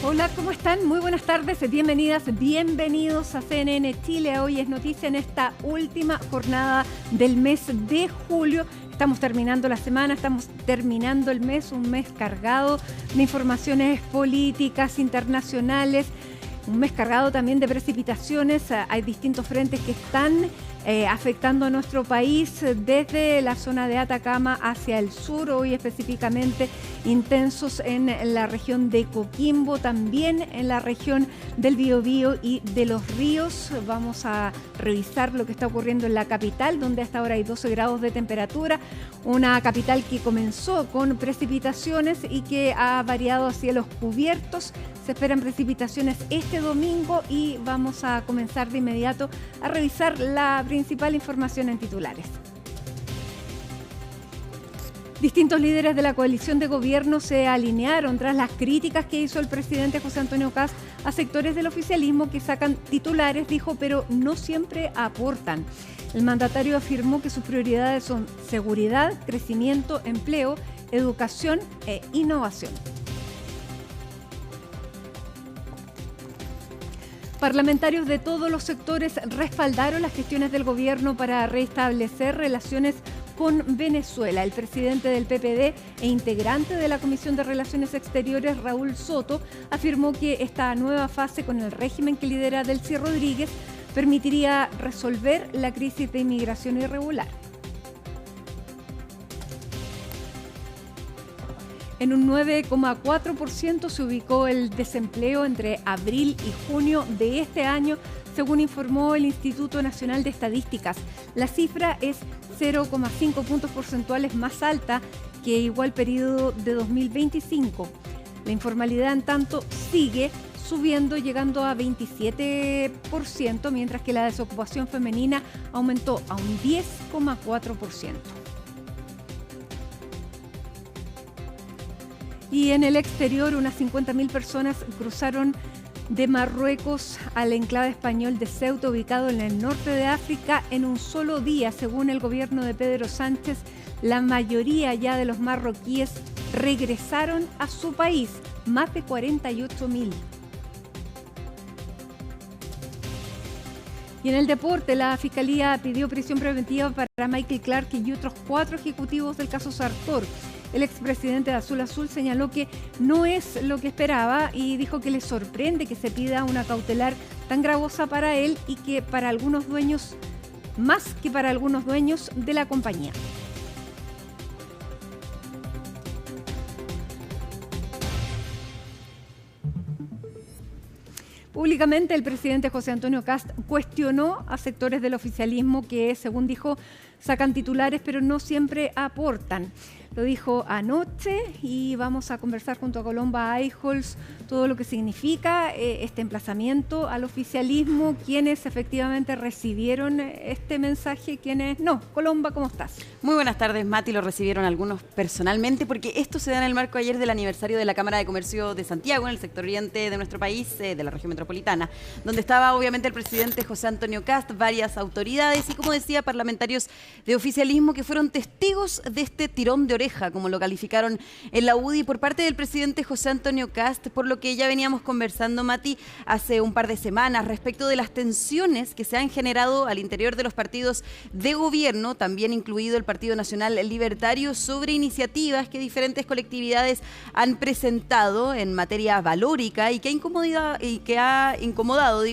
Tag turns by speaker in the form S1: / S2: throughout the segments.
S1: Hola, ¿cómo están? Muy buenas tardes, bienvenidas, bienvenidos a CNN Chile. Hoy es noticia en esta última jornada del mes de julio. Estamos terminando la semana, estamos terminando el mes, un mes cargado de informaciones políticas internacionales, un mes cargado también de precipitaciones. Hay distintos frentes que están afectando a nuestro país desde la zona de Atacama hacia el sur, hoy específicamente intensos en la región de Coquimbo, también en la región del Biobío y de los ríos. Vamos a revisar lo que está ocurriendo en la capital, donde hasta ahora hay 12 grados de temperatura, una capital que comenzó con precipitaciones y que ha variado a cielos cubiertos. Se esperan precipitaciones este domingo y vamos a comenzar de inmediato a revisar la principal información en titulares. Distintos líderes de la coalición de gobierno se alinearon tras las críticas que hizo el presidente José Antonio Kast a sectores del oficialismo que sacan titulares, dijo, pero no siempre aportan. El mandatario afirmó que sus prioridades son seguridad, crecimiento, empleo, educación e innovación. Parlamentarios de todos los sectores respaldaron las gestiones del gobierno para restablecer relaciones con Venezuela. El presidente del PPD e integrante de la Comisión de Relaciones Exteriores, Raúl Soto, afirmó que esta nueva fase con el régimen que lidera Delcy Rodríguez permitiría resolver la crisis de inmigración irregular. En un 9,4% se ubicó el desempleo entre abril y junio de este año, según informó el Instituto Nacional de Estadísticas. La cifra es 0,5 puntos porcentuales más alta que igual periodo de 2025. La informalidad, en tanto, sigue subiendo, llegando a 27%, mientras que la desocupación femenina aumentó a un 10,4%. Y en el exterior, unas 50.000 personas cruzaron de Marruecos al enclave español de Ceuta, ubicado en el norte de África, en un solo día. Según el gobierno de Pedro Sánchez, la mayoría ya de los marroquíes regresaron a su país, más de 48.000. Y en el deporte, la Fiscalía pidió prisión preventiva para Michael Clark y otros 4 ejecutivos del caso Sartor. El expresidente de Azul Azul señaló que no es lo que esperaba y dijo que le sorprende que se pida una cautelar tan gravosa para él y que para algunos dueños, más que para algunos dueños de la compañía. Públicamente, el presidente José Antonio Kast cuestionó a sectores del oficialismo que, según dijo, sacan titulares pero no siempre aportan. Lo dijo anoche y vamos a conversar junto a Colomba Eichholz todo lo que significa este emplazamiento al oficialismo, quienes efectivamente recibieron este mensaje, quienes no. Colomba, ¿cómo estás?
S2: Muy buenas tardes, Mati. Lo recibieron algunos personalmente porque esto se da en el marco ayer del aniversario de la Cámara de Comercio de Santiago, en el sector oriente de nuestro país, de la región metropolitana, donde estaba obviamente el presidente José Antonio Kast, varias autoridades y, como decía, parlamentarios de oficialismo que fueron testigos de este tirón de oreja, como lo calificaron en la UDI, por parte del presidente José Antonio Kast, por lo que ya veníamos conversando, Mati, hace un par de semanas respecto de las tensiones que se han generado al interior de los partidos de gobierno, también incluido el Partido Nacional Libertario, sobre iniciativas que diferentes colectividades han presentado en materia valórica y que ha incomodado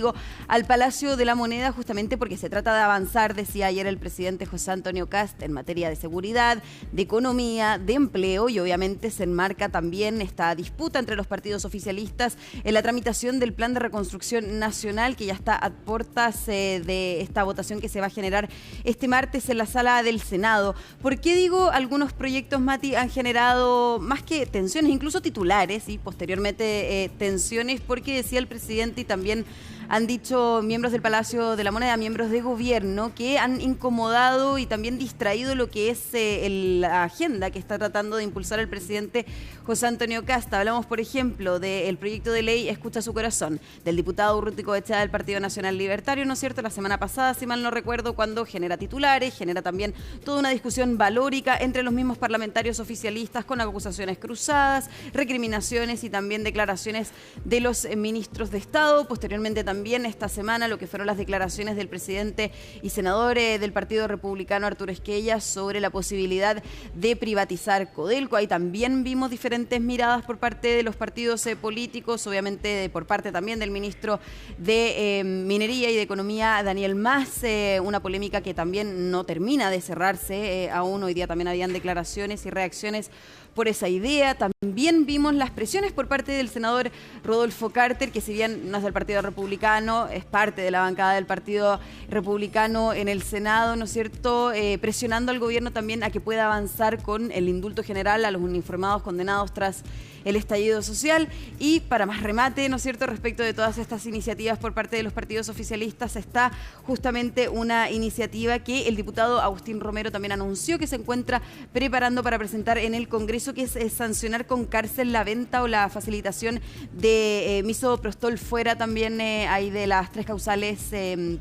S2: al Palacio de la Moneda, justamente porque se trata de avanzar, decía ayer el presidente José Antonio Kast, en materia de seguridad, de economía, de empleo, y obviamente se enmarca también esta disputa entre los partidos oficialistas en la tramitación del Plan de Reconstrucción Nacional, que ya está a puertas de esta votación que se va a generar este martes en la sala del Senado. ¿Por qué digo algunos proyectos, Mati, han generado más que tensiones, incluso titulares y posteriormente tensiones? Porque decía el presidente y también han dicho miembros del Palacio de la Moneda, miembros de gobierno, que han incomodado y también distraído lo que es la agenda que está tratando de impulsar el presidente José Antonio Kast. Hablamos, por ejemplo, del proyecto de ley Escucha su corazón, del diputado Urruti Coechea del Partido Nacional Libertario, ¿no es cierto?, la semana pasada, si mal no recuerdo, cuando genera titulares, genera también toda una discusión valórica entre los mismos parlamentarios oficialistas con acusaciones cruzadas, recriminaciones y también declaraciones de los ministros de Estado. Posteriormente también esta semana lo que fueron las declaraciones del presidente y senador del Partido Republicano Arturo Esquella sobre la posibilidad de privatizar Codelco. Ahí también vimos diferentes miradas por parte de los partidos políticos, obviamente por parte también del ministro de Minería y de Economía, Daniel Mas, una polémica que también no termina de cerrarse aún. Hoy día también habían declaraciones y reacciones por esa idea. También vimos las presiones por parte del senador Rodolfo Carter, que si bien no es del Partido Republicano, es parte de la bancada del Partido Republicano en el Senado, ¿no es cierto?, presionando al gobierno también a que pueda avanzar con el indulto general a los uniformados condenados tras el estallido social. Y para más remate, ¿no es cierto?, respecto de todas estas iniciativas por parte de los partidos oficialistas, está justamente una iniciativa que el diputado Agustín Romero también anunció que se encuentra preparando para presentar en el Congreso, que es sancionar con cárcel la venta o la facilitación de misoprostol fuera también hay de las 3 causales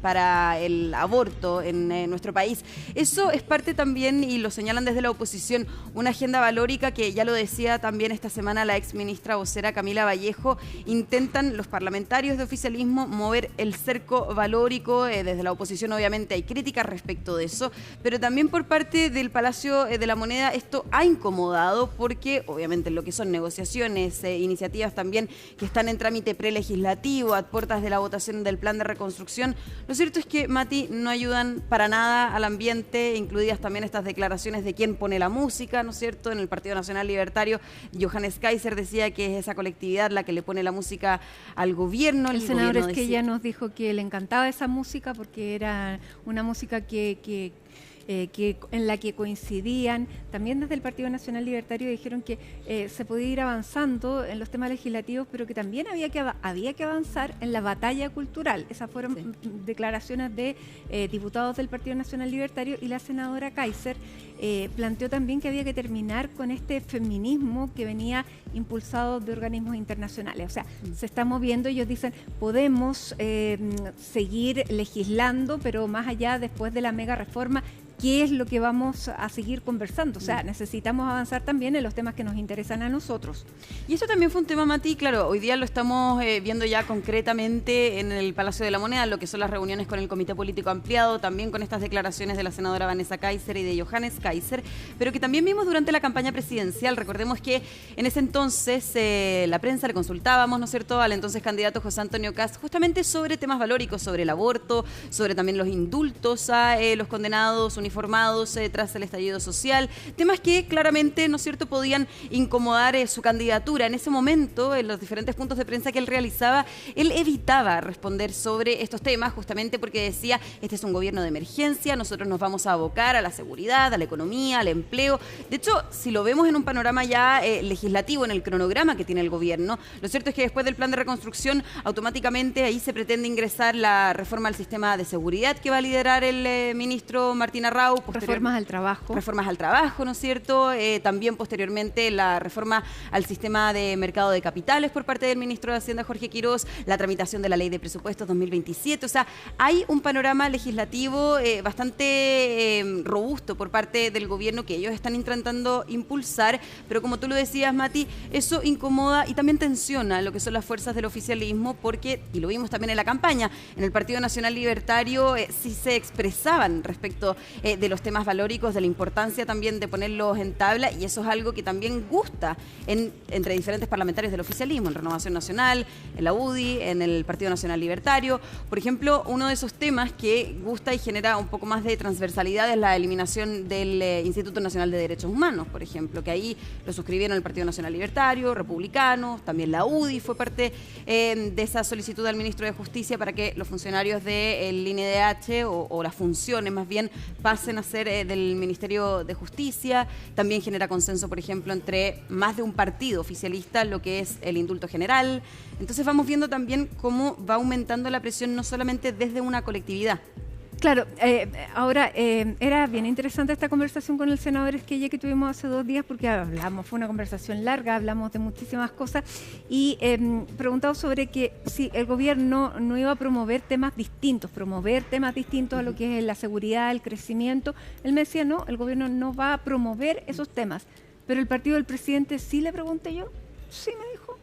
S2: para el aborto en nuestro país. Eso es parte también, y lo señalan desde la oposición, una agenda valórica que, ya lo decía también esta semana la ex ministra vocera Camila Vallejo, intentan los parlamentarios de oficialismo mover el cerco valórico. Desde la oposición obviamente hay críticas respecto de eso, pero también por parte del Palacio de la Moneda esto ha incomodado, porque obviamente lo que son negociaciones, iniciativas también que están en trámite prelegislativo, a puertas de la votación del plan de reconstrucción, lo cierto es que, Mati, no ayudan para nada al ambiente, incluidas también estas declaraciones de quién pone la música, ¿no es cierto? En el Partido Nacional Libertario, Johannes Kaiser decía que es esa colectividad la que le pone la música al gobierno.
S1: El senador Esquella nos dijo que le encantaba esa música porque era una música que en la que coincidían. También desde el Partido Nacional Libertario dijeron que se podía ir avanzando en los temas legislativos, pero que también había que avanzar en la batalla cultural. Esas fueron declaraciones de diputados del Partido Nacional Libertario, y la senadora Kaiser planteó también que había que terminar con este feminismo que venía impulsado de organismos internacionales. O sea, se está moviendo. Ellos dicen, podemos seguir legislando, pero más allá, después de la mega reforma, ¿qué es lo que vamos a seguir conversando? O sea, necesitamos avanzar también en los temas que nos interesan a nosotros.
S2: Y eso también fue un tema, Mati, claro, hoy día lo estamos viendo ya concretamente en el Palacio de la Moneda, lo que son las reuniones con el Comité Político Ampliado, también con estas declaraciones de la senadora Vanessa Kaiser y de Johannes Kaiser, pero que también vimos durante la campaña presidencial. Recordemos que en ese entonces la prensa le consultábamos, ¿no es cierto?, al entonces candidato José Antonio Kast, justamente sobre temas valóricos, sobre el aborto, sobre también los indultos a los condenados uniformados tras el estallido social, temas que claramente, ¿no es cierto?, podían incomodar su candidatura. En ese momento, en los diferentes puntos de prensa que él realizaba, él evitaba responder sobre estos temas, justamente porque decía, este es un gobierno de emergencia, nosotros nos vamos a abocar a la seguridad, a la economía, al empleo. De hecho, si lo vemos en un panorama ya legislativo, en el cronograma que tiene el gobierno, lo cierto es que después del plan de reconstrucción, automáticamente ahí se pretende ingresar la reforma al sistema de seguridad que va a liderar el ministro Martín Arrau.
S1: Reformas al trabajo.
S2: Reformas al trabajo, ¿no es cierto? También posteriormente la reforma al sistema de mercado de capitales por parte del ministro de Hacienda, Jorge Quirós, la tramitación de la ley de presupuestos 2027. O sea, hay un panorama legislativo bastante robusto por parte del gobierno que ellos están intentando impulsar, pero como tú lo decías, Mati, eso incomoda y también tensiona lo que son las fuerzas del oficialismo, porque, y lo vimos también en la campaña, en el Partido Nacional Libertario sí se expresaban respecto de los temas valóricos, de la importancia también de ponerlos en tabla, y eso es algo que también gusta entre diferentes parlamentarios del oficialismo, en Renovación Nacional, en la UDI, en el Partido Nacional Libertario. Por ejemplo, uno de esos temas que gusta y genera un poco más de transversalidad es la eliminación del el Instituto Nacional de Derechos Humanos, por ejemplo, que ahí lo suscribieron el Partido Nacional Libertario, republicanos, también la UDI fue parte de esa solicitud al ministro de Justicia para que los funcionarios del INDH o las funciones más bien pasen a ser del Ministerio de Justicia. También genera consenso, por ejemplo, entre más de un partido oficialista, lo que es el indulto general. Entonces vamos viendo también cómo va aumentando la presión no solamente desde una colectividad.
S1: Claro, ahora era bien interesante esta conversación con el senador Esquella que tuvimos hace 2 días porque hablamos, fue una conversación larga, hablamos de muchísimas cosas y preguntado sobre que si el gobierno no iba a promover temas distintos a lo que es la seguridad, el crecimiento. Él me decía, no, el gobierno no va a promover esos temas, pero el partido del presidente sí, le pregunté yo, sí me dijo.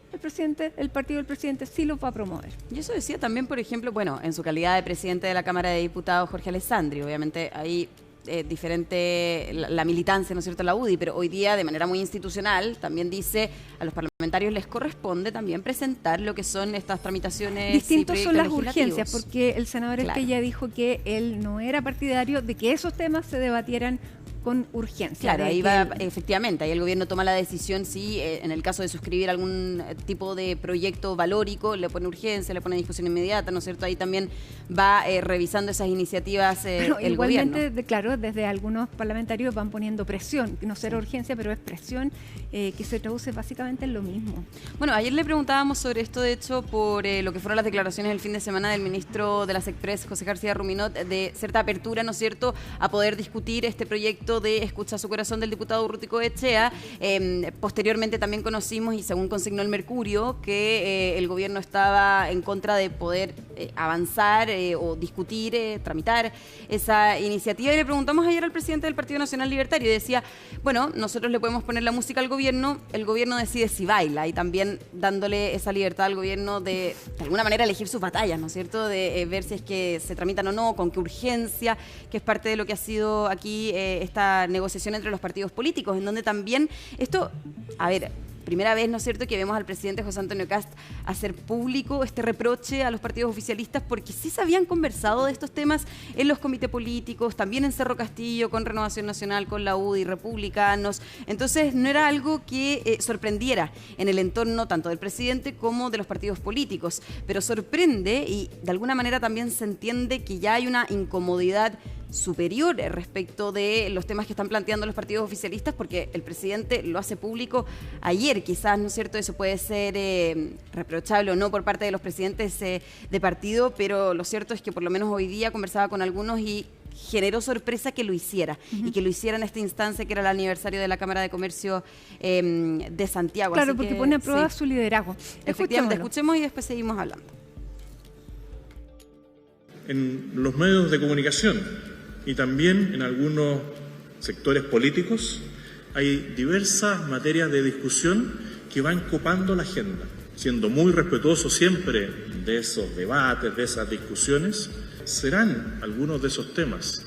S1: El partido del presidente sí lo va a promover.
S2: Y eso decía también, por ejemplo, bueno, en su calidad de presidente de la Cámara de Diputados, Jorge Alessandri, obviamente ahí diferente la militancia, ¿no es cierto?, la UDI, pero hoy día de manera muy institucional también dice a los parlamentarios les corresponde también presentar lo que son estas tramitaciones.
S1: Distintos son las urgencias, porque el senador Esquella dijo que él no era partidario de que esos temas se debatieran con urgencia.
S2: Claro, ahí va, efectivamente, ahí el gobierno toma la decisión si en el caso de suscribir algún tipo de proyecto valórico, le pone urgencia, le pone discusión inmediata, ¿no es cierto? Ahí también va revisando esas iniciativas el
S1: igualmente,
S2: gobierno.
S1: Claro, desde algunos parlamentarios van poniendo presión, no será urgencia, pero es presión que se traduce básicamente en lo mismo.
S2: Bueno, ayer le preguntábamos sobre esto, de hecho, por lo que fueron las declaraciones del fin de semana del ministro de la SECPRES, José García Ruminot, de cierta apertura, ¿no es cierto?, a poder discutir este proyecto de Escucha su corazón del diputado Urruti Coetxea. Posteriormente también conocimos, y según consignó el Mercurio, que el gobierno estaba en contra de poder avanzar o discutir, tramitar esa iniciativa. Y le preguntamos ayer al presidente del Partido Nacional Libertario y decía, bueno, nosotros le podemos poner la música al gobierno, el gobierno decide si baila, y también dándole esa libertad al gobierno de alguna manera elegir sus batallas, ¿no es cierto?, de ver si es que se tramitan o no, con qué urgencia, que es parte de lo que ha sido aquí esta negociación entre los partidos políticos, en donde también esto, a ver, primera vez, ¿no es cierto?, que vemos al presidente José Antonio Kast hacer público este reproche a los partidos oficialistas, porque sí se habían conversado de estos temas en los comités políticos, también en Cerro Castillo, con Renovación Nacional, con la UDI, republicanos. Entonces no era algo que sorprendiera en el entorno tanto del presidente como de los partidos políticos, pero sorprende y de alguna manera también se entiende que ya hay una incomodidad superior respecto de los temas que están planteando los partidos oficialistas, porque el presidente lo hace público ayer. Quizás, ¿no es cierto?, eso puede ser reprochable o no por parte de los presidentes de partido, pero lo cierto es que por lo menos hoy día conversaba con algunos y generó sorpresa que lo hiciera, y que lo hiciera en esta instancia que era el aniversario de la Cámara de Comercio de Santiago.
S1: Claro,
S2: así
S1: porque
S2: que,
S1: pone a prueba su liderazgo.
S2: Efectivamente, escuchemos y después seguimos hablando.
S3: En los medios de comunicación y también en algunos sectores políticos hay diversas materias de discusión que van copando la agenda. Siendo muy respetuoso siempre de esos debates, de esas discusiones, serán algunos de esos temas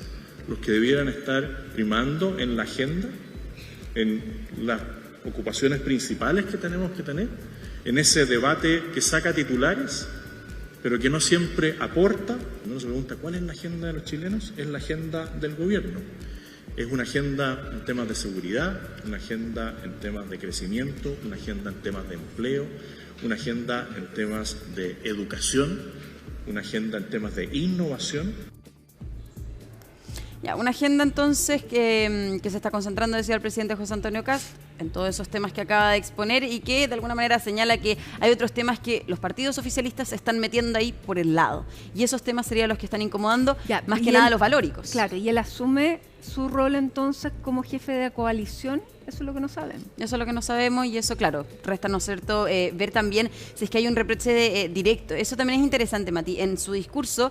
S3: los que debieran estar primando en la agenda, en las ocupaciones principales que tenemos que tener, en ese debate que saca titulares, pero que no siempre aporta. Uno se pregunta, ¿cuál es la agenda de los chilenos? Es la agenda del gobierno. Es una agenda en temas de seguridad, una agenda en temas de crecimiento, una agenda en temas de empleo, una agenda en temas de educación, una agenda en temas de innovación.
S2: Ya, una agenda entonces que se está concentrando, decía el presidente José Antonio Kast, en todos esos temas que acaba de exponer, y que de alguna manera señala que hay otros temas que los partidos oficialistas se están metiendo ahí por el lado. Y esos temas serían los que están incomodando, más que nada los valóricos.
S1: Claro, y él asume su rol entonces como jefe de coalición. Eso es lo que no saben.
S2: Eso es lo que no sabemos, y eso, claro, resta, ¿no es cierto?, ver también si es que hay un reproche directo. Eso también es interesante, Mati. En su discurso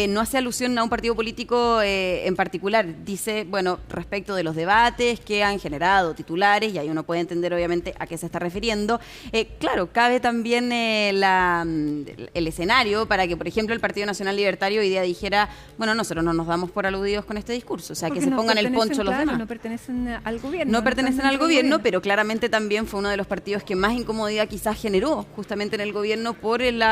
S2: no hace alusión a un partido político en particular. Dice, bueno, respecto de los debates que han generado titulares, y ahí uno puede entender obviamente a qué se está refiriendo. Claro, cabe también el escenario para que, por ejemplo, el Partido Nacional Libertario hoy día dijera, bueno, nosotros no nos damos por aludidos con este discurso. O sea, que se pongan el poncho los demás.
S1: No pertenecen al gobierno.
S2: No pertenecen al gobierno, pero claramente también fue uno de los partidos que más incomodidad quizás generó justamente en el gobierno por el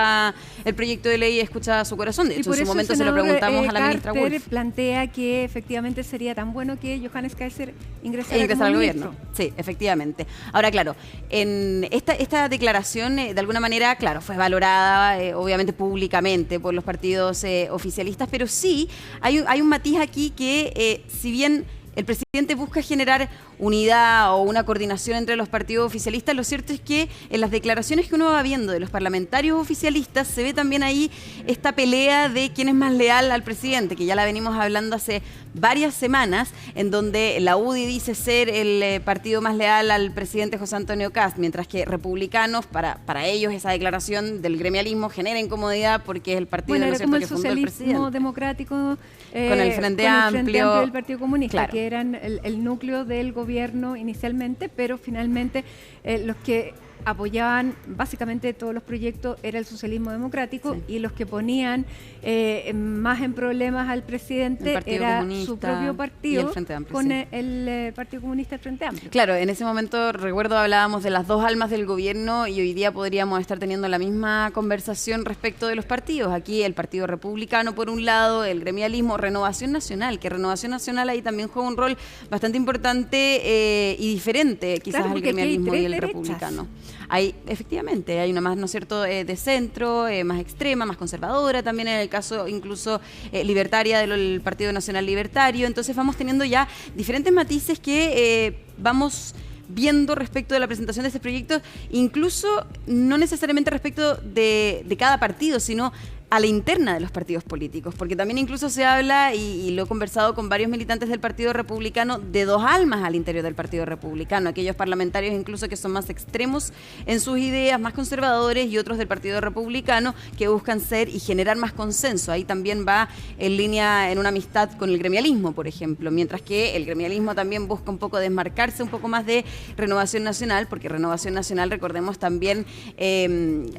S2: proyecto de ley Escucha a su corazón. De hecho, en su momento se lo preguntamos a la ministra Wolf.
S1: Plantea que efectivamente sería tan bueno que Johannes Kaiser ingresara
S2: al gobierno. Sí, efectivamente. Ahora, claro, en esta declaración de alguna manera, claro, fue valorada obviamente públicamente por los partidos oficialistas, pero sí hay un matiz aquí que si bien el presidente busca generar unidad o una coordinación entre los partidos oficialistas, lo cierto es que en las declaraciones que uno va viendo de los parlamentarios oficialistas se ve también ahí esta pelea de quién es más leal al presidente, que ya la venimos hablando hace varias semanas, en donde la UDI dice ser el partido más leal al presidente José Antonio Kast, mientras que republicanos, para ellos esa declaración del gremialismo genera incomodidad porque es el partido
S1: era
S2: como
S1: el socialismo democrático
S2: con el Frente Amplio
S1: y el Partido Comunista,
S2: claro,
S1: que eran el núcleo del gobierno inicialmente, pero finalmente los que apoyaban básicamente todos los proyectos era el socialismo democrático, sí, y los que ponían más en problemas al presidente era su propio partido,
S2: el Frente Amplio,
S1: con
S2: sí,
S1: el Partido Comunista y el Frente Amplio.
S2: Claro, en ese momento recuerdo hablábamos de las dos almas del gobierno y hoy día podríamos estar teniendo la misma conversación respecto de los partidos. Aquí el Partido Republicano por un lado, el gremialismo, Renovación Nacional, que Renovación Nacional ahí también juega un rol bastante importante y diferente quizás al gremialismo y el republicano. Efectivamente, hay una más, ¿no es cierto?, de centro, más extrema, más conservadora, también en el caso incluso libertaria del Partido Nacional Libertario. Entonces vamos teniendo ya diferentes matices que vamos viendo respecto de la presentación de este proyecto, incluso no necesariamente respecto de cada partido, sino a la interna de los partidos políticos, porque también incluso se habla, y lo he conversado con varios militantes del Partido Republicano, de dos almas al interior del Partido Republicano, aquellos parlamentarios incluso que son más extremos en sus ideas, más conservadores, y otros del Partido Republicano que buscan ser y generar más consenso. Ahí también va en línea, en una amistad con el gremialismo, por ejemplo, mientras que el gremialismo también busca un poco desmarcarse un poco más de Renovación Nacional, porque Renovación Nacional, recordemos también,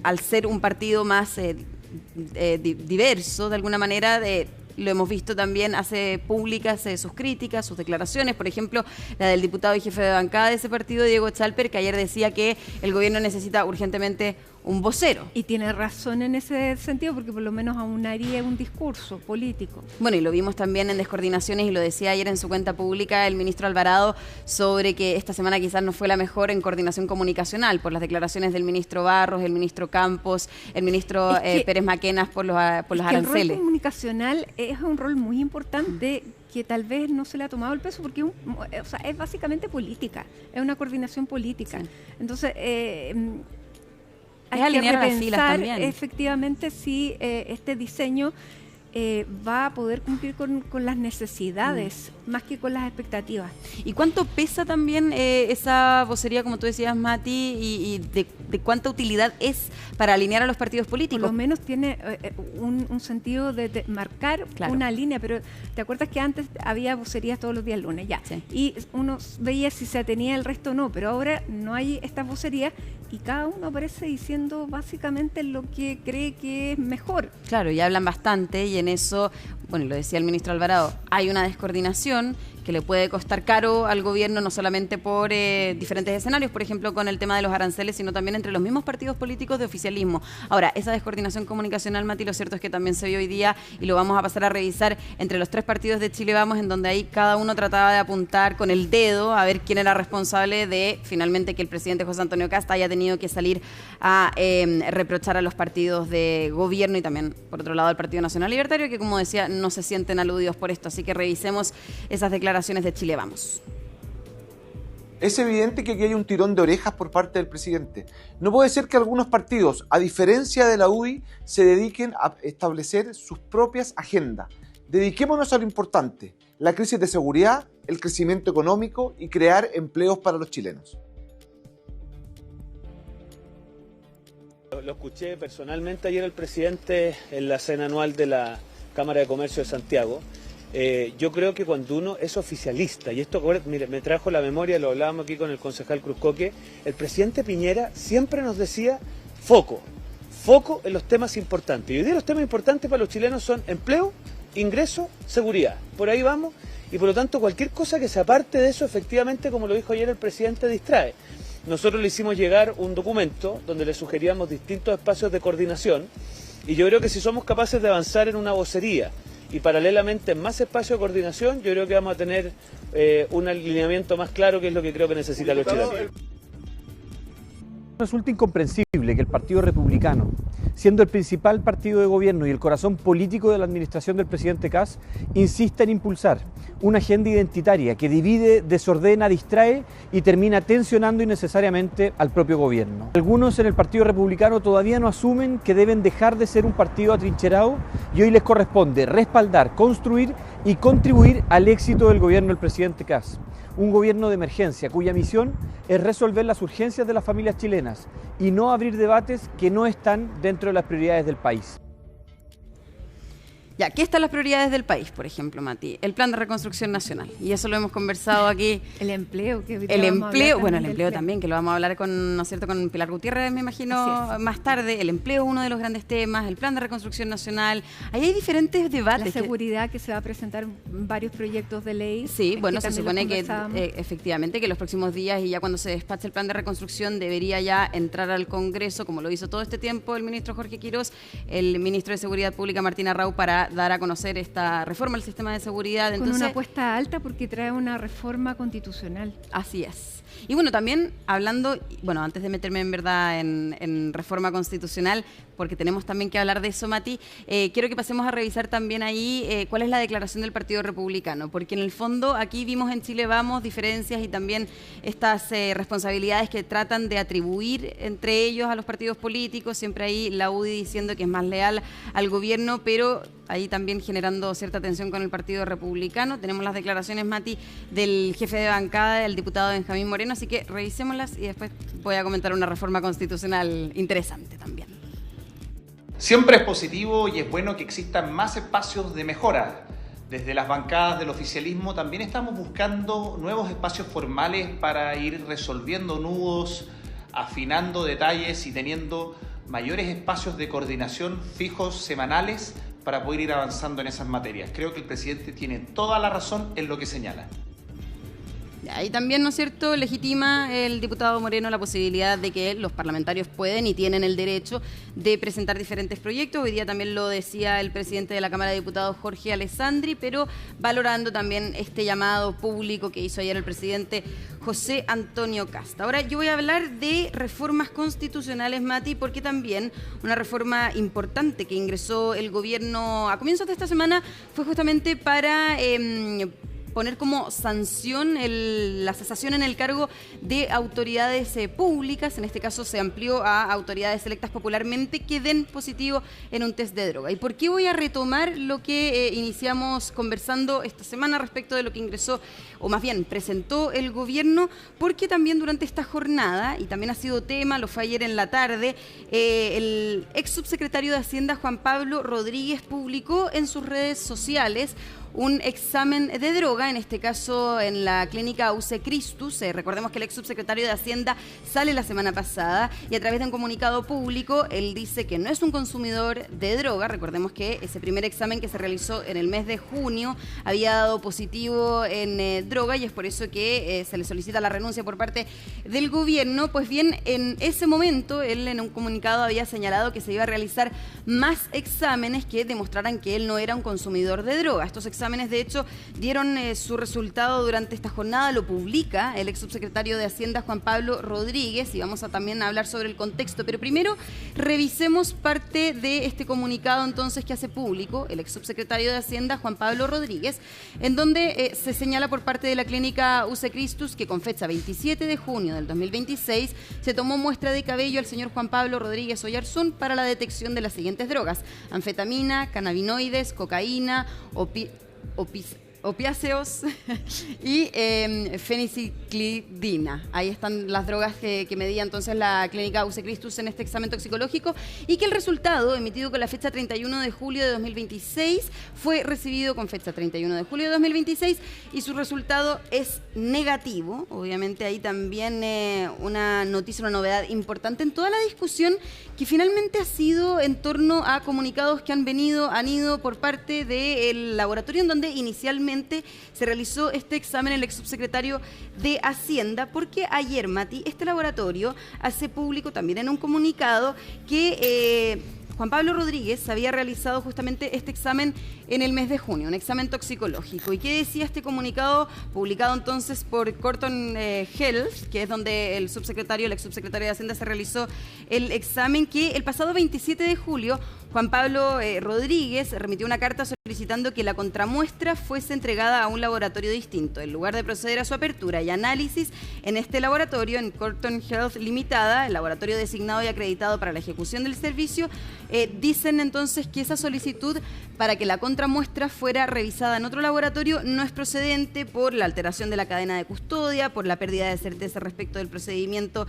S2: al ser un partido más diverso de alguna manera, lo hemos visto también, hace públicas sus críticas, sus declaraciones, por ejemplo la del diputado y jefe de bancada de ese partido, Diego Chalper, que ayer decía que el gobierno necesita urgentemente un vocero.
S1: Y tiene razón en ese sentido, porque por lo menos aunaría un discurso político.
S2: Bueno, y lo vimos también en descoordinaciones, y lo decía ayer en su cuenta pública el ministro Alvarado, sobre que esta semana quizás no fue la mejor en coordinación comunicacional, por las declaraciones del ministro Barros, el ministro Campos, el ministro Pérez Maquenas por los aranceles. El
S1: rol comunicacional es un rol muy importante, que tal vez no se le ha tomado el peso, porque es básicamente política, es una coordinación política. Sí. Entonces, hay que repensar efectivamente si este diseño va a poder cumplir con las necesidades más que con las expectativas.
S2: ¿Y cuánto pesa también esa vocería, como tú decías, Mati, y de cuánta utilidad es para alinear a los partidos políticos?
S1: Por lo menos tiene un sentido de marcar, claro, una línea, pero ¿te acuerdas que antes había vocerías todos los días lunes? Ya. Sí. Y uno veía si se atenía el resto o no, pero ahora no hay estas vocerías y cada uno aparece diciendo básicamente lo que cree que es mejor.
S2: Claro, y hablan bastante, y en eso, bueno, lo decía el ministro Alvarado, hay una descoordinación que le puede costar caro al gobierno, no solamente por diferentes escenarios, por ejemplo, con el tema de los aranceles, sino también entre los mismos partidos políticos de oficialismo. Ahora, esa descoordinación comunicacional, Mati, lo cierto es que también se vio hoy día, y lo vamos a pasar a revisar, entre los tres partidos de Chile Vamos, en donde ahí cada uno trataba de apuntar con el dedo a ver quién era responsable de, finalmente, que el presidente José Antonio Kast haya tenido que salir a reprochar a los partidos de gobierno, y también, por otro lado, al Partido Nacional Libertario, que, como decía, no se sienten aludidos por esto. Así que revisemos esas declaraciones de Chile Vamos.
S4: Es evidente que aquí hay un tirón de orejas por parte del presidente. No puede ser que algunos partidos, a diferencia de la UDI, se dediquen a establecer sus propias agendas. Dediquémonos a lo importante: la crisis de seguridad, el crecimiento económico y crear empleos para los chilenos.
S5: Lo escuché personalmente ayer al presidente en la cena anual de la Cámara de Comercio de Santiago. Yo creo que cuando uno es oficialista, y esto, mire, me trajo la memoria, lo hablábamos aquí con el concejal Cruzcoque, el presidente Piñera siempre nos decía foco en los temas importantes. Y hoy día los temas importantes para los chilenos son empleo, ingreso, seguridad. Por ahí vamos, y por lo tanto cualquier cosa que se aparte de eso, efectivamente, como lo dijo ayer el presidente, distrae. Nosotros le hicimos llegar un documento donde le sugeríamos distintos espacios de coordinación, y yo creo que si somos capaces de avanzar en una vocería y paralelamente en más espacios de coordinación, yo creo que vamos a tener un alineamiento más claro, que es lo que creo que necesitan los chilenos.
S6: Resulta incomprensible que el Partido Republicano, siendo el principal partido de gobierno y el corazón político de la administración del presidente Kast, insista en impulsar una agenda identitaria que divide, desordena, distrae y termina tensionando innecesariamente al propio gobierno. Algunos en el Partido Republicano todavía no asumen que deben dejar de ser un partido atrincherado y hoy les corresponde respaldar, construir y contribuir al éxito del gobierno del presidente Kast. Un gobierno de emergencia cuya misión es resolver las urgencias de las familias chilenas y no abrir debates que no están dentro de las prioridades del país.
S2: Ya, ¿qué están las prioridades del país, por ejemplo, Mati? El plan de reconstrucción nacional. Y eso lo hemos conversado aquí.
S1: El empleo, que
S2: el empleo, bueno, el empleo también, que lo vamos a hablar con, ¿no es cierto?, con Pilar Gutiérrez, me imagino, más tarde. El empleo es uno de los grandes temas, el plan de reconstrucción nacional. Ahí hay diferentes debates.
S1: La seguridad, que se va a presentar varios proyectos de ley.
S2: Sí, bueno, se supone que efectivamente que los próximos días y ya cuando se despache el plan de reconstrucción debería ya entrar al Congreso, como lo hizo todo este tiempo el ministro Jorge Quirós, el ministro de Seguridad Pública Martín Arrau, para dar a conocer esta reforma al sistema de seguridad.
S1: Entonces, con una apuesta alta porque trae una reforma constitucional.
S2: Así es. Y bueno, también hablando, bueno, antes de meterme en verdad en reforma constitucional, porque tenemos también que hablar de eso, Mati, quiero que pasemos a revisar también ahí cuál es la declaración del Partido Republicano, porque en el fondo aquí vimos en Chile Vamos diferencias y también estas responsabilidades que tratan de atribuir entre ellos a los partidos políticos, siempre ahí la UDI diciendo que es más leal al gobierno, pero ahí también generando cierta tensión con el Partido Republicano. Tenemos las declaraciones, Mati, del jefe de bancada, el diputado Benjamín Moreno, así que revisémoslas y después voy a comentar una reforma constitucional interesante también.
S7: Siempre es positivo y es bueno que existan más espacios de mejora. Desde las bancadas del oficialismo también estamos buscando nuevos espacios formales para ir resolviendo nudos, afinando detalles y teniendo mayores espacios de coordinación fijos, semanales, para poder ir avanzando en esas materias. Creo que el presidente tiene toda la razón en lo que señala.
S2: Y también, ¿no es cierto?, legitima el diputado Moreno la posibilidad de que los parlamentarios pueden y tienen el derecho de presentar diferentes proyectos. Hoy día también lo decía el presidente de la Cámara de Diputados, Jorge Alessandri, pero valorando también este llamado público que hizo ayer el presidente José Antonio Kast. Ahora yo voy a hablar de reformas constitucionales, Mati, porque también una reforma importante que ingresó el gobierno a comienzos de esta semana fue justamente para poner como sanción la cesación en el cargo de autoridades públicas. En este caso se amplió a autoridades electas popularmente que den positivo en un test de droga. ¿Y por qué voy a retomar lo que iniciamos conversando esta semana respecto de lo que ingresó, o más bien presentó el gobierno? Porque también durante esta jornada, y también ha sido tema, lo fue ayer en la tarde, el ex subsecretario de Hacienda, Juan Pablo Rodríguez, publicó en sus redes sociales un examen de droga, en este caso en la clínica UC Christus. Recordemos que el ex subsecretario de Hacienda sale la semana pasada y a través de un comunicado público él dice que no es un consumidor de droga. Recordemos que ese primer examen que se realizó en el mes de junio había dado positivo en droga y es por eso que se le solicita la renuncia por parte del gobierno. Pues bien, en ese momento él en un comunicado había señalado que se iba a realizar más exámenes que demostraran que él no era un consumidor de droga. Estos exámenes, de hecho, dieron su resultado durante esta jornada, lo publica el ex subsecretario de Hacienda, Juan Pablo Rodríguez, y vamos a también hablar sobre el contexto. Pero primero, revisemos parte de este comunicado entonces que hace público el ex subsecretario de Hacienda, Juan Pablo Rodríguez, en donde se señala por parte de la clínica UC Christus que con fecha 27 de junio del 2026 se tomó muestra de cabello al señor Juan Pablo Rodríguez Oyarzún para la detección de las siguientes drogas: anfetamina, cannabinoides, cocaína, opiáceos y feniciclidina. Ahí están las drogas que medía entonces la clínica UC Christus en este examen toxicológico, y que el resultado, emitido con la fecha 31 de julio de 2026, fue recibido con fecha 31 de julio de 2026 y su resultado es negativo. Obviamente ahí también una noticia, una novedad importante en toda la discusión que finalmente ha sido en torno a comunicados que han ido por parte del laboratorio, en donde inicialmente finalmente se realizó este examen el ex subsecretario de Hacienda, porque ayer, Mati, este laboratorio hace público también en un comunicado que Juan Pablo Rodríguez había realizado justamente este examen en el mes de junio, un examen toxicológico. ¿Y qué decía este comunicado publicado entonces por Corton Health, que es donde el ex subsecretario de Hacienda se realizó el examen? Que el pasado 27 de julio Juan Pablo Rodríguez remitió una carta solicitando que la contramuestra fuese entregada a un laboratorio distinto. En lugar de proceder a su apertura y análisis en este laboratorio, en Corton Health Limitada, el laboratorio designado y acreditado para la ejecución del servicio, dicen entonces que esa solicitud para que la contramuestra fuera revisada en otro laboratorio no es procedente por la alteración de la cadena de custodia, por la pérdida de certeza respecto del procedimiento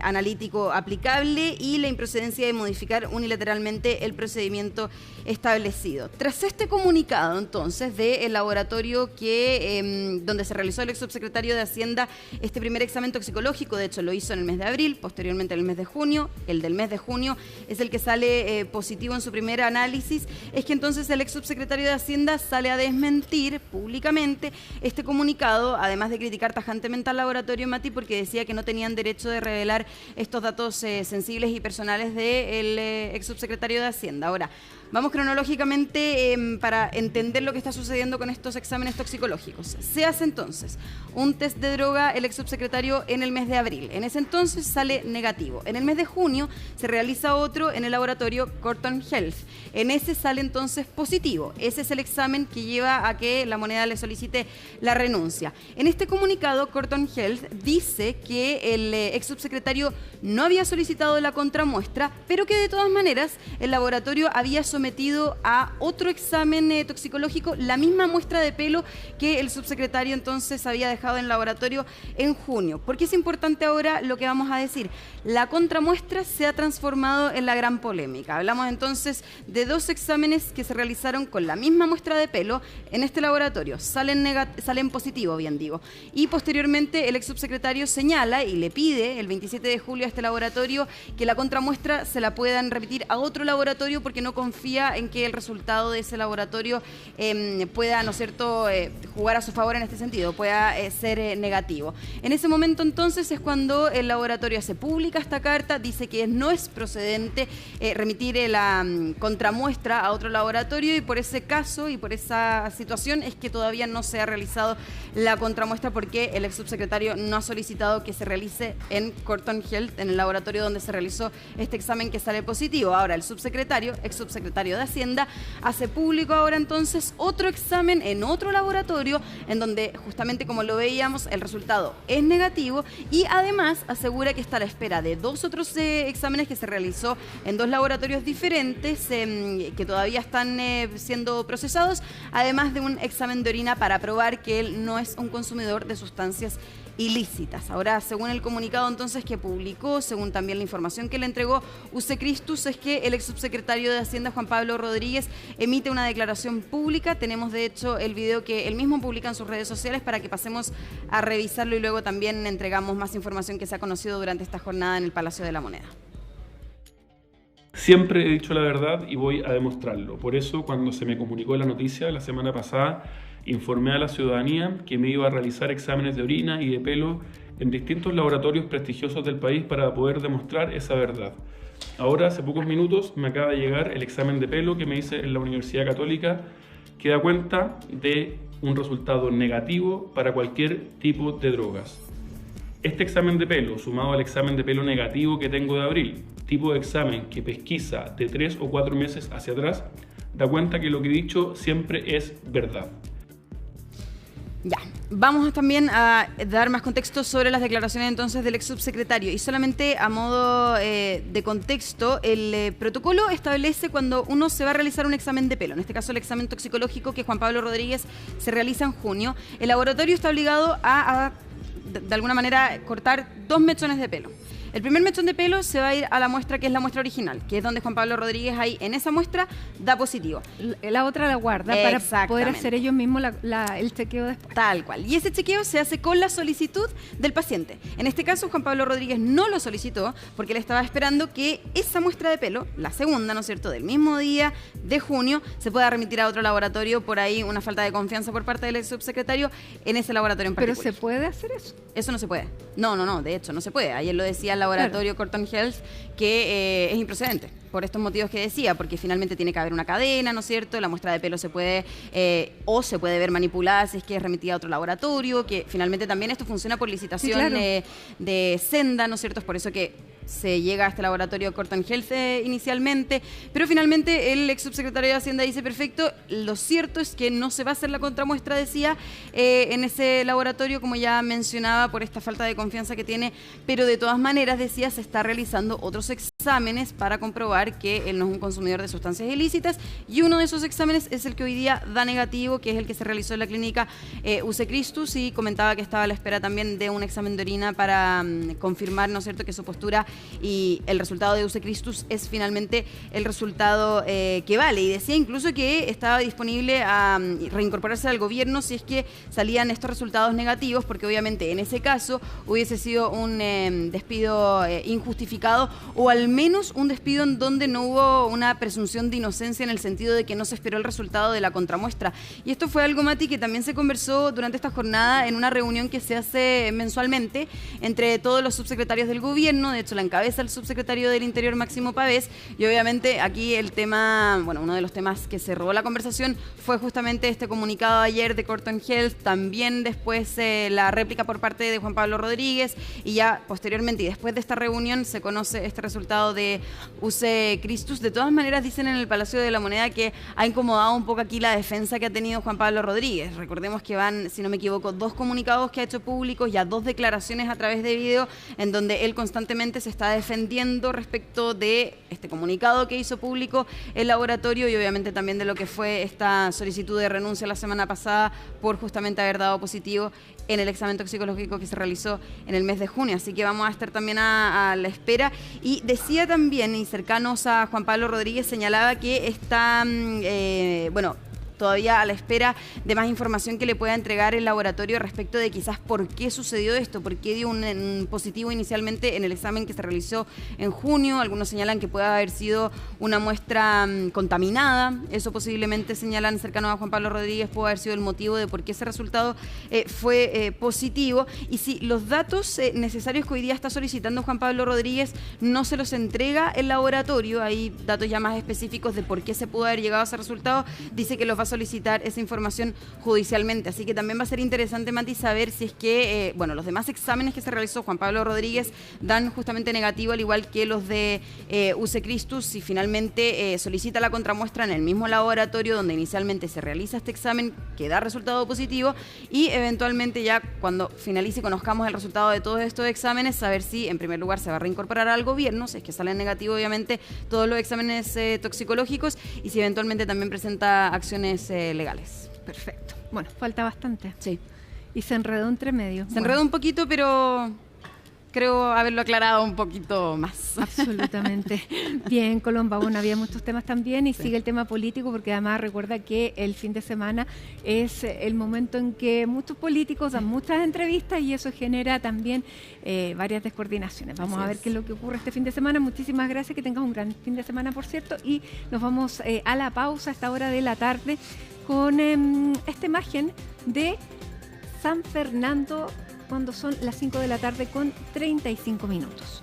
S2: analítico aplicable y la improcedencia de modificar unilateralmente el procedimiento establecido. Tras este comunicado, entonces, del laboratorio donde se realizó el ex subsecretario de Hacienda este primer examen toxicológico, de hecho lo hizo en el mes de abril, posteriormente en el mes de junio, el del mes de junio es el que sale positivo en su primer análisis, es que entonces el ex subsecretario de Hacienda sale a desmentir públicamente este comunicado, además de criticar tajantemente al laboratorio, Mati, porque decía que no tenían derecho de revelar estos datos sensibles y personales del ex subsecretario de Hacienda. Ahora, vamos cronológicamente para entender lo que está sucediendo con estos exámenes toxicológicos. Se hace entonces un test de droga el ex subsecretario en el mes de abril. En ese entonces sale negativo. En el mes de junio se realiza otro en el laboratorio Corton Health. En ese sale entonces positivo. Ese es el examen que lleva a que La Moneda le solicite la renuncia. En este comunicado, Corton Health dice que el ex subsecretario no había solicitado la contramuestra, pero que de todas maneras el laboratorio había sometido a otro examen toxicológico la misma muestra de pelo que el subsecretario entonces había dejado en el laboratorio en junio. ¿Por qué es importante ahora lo que vamos a decir? La contramuestra se ha transformado en la gran polémica. Hablamos entonces de dos exámenes que se realizaron con la misma muestra de pelo en este laboratorio. Salen positivo, bien digo. Y posteriormente el ex subsecretario señala y le pide el 27 de julio a este laboratorio que la contramuestra se la puedan repetir a otro laboratorio porque no confía en que el resultado de ese laboratorio pueda, ¿no es cierto?, jugar a su favor en este sentido, pueda ser negativo. En ese momento entonces es cuando el laboratorio hace pública esta carta, dice que no es procedente remitir la contramuestra a otro laboratorio y por ese caso y por esa situación es que todavía no se ha realizado la contramuestra porque el ex subsecretario no ha solicitado que se realice en Corton Health, en el laboratorio donde se realizó este examen que sale positivo. Ahora el ex subsecretario de Hacienda, hace público ahora entonces otro examen en otro laboratorio en donde justamente como lo veíamos el resultado es negativo y además asegura que está a la espera de dos otros exámenes que se realizó en dos laboratorios diferentes que todavía están siendo procesados, además de un examen de orina para probar que él no es un consumidor de sustancias ilícitas. Ahora, según el comunicado entonces que publicó, según también la información que le entregó UC Christus, es que el ex subsecretario de Hacienda, Juan Pablo Rodríguez, emite una declaración pública. Tenemos de hecho el video que él mismo publica en sus redes sociales para que pasemos a revisarlo y luego también entregamos más información que se ha conocido durante esta jornada en el Palacio de la Moneda.
S8: Siempre he dicho la verdad y voy a demostrarlo. Por eso, cuando se me comunicó la noticia la semana pasada, informé a la ciudadanía que me iba a realizar exámenes de orina y de pelo en distintos laboratorios prestigiosos del país para poder demostrar esa verdad. Ahora, hace pocos minutos, me acaba de llegar el examen de pelo que me hice en la Universidad Católica, que da cuenta de un resultado negativo para cualquier tipo de drogas. Este examen de pelo, sumado al examen de pelo negativo que tengo de abril, tipo de examen que pesquisa de 3 o 4 meses hacia atrás, da cuenta que lo que he dicho siempre es verdad.
S2: Ya, vamos también a dar más contexto sobre las declaraciones entonces del ex subsecretario y solamente a modo de contexto, el protocolo establece cuando uno se va a realizar un examen de pelo, en este caso el examen toxicológico que Juan Pablo Rodríguez se realiza en junio, el laboratorio está obligado a de alguna manera cortar 2 mechones de pelo. El primer mechón de pelo se va a ir a la muestra que es la muestra original, que es donde Juan Pablo Rodríguez ahí en esa muestra da positivo.
S1: La otra la guarda para poder hacer ellos mismos el chequeo después.
S2: Tal cual. Y ese chequeo se hace con la solicitud del paciente. En este caso, Juan Pablo Rodríguez no lo solicitó porque él estaba esperando que esa muestra de pelo, la segunda, ¿no es cierto?, del mismo día de junio, se pueda remitir a otro laboratorio. Por ahí una falta de confianza por parte del subsecretario en ese laboratorio en particular.
S1: ¿Pero se puede hacer eso?
S2: Eso no se puede. No, de hecho no se puede. Ayer lo decía el laboratorio Corton Health que es improcedente por estos motivos que decía, porque finalmente tiene que haber una cadena, ¿no es cierto? La muestra de pelo se puede o se puede ver manipulada si es que es remitida a otro laboratorio, que finalmente también esto funciona por licitación, sí, claro, de Senda, ¿no es cierto? Es por eso que se llega a este laboratorio Corton Health inicialmente, pero finalmente el ex subsecretario de Hacienda dice, perfecto, lo cierto es que no se va a hacer la contramuestra, decía, en ese laboratorio, como ya mencionaba, por esta falta de confianza que tiene, pero de todas maneras, decía, se está realizando otros exámenes para comprobar que él no es un consumidor de sustancias ilícitas, y uno de esos exámenes es el que hoy día da negativo, que es el que se realizó en la clínica UC Christus, y comentaba que estaba a la espera también de un examen de orina para confirmar, ¿no es cierto?, que su postura y el resultado de UC Christus es finalmente el resultado que vale. Y decía incluso que estaba disponible a reincorporarse al gobierno si es que salían estos resultados negativos, porque obviamente en ese caso hubiese sido un despido injustificado, o al menos un despido en donde no hubo una presunción de inocencia en el sentido de que no se esperó el resultado de la contramuestra. Y esto fue algo, Mati, que también se conversó durante esta jornada en una reunión que se hace mensualmente entre todos los subsecretarios del gobierno. De hecho, la encabeza el subsecretario del Interior, Máximo Pavés, y obviamente aquí el tema, bueno, uno de los temas que cerró la conversación fue justamente este comunicado ayer de Corton Health, también después la réplica por parte de Juan Pablo Rodríguez, y ya posteriormente y después de esta reunión se conoce este resultado de UC Christus. De todas maneras, dicen en el Palacio de la Moneda que ha incomodado un poco aquí la defensa que ha tenido Juan Pablo Rodríguez. Recordemos que van, si no me equivoco, 2 comunicados que ha hecho públicos, ya 2 declaraciones a través de video, en donde él constantemente se está defendiendo respecto de este comunicado que hizo público el laboratorio, y obviamente también de lo que fue esta solicitud de renuncia la semana pasada por justamente haber dado positivo en el examen toxicológico que se realizó en el mes de junio. Así que vamos a estar también a la espera. Y decía también, y cercanos a Juan Pablo Rodríguez, señalaba que está, todavía a la espera de más información que le pueda entregar el laboratorio respecto de quizás por qué sucedió esto, por qué dio un positivo inicialmente en el examen que se realizó en junio. Algunos señalan que puede haber sido una muestra contaminada. Eso posiblemente, señalan cercanos a Juan Pablo Rodríguez, puede haber sido el motivo de por qué ese resultado fue positivo. Y si los datos necesarios que hoy día está solicitando Juan Pablo Rodríguez no se los entrega el laboratorio, hay datos ya más específicos de por qué se pudo haber llegado a ese resultado, dice que los va a solicitar esa información judicialmente. Así que también va a ser interesante, Mati, saber si es que, los demás exámenes que se realizó Juan Pablo Rodríguez dan justamente negativo, al igual que los de UC Christus, si finalmente solicita la contramuestra en el mismo laboratorio donde inicialmente se realiza este examen, que da resultado positivo, y eventualmente ya cuando finalice y conozcamos el resultado de todos estos exámenes, saber si en primer lugar se va a reincorporar al gobierno, si es que salen negativos obviamente todos los exámenes toxicológicos, y si eventualmente también presenta acciones legales.
S1: Perfecto. Bueno, falta bastante.
S2: Sí.
S1: Y se enredó entre medio.
S2: Se enredó un poquito, pero creo haberlo aclarado un poquito más.
S1: Absolutamente. Bien, Colomba. Bueno, había muchos temas también, y sigue el tema político, porque además recuerda que el fin de semana es el momento en que muchos políticos dan muchas entrevistas, y eso genera también varias descoordinaciones. Vamos a ver qué es lo que ocurre este fin de semana. Muchísimas gracias, que tengas un gran fin de semana, por cierto, y nos vamos a la pausa a esta hora de la tarde con esta imagen de San Fernando, cuando son las 5 de la tarde con 35 minutos.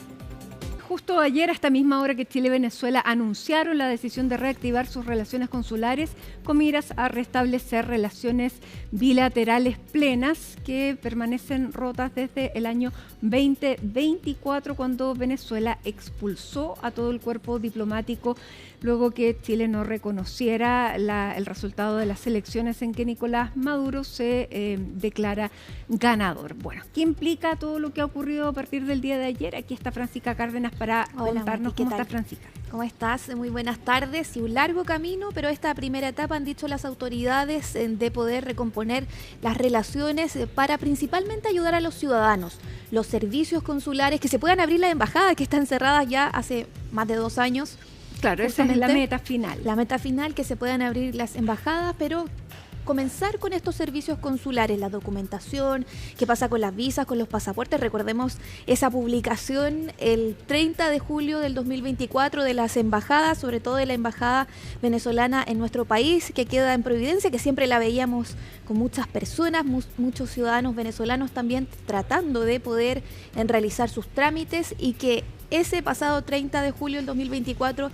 S1: Justo ayer, a esta misma hora que Chile y Venezuela anunciaron la decisión de reactivar sus relaciones consulares con miras a restablecer relaciones bilaterales plenas que permanecen rotas desde el año 2024, cuando Venezuela expulsó a todo el cuerpo diplomático luego que Chile no reconociera el resultado de las elecciones en que Nicolás Maduro se declara ganador. Bueno, ¿qué implica todo lo que ha ocurrido a partir del día de ayer? Aquí está Francisca Cárdenas para contarnos. ¿Cómo está, Francisca?
S9: ¿Cómo estás? Muy buenas tardes. Y un largo camino, pero esta primera etapa, han dicho las autoridades, de poder recomponer las relaciones para principalmente ayudar a los ciudadanos. los servicios consulares, que se puedan abrir las embajadas que están cerradas ya hace más de 2 años.
S1: Claro, esa es la meta final.
S9: La meta final, que se puedan abrir las embajadas, pero comenzar con estos servicios consulares, la documentación, qué pasa con las visas, con los pasaportes. Recordemos esa publicación el 30 de julio del 2024 de las embajadas, sobre todo de la embajada venezolana en nuestro país, que queda en Providencia, que siempre la veíamos con muchas personas, muchos ciudadanos venezolanos también tratando de poder realizar sus trámites, y que ese pasado 30 de julio del 2024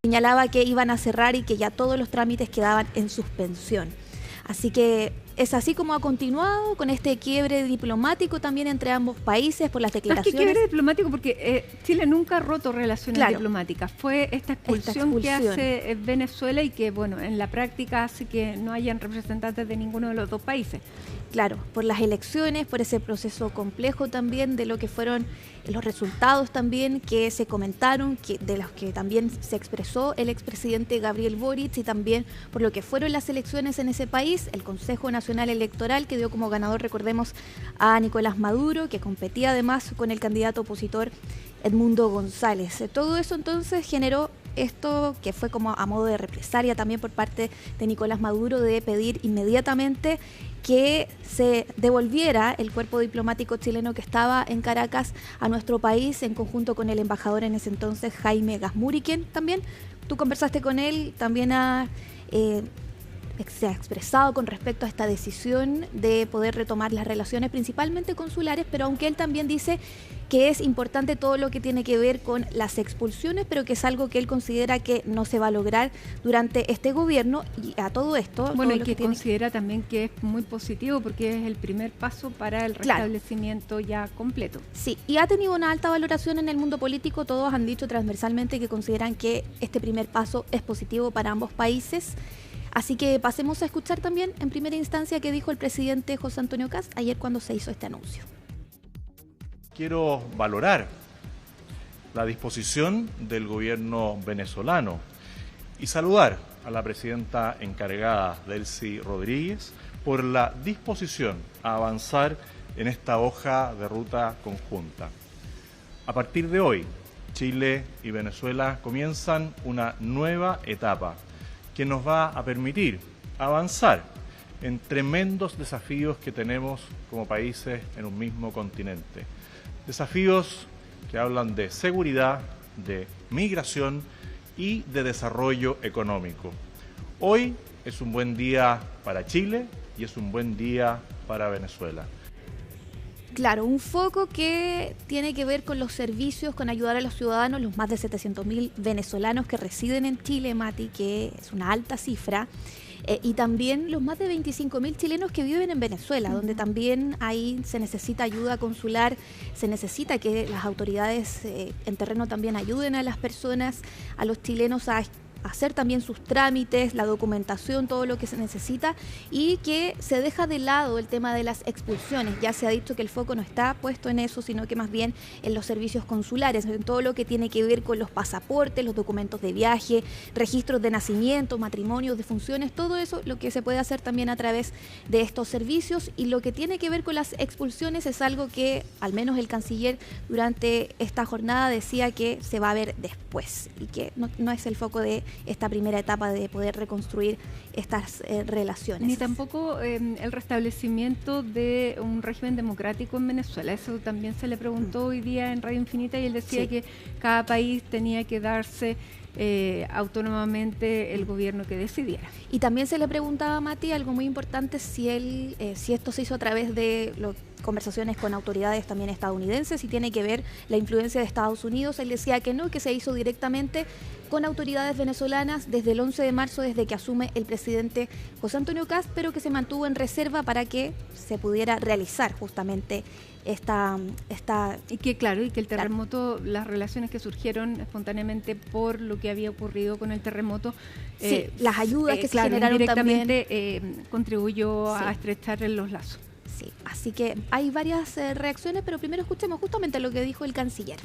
S9: señalaba que iban a cerrar y que ya todos los trámites quedaban en suspensión. Así que es así como ha continuado, con este quiebre diplomático también entre ambos países por las declaraciones.
S1: Más que quiebre diplomático, porque Chile nunca ha roto relaciones diplomáticas. Fue esta expulsión que hace Venezuela, y que, bueno, en la práctica hace que no hayan representantes de ninguno de los dos países.
S9: Claro, por las elecciones, por ese proceso complejo también de lo que fueron los resultados también que se comentaron, de los que también se expresó el expresidente Gabriel Boric, y también por lo que fueron las elecciones en ese país, el Consejo Nacional Electoral, que dio como ganador, recordemos, a Nicolás Maduro, que competía además con el candidato opositor Edmundo González. Todo eso entonces generó esto, que fue como a modo de represalia también por parte de Nicolás Maduro, de pedir inmediatamente que se devolviera el cuerpo diplomático chileno que estaba en Caracas a nuestro país, en conjunto con el embajador en ese entonces, Jaime Gazmuri, quien también, tú conversaste con él, también se ha expresado con respecto a esta decisión de poder retomar las relaciones principalmente consulares, pero aunque él también dice que es importante todo lo que tiene que ver con las expulsiones, pero que es algo que él considera que no se va a lograr durante este gobierno. Y a todo esto...
S1: Bueno,
S9: todo
S1: y que considera también que es muy positivo, porque es el primer paso para el restablecimiento ya completo.
S9: Sí, y ha tenido una alta valoración en el mundo político. Todos han dicho transversalmente que consideran que este primer paso es positivo para ambos países. Así que pasemos a escuchar también en primera instancia qué dijo el presidente José Antonio Kast ayer cuando se hizo este anuncio.
S10: Quiero valorar la disposición del gobierno venezolano y saludar a la presidenta encargada, Delcy Rodríguez, por la disposición a avanzar en esta hoja de ruta conjunta. A partir de hoy, Chile y Venezuela comienzan una nueva etapa que nos va a permitir avanzar en tremendos desafíos que tenemos como países en un mismo continente. Desafíos que hablan de seguridad, de migración y de desarrollo económico. Hoy es un buen día para Chile y es un buen día para Venezuela.
S9: Claro, un foco que tiene que ver con los servicios, con ayudar a los ciudadanos, los más de 700.000 venezolanos que residen en Chile, Mati, que es una alta cifra, y también los más de 25.000 chilenos que viven en Venezuela, donde también ahí se necesita ayuda consular, se necesita que las autoridades en terreno también ayuden a las personas, a los chilenos a hacer también sus trámites, la documentación, todo lo que se necesita, y que se deja de lado el tema de las expulsiones. Ya se ha dicho que el foco no está puesto en eso, sino que más bien en los servicios consulares, en todo lo que tiene que ver con los pasaportes, los documentos de viaje, registros de nacimiento, matrimonios, defunciones, todo eso lo que se puede hacer también a través de estos servicios. Y lo que tiene que ver con las expulsiones es algo que al menos el canciller durante esta jornada decía que se va a ver después, y que no es el foco de esta primera etapa de poder reconstruir estas relaciones.
S1: Ni tampoco el restablecimiento de un régimen democrático en Venezuela. Eso también se le preguntó hoy día en Radio Infinita, y él decía que cada país tenía que darse autónomamente el gobierno que decidiera.
S9: Y también se le preguntaba a Mati algo muy importante, si esto se hizo a través de conversaciones con autoridades también estadounidenses, si tiene que ver la influencia de Estados Unidos. Él decía que no, que se hizo directamente con autoridades venezolanas desde el 11 de marzo, desde que asume el presidente José Antonio Kast, pero que se mantuvo en reserva para que se pudiera realizar justamente esta
S1: y que claro, y que el terremoto, las relaciones que surgieron espontáneamente por lo que había ocurrido con el terremoto,
S9: las ayudas que se generaron
S1: directamente
S9: también
S1: contribuyó a estrechar los lazos.
S9: Sí, así que hay varias reacciones, pero primero escuchemos justamente lo que dijo el canciller.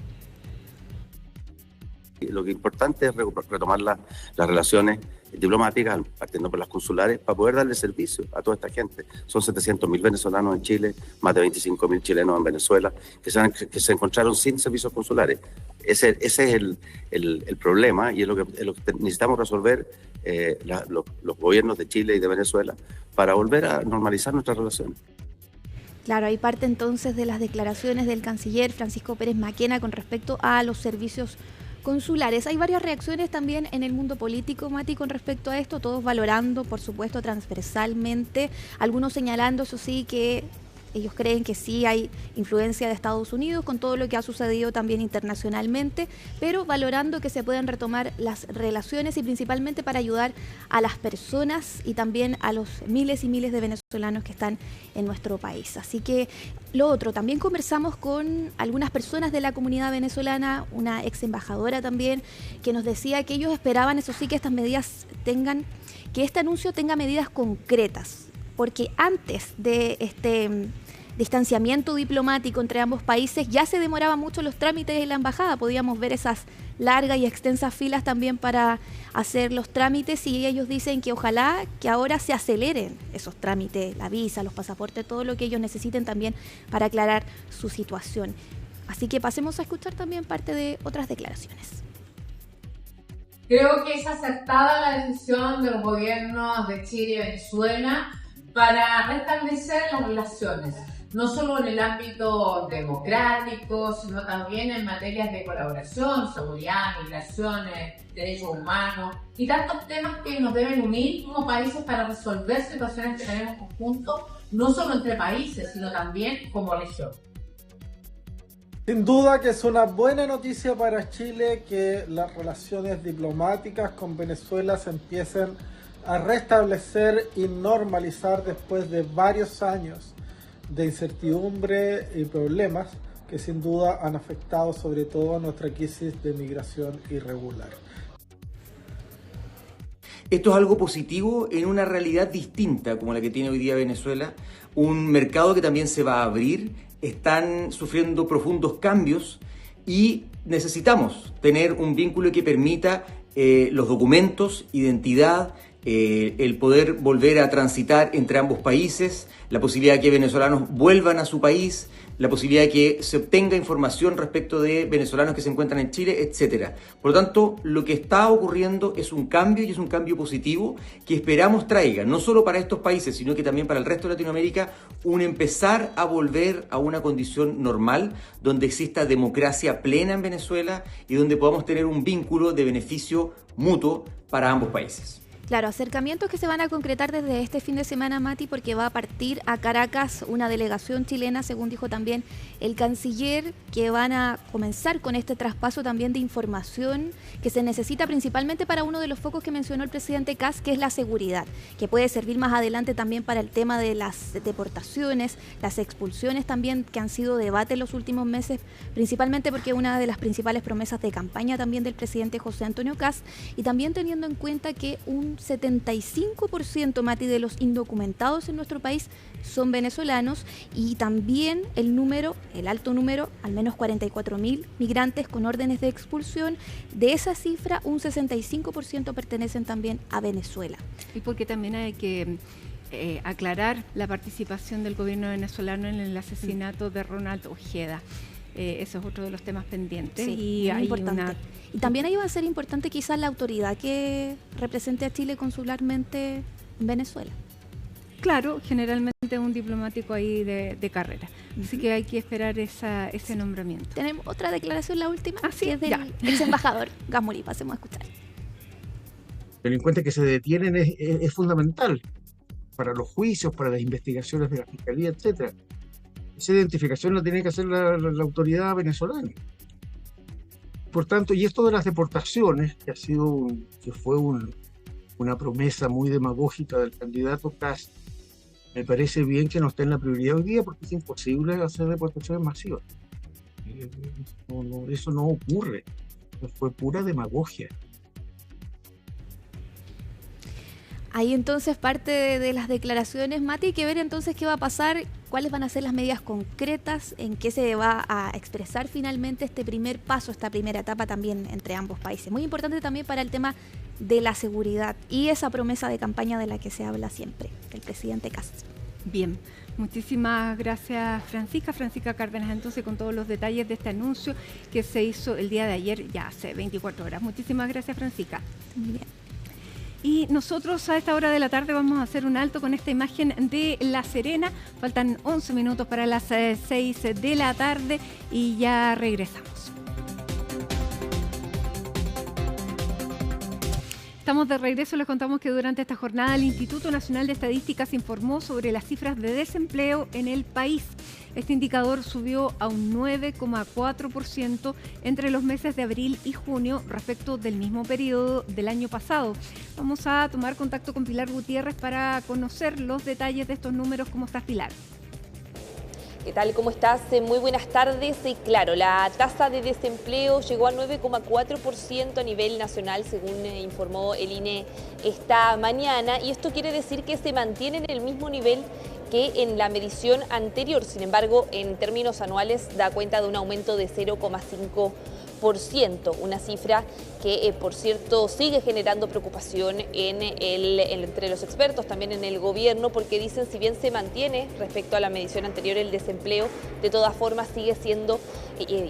S11: Lo que es importante es retomar las relaciones diplomáticas, partiendo por las consulares, para poder darle servicio a toda esta gente. Son 700.000 venezolanos en Chile, más de 25.000 chilenos en Venezuela, que se encontraron sin servicios consulares. Ese es el problema y es lo que necesitamos resolver los gobiernos de Chile y de Venezuela para volver a normalizar nuestras relaciones.
S9: Claro, hay parte entonces de las declaraciones del canciller Francisco Pérez Maquena con respecto a los servicios consulares. Hay varias reacciones también en el mundo político, Mati, con respecto a esto, todos valorando, por supuesto, transversalmente, algunos señalando, eso sí, que ellos creen que sí hay influencia de Estados Unidos con todo lo que ha sucedido también internacionalmente, pero valorando que se puedan retomar las relaciones y principalmente para ayudar a las personas y también a los miles y miles de venezolanos que están en nuestro país. Así que lo otro, también conversamos con algunas personas de la comunidad venezolana, una ex embajadora también, que nos decía que ellos esperaban, eso sí, que estas medidas que este anuncio tenga medidas concretas, porque antes de este distanciamiento diplomático entre ambos países ya se demoraban mucho los trámites en la embajada, podíamos ver esas largas y extensas filas también para hacer los trámites y ellos dicen que ojalá que ahora se aceleren esos trámites, la visa, los pasaportes, todo lo que ellos necesiten también para aclarar su situación. Así que pasemos a escuchar también parte de otras declaraciones.
S12: Creo que es acertada la decisión de los gobiernos de Chile y Venezuela para restablecer las relaciones, no solo en el ámbito democrático, sino también en materias de colaboración, seguridad, migraciones, derechos humanos y tantos temas que nos deben unir como países para resolver situaciones que tenemos conjuntos, no solo entre países, sino también como región.
S13: Sin duda que es una buena noticia para Chile que las relaciones diplomáticas con Venezuela se empiecen a restablecer y normalizar después de varios años de incertidumbre y problemas que sin duda han afectado sobre todo a nuestra crisis de migración irregular.
S14: Esto es algo positivo en una realidad distinta como la que tiene hoy día Venezuela, un mercado que también se va a abrir, están sufriendo profundos cambios y necesitamos tener un vínculo que permita los documentos, identidad, el poder volver a transitar entre ambos países, la posibilidad de que venezolanos vuelvan a su país, la posibilidad de que se obtenga información respecto de venezolanos que se encuentran en Chile, etc. Por lo tanto, lo que está ocurriendo es un cambio y es un cambio positivo que esperamos traiga, no solo para estos países, sino que también para el resto de Latinoamérica, un empezar a volver a una condición normal, donde exista democracia plena en Venezuela y donde podamos tener un vínculo de beneficio mutuo para ambos países.
S9: Claro, acercamientos que se van a concretar desde este fin de semana, Mati, porque va a partir a Caracas una delegación chilena, según dijo también el canciller, que van a comenzar con este traspaso también de información que se necesita principalmente para uno de los focos que mencionó el presidente Kast, que es la seguridad, que puede servir más adelante también para el tema de las deportaciones, las expulsiones también, que han sido debate en los últimos meses, principalmente porque una de las principales promesas de campaña también del presidente José Antonio Kast, y también teniendo en cuenta que un 75%, Mati, de los indocumentados en nuestro país son venezolanos y también el alto número, al menos 44.000 migrantes con órdenes de expulsión. De esa cifra, un 65% pertenecen también a Venezuela.
S1: Y porque también hay que aclarar la participación del gobierno venezolano en el asesinato de Ronald Ojeda. Eso es otro de los temas pendientes.
S9: Sí,
S1: y hay
S9: importante. Y también ahí va a ser importante quizás la autoridad que represente a Chile consularmente en Venezuela.
S1: Claro, generalmente un diplomático ahí de carrera. Así que hay que esperar ese nombramiento.
S9: Tenemos otra declaración, la última,
S1: sí,
S9: que es del ex embajador Gamuri. Pasemos a escuchar.
S15: Los delincuentes que se detienen es fundamental para los juicios, para las investigaciones de la Fiscalía, etcétera. Esa identificación la tiene que hacer la autoridad venezolana. Por tanto, y esto de las deportaciones, que fue una promesa muy demagógica del candidato Kast, me parece bien que no esté en la prioridad hoy día porque es imposible hacer deportaciones masivas. Eso no ocurre. Fue pura demagogia.
S9: Ahí entonces parte de las declaraciones, Mati, hay que ver entonces qué va a pasar cuáles van a ser las medidas concretas, en qué se va a expresar finalmente este primer paso, esta primera etapa también entre ambos países. Muy importante también para el tema de la seguridad y esa promesa de campaña de la que se habla siempre, del presidente Kast.
S1: Bien, muchísimas gracias Francisca Cárdenas, entonces con todos los detalles de este anuncio que se hizo el día de ayer, ya hace 24 horas. Muchísimas gracias Francisca.
S9: Muy bien.
S1: Y nosotros a esta hora de la tarde vamos a hacer un alto con esta imagen de La Serena. Faltan 11 minutos para las 6 de la tarde y ya regresamos. Estamos de regreso, les contamos que durante esta jornada el Instituto Nacional de Estadísticas informó sobre las cifras de desempleo en el país. Este indicador subió a un 9,4% entre los meses de abril y junio respecto del mismo periodo del año pasado. Vamos a tomar contacto con Pilar Gutiérrez para conocer los detalles de estos números. ¿Cómo estás, Pilar?
S16: ¿Qué tal? ¿Cómo estás? Muy buenas tardes. Y claro, la tasa de desempleo llegó a 9,4% a nivel nacional, según informó el INE esta mañana. Y esto quiere decir que se mantiene en el mismo nivel que en la medición anterior. Sin embargo, en términos anuales da cuenta de un aumento de 0,5%, una cifra que, por cierto, sigue generando preocupación entre los expertos, también en el gobierno, porque dicen, si bien se mantiene respecto a la medición anterior el desempleo, de todas formas sigue siendo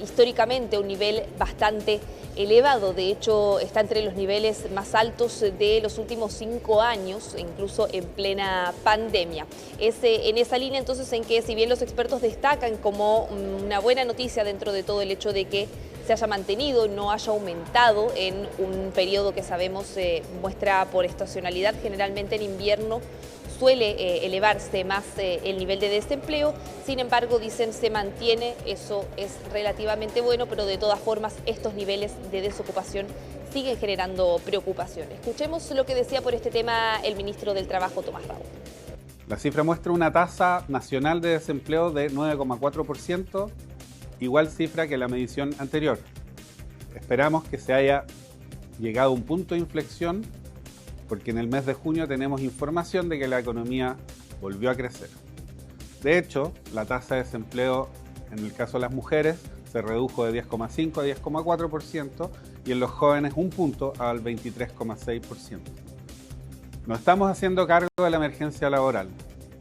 S16: históricamente un nivel bastante elevado. De hecho, está entre los niveles más altos de los últimos 5 años, incluso en plena pandemia. Es en esa línea entonces en que, si bien los expertos destacan como una buena noticia dentro de todo el hecho de que se haya mantenido, no haya aumentado en un periodo que sabemos muestra por estacionalidad, generalmente en invierno suele elevarse más el nivel de desempleo. Sin embargo, dicen, se mantiene, eso es relativamente bueno, pero de todas formas estos niveles de desocupación siguen generando preocupación. Escuchemos lo que decía por este tema el ministro del Trabajo, Tomás Raúl.
S17: La cifra muestra una tasa nacional de desempleo de 9,4%, igual cifra que la medición anterior. Esperamos que se haya llegado a un punto de inflexión, porque en el mes de junio tenemos información de que la economía volvió a crecer. De hecho, la tasa de desempleo en el caso de las mujeres se redujo de 10,5 a 10,4% y en los jóvenes un punto al 23,6%. Nos estamos haciendo cargo de la emergencia laboral.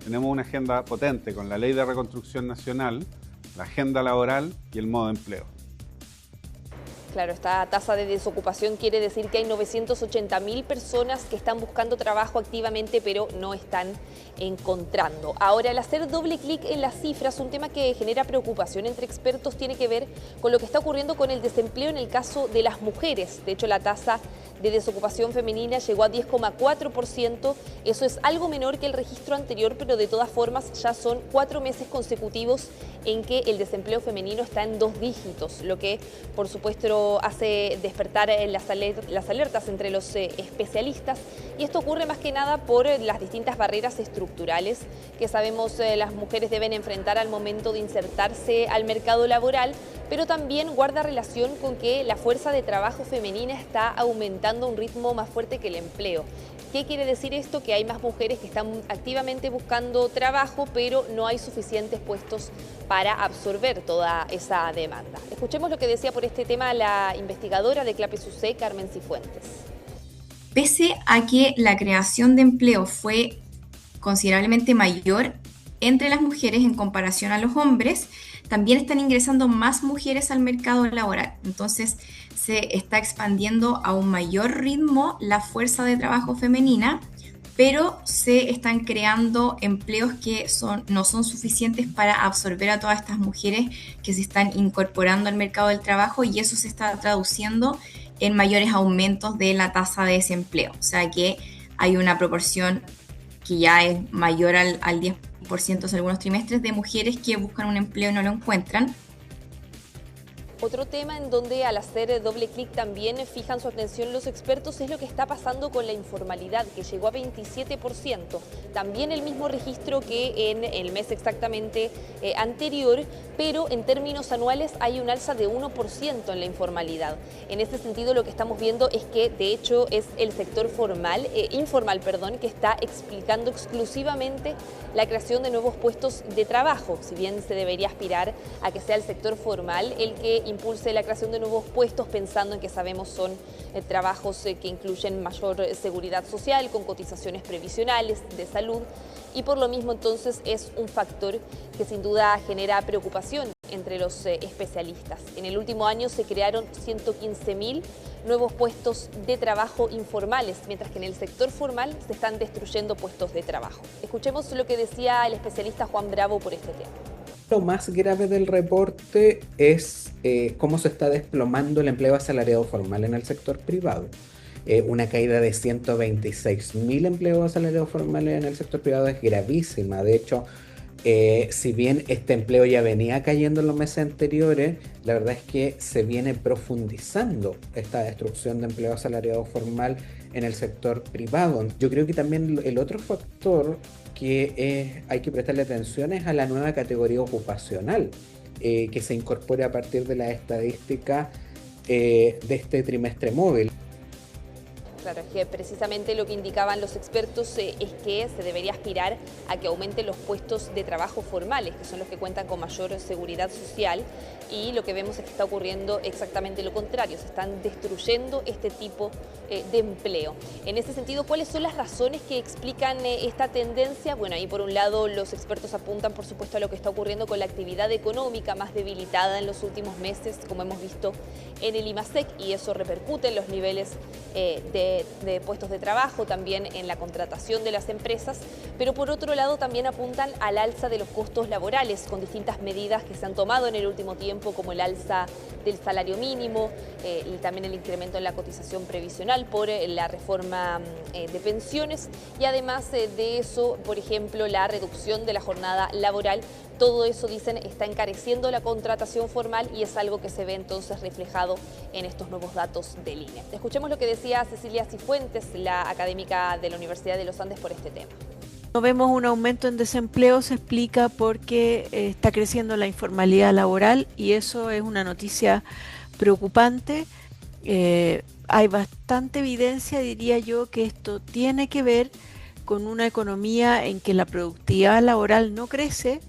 S17: Tenemos una agenda potente con la Ley de Reconstrucción Nacional, la agenda laboral y el modo de empleo.
S16: Claro, esta tasa de desocupación quiere decir que hay 980.000 personas que están buscando trabajo activamente, pero no están encontrando. Ahora, al hacer doble clic en las cifras, un tema que genera preocupación entre expertos tiene que ver con lo que está ocurriendo con el desempleo en el caso de las mujeres. De hecho, la tasa de desocupación femenina llegó a 10,4%. Eso es algo menor que el registro anterior, pero de todas formas ya son 4 meses consecutivos en que el desempleo femenino está en 2 dígitos, lo que por supuesto hace despertar las alertas entre los especialistas, y esto ocurre más que nada por las distintas barreras estructurales que sabemos las mujeres deben enfrentar al momento de insertarse al mercado laboral, pero también guarda relación con que la fuerza de trabajo femenina está aumentando a un ritmo más fuerte que el empleo. ¿Qué quiere decir esto? Que hay más mujeres que están activamente buscando trabajo, pero no hay suficientes puestos para absorber toda esa demanda. Escuchemos lo que decía por este tema la investigadora de CLAPES-UC, Carmen Cifuentes.
S18: Pese a que la creación de empleo fue considerablemente mayor entre las mujeres en comparación a los hombres, también están ingresando más mujeres al mercado laboral. Entonces se está expandiendo a un mayor ritmo la fuerza de trabajo femenina, pero se están creando empleos que no son suficientes para absorber a todas estas mujeres que se están incorporando al mercado del trabajo, y eso se está traduciendo en mayores aumentos de la tasa de desempleo. O sea que hay una proporción que ya es mayor al 10% en algunos trimestres de mujeres que buscan un empleo y no lo encuentran.
S16: Otro tema en donde al hacer doble clic también fijan su atención los expertos es lo que está pasando con la informalidad, que llegó a 27%. También el mismo registro que en el mes exactamente anterior, pero en términos anuales hay un alza de 1% en la informalidad. En este sentido lo que estamos viendo es que de hecho es el sector informal, que está explicando exclusivamente la creación de nuevos puestos de trabajo. Si bien se debería aspirar a que sea el sector formal el que impulse la creación de nuevos puestos, pensando en que sabemos son trabajos que incluyen mayor seguridad social, con cotizaciones previsionales, de salud, y por lo mismo entonces es un factor que sin duda genera preocupación entre los especialistas. En el último año se crearon 115.000 nuevos puestos de trabajo informales, mientras que en el sector formal se están destruyendo puestos de trabajo. Escuchemos lo que decía el especialista Juan Bravo por este tema.
S19: Lo más grave del reporte es cómo se está desplomando el empleo asalariado formal en el sector privado. Una caída de 126.000 empleos asalariados formales en el sector privado es gravísima. De hecho, si bien este empleo ya venía cayendo en los meses anteriores, la verdad es que se viene profundizando esta destrucción de empleo asalariado formal en el sector privado. Yo creo que también el otro factor que hay que prestarle atención es a la nueva categoría ocupacional que se incorpora a partir de la estadística de este trimestre móvil.
S16: Claro, es que precisamente lo que indicaban los expertos es que se debería aspirar a que aumenten los puestos de trabajo formales, que son los que cuentan con mayor seguridad social, y lo que vemos es que está ocurriendo exactamente lo contrario, se están destruyendo este tipo de empleo. En ese sentido, ¿cuáles son las razones que explican esta tendencia? Bueno, ahí por un lado los expertos apuntan por supuesto a lo que está ocurriendo con la actividad económica más debilitada en los últimos meses, como hemos visto en el IMASEC, y eso repercute en los niveles de puestos de trabajo, también en la contratación de las empresas, pero por otro lado también apuntan al alza de los costos laborales con distintas medidas que se han tomado en el último tiempo, como el alza del salario mínimo y también el incremento en la cotización previsional por la reforma de pensiones, y además de eso, por ejemplo, la reducción de la jornada laboral. Todo eso, dicen, está encareciendo la contratación formal y es algo que se ve entonces reflejado en estos nuevos datos del INE. Escuchemos lo que decía Cecilia Cifuentes, la académica de la Universidad de los Andes, por este tema.
S20: No vemos un aumento en desempleo, se explica porque está creciendo la informalidad laboral y eso es una noticia preocupante. Hay bastante evidencia, diría yo, que esto tiene que ver con una economía en que la productividad laboral no crece,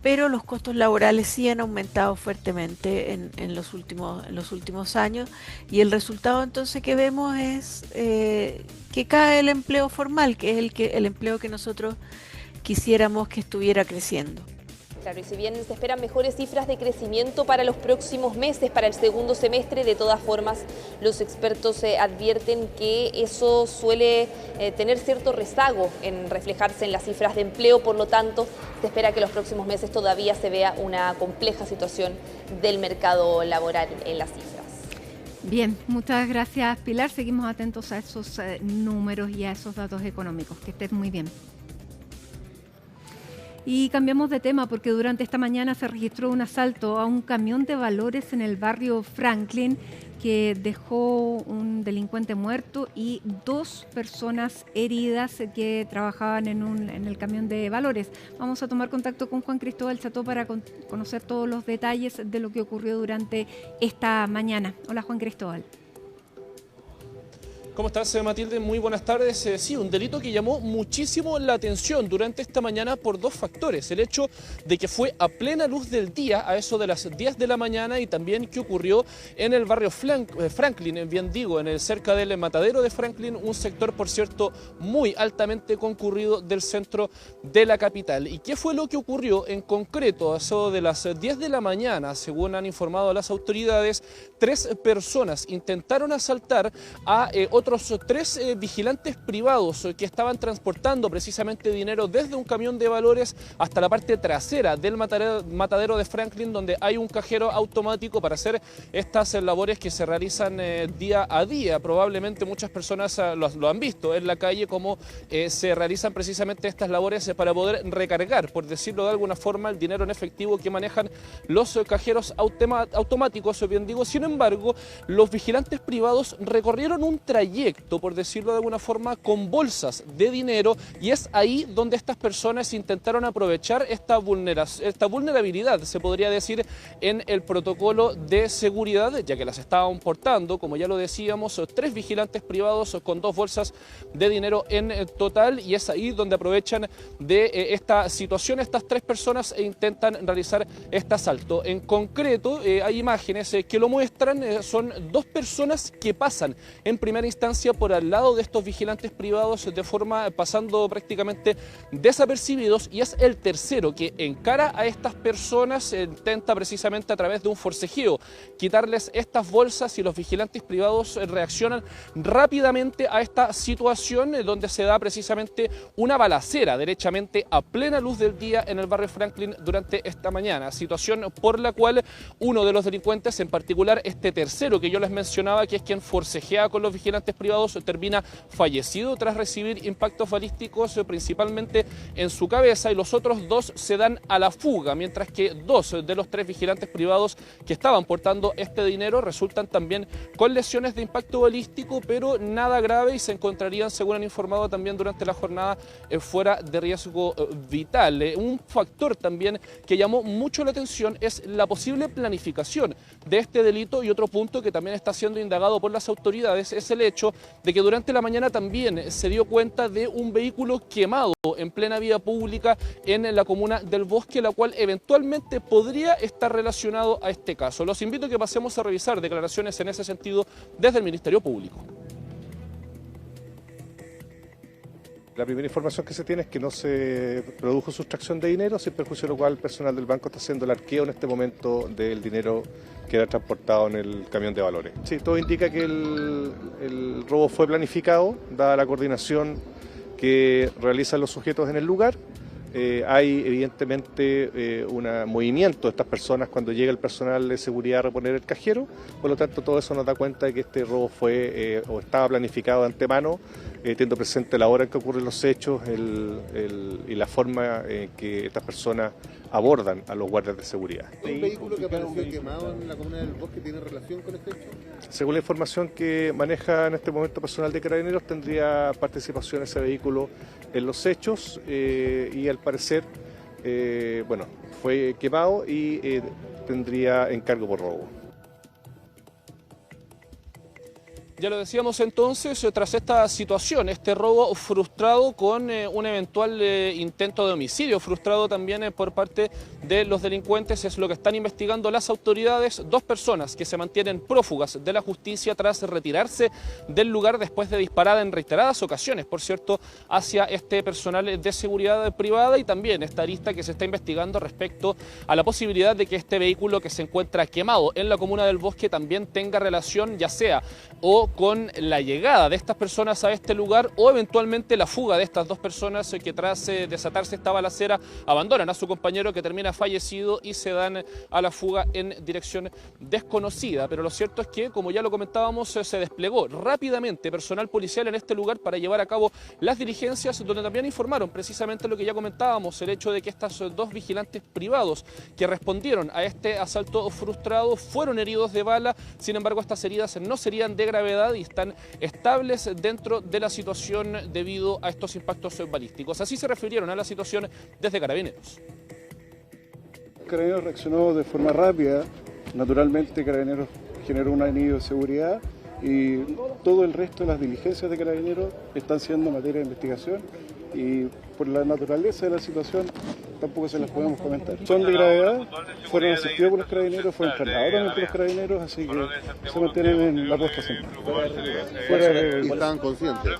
S20: pero los costos laborales sí han aumentado fuertemente en los últimos años, y el resultado entonces que vemos es que cae el empleo formal, que es el empleo que nosotros quisiéramos que estuviera creciendo.
S16: Claro, y si bien se esperan mejores cifras de crecimiento para los próximos meses, para el segundo semestre, de todas formas los expertos advierten que eso suele tener cierto rezago en reflejarse en las cifras de empleo, por lo tanto se espera que los próximos meses todavía se vea una compleja situación del mercado laboral en las cifras.
S1: Bien, muchas gracias, Pilar. Seguimos atentos a esos números y a esos datos económicos. Que estés muy bien. Y cambiamos de tema porque durante esta mañana se registró un asalto a un camión de valores en el barrio Franklin que dejó un delincuente muerto y 2 personas heridas que trabajaban en el camión de valores. Vamos a tomar contacto con Juan Cristóbal Cható para conocer todos los detalles de lo que ocurrió durante esta mañana. Hola, Juan Cristóbal.
S21: ¿Cómo estás, Matilde? Muy buenas tardes. Sí, un delito que llamó muchísimo la atención durante esta mañana por 2 factores. El hecho de que fue a plena luz del día, a eso de las 10 de la mañana, y también que ocurrió en el barrio Franklin, bien digo, cerca del matadero de Franklin, un sector, por cierto, muy altamente concurrido del centro de la capital. ¿Y qué fue lo que ocurrió en concreto? A eso de las 10 de la mañana, según han informado las autoridades, 3 personas intentaron asaltar a otro otros 3 vigilantes privados que estaban transportando precisamente dinero desde un camión de valores hasta la parte trasera del matadero de Franklin, donde hay un cajero automático para hacer estas labores que se realizan día a día. Probablemente muchas personas lo han visto en la calle, como se realizan precisamente estas labores para poder recargar, por decirlo de alguna forma, el dinero en efectivo que manejan los cajeros automáticos, bien digo. Sin embargo, los vigilantes privados recorrieron un trayecto, por decirlo de alguna forma, con bolsas de dinero, y es ahí donde estas personas intentaron aprovechar esta vulnerabilidad, se podría decir, en el protocolo de seguridad, ya que las estaban portando, como ya lo decíamos, 3 vigilantes privados con 2 bolsas de dinero en total, y es ahí donde aprovechan de esta situación estas 3 personas e intentan realizar este asalto. En concreto, hay imágenes que lo muestran, son 2 personas que pasan en primera instancia por al lado de estos vigilantes privados de forma pasando prácticamente desapercibidos, y es el tercero que encara a estas personas, intenta precisamente a través de un forcejeo quitarles estas bolsas, y los vigilantes privados reaccionan rápidamente a esta situación, donde se da precisamente una balacera derechamente a plena luz del día en el barrio Franklin durante esta mañana, situación por la cual uno de los delincuentes, en particular este tercero que yo les mencionaba, que es quien forcejea con los vigilantes privados, termina fallecido tras recibir impactos balísticos principalmente en su cabeza, y los otros 2 se dan a la fuga, mientras que 2 de los 3 vigilantes privados que estaban portando este dinero resultan también con lesiones de impacto balístico, pero nada grave, y se encontrarían, según han informado también durante la jornada, fuera de riesgo vital. Un factor también que llamó mucho la atención es la posible planificación de este delito, y otro punto que también está siendo indagado por las autoridades es el hecho de que durante la mañana también se dio cuenta de un vehículo quemado en plena vía pública en la comuna del Bosque, la cual eventualmente podría estar relacionado a este caso. Los invito a que pasemos a revisar declaraciones en ese sentido desde el Ministerio Público.
S3: La primera información que se tiene es que no se produjo sustracción de dinero, sin perjuicio de lo cual el personal del banco está haciendo el arqueo en este momento del dinero que era transportado en el camión de valores. Sí, todo indica que el robo fue planificado, dada la coordinación que realizan los sujetos en el lugar. Hay evidentemente un movimiento de estas personas cuando llega el personal de seguridad a reponer el cajero, por lo tanto todo eso nos da cuenta de que este robo fue o estaba planificado de antemano, teniendo presente la hora en que ocurren los hechos y la forma en que estas personas abordan a los guardias de seguridad.
S22: ¿Un vehículo que apareció quemado en la comuna del Bosque tiene relación con este hecho?
S3: Según la información que maneja en este momento personal de Carabineros, tendría participación ese vehículo en los hechos y al parecer, fue quemado y tendría encargo por robo.
S21: Ya lo decíamos entonces, tras esta situación, este robo frustrado con un eventual intento de homicidio frustrado también por parte de los delincuentes, es lo que están investigando las autoridades. 2 personas que se mantienen prófugas de la justicia tras retirarse del lugar después de disparar en reiteradas ocasiones, por cierto, hacia este personal de seguridad privada, y también esta arista que se está investigando respecto a la posibilidad de que este vehículo que se encuentra quemado en la comuna del Bosque también tenga relación, ya sea o con la llegada de estas personas a este lugar o eventualmente la fuga de estas 2 personas que tras desatarse esta balacera abandonan a su compañero que termina fallecido y se dan a la fuga en dirección desconocida. Pero lo cierto es que, como ya lo comentábamos, se desplegó rápidamente personal policial en este lugar para llevar a cabo las diligencias, donde también informaron precisamente lo que ya comentábamos, el hecho de que estos 2 vigilantes privados que respondieron a este asalto frustrado fueron heridos de bala. Sin embargo, estas heridas no serían de gravedad y están estables dentro de la situación debido a estos impactos balísticos. Así se refirieron a la situación desde Carabineros.
S22: Carabineros reaccionó de forma rápida. Naturalmente, Carabineros generó un anillo de seguridad y todo el resto de las diligencias de Carabineros están siendo materia de investigación, y por la naturaleza de la situación tampoco se las podemos comentar. Son de gravedad, fueron asistidos por los Carabineros, fueron trasladados también por los Carabineros, así que se mantienen en la puesta siempre. ¿Y estaban conscientes?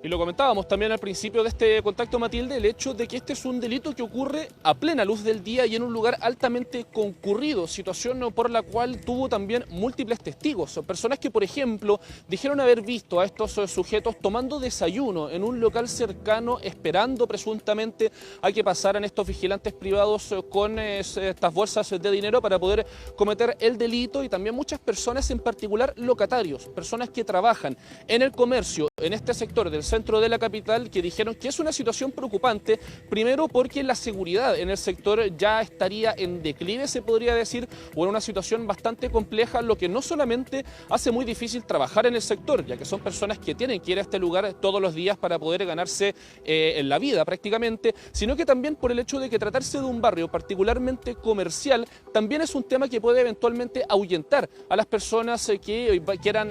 S21: Y lo comentábamos también al principio de este contacto, Matilde, el hecho de que este es un delito que ocurre a plena luz del día y en un lugar altamente concurrido, situación por la cual tuvo también múltiples testigos. Personas que, por ejemplo, dijeron haber visto a estos sujetos tomando desayuno en un local cercano, esperando presuntamente a que pasaran estos vigilantes privados con estas bolsas de dinero para poder cometer el delito, y también muchas personas, en particular locatarios, personas que trabajan en el comercio, en este sector del centro de la capital, que dijeron que es una situación preocupante, primero porque la seguridad en el sector ya estaría en declive, se podría decir, o en una situación bastante compleja, lo que no solamente hace muy difícil trabajar en el sector, ya que son personas que tienen que ir a este lugar todos los días para poder ganarse en la vida prácticamente, sino que también por el hecho de que tratarse de un barrio particularmente comercial, también es un tema que puede eventualmente ahuyentar a las personas que quieran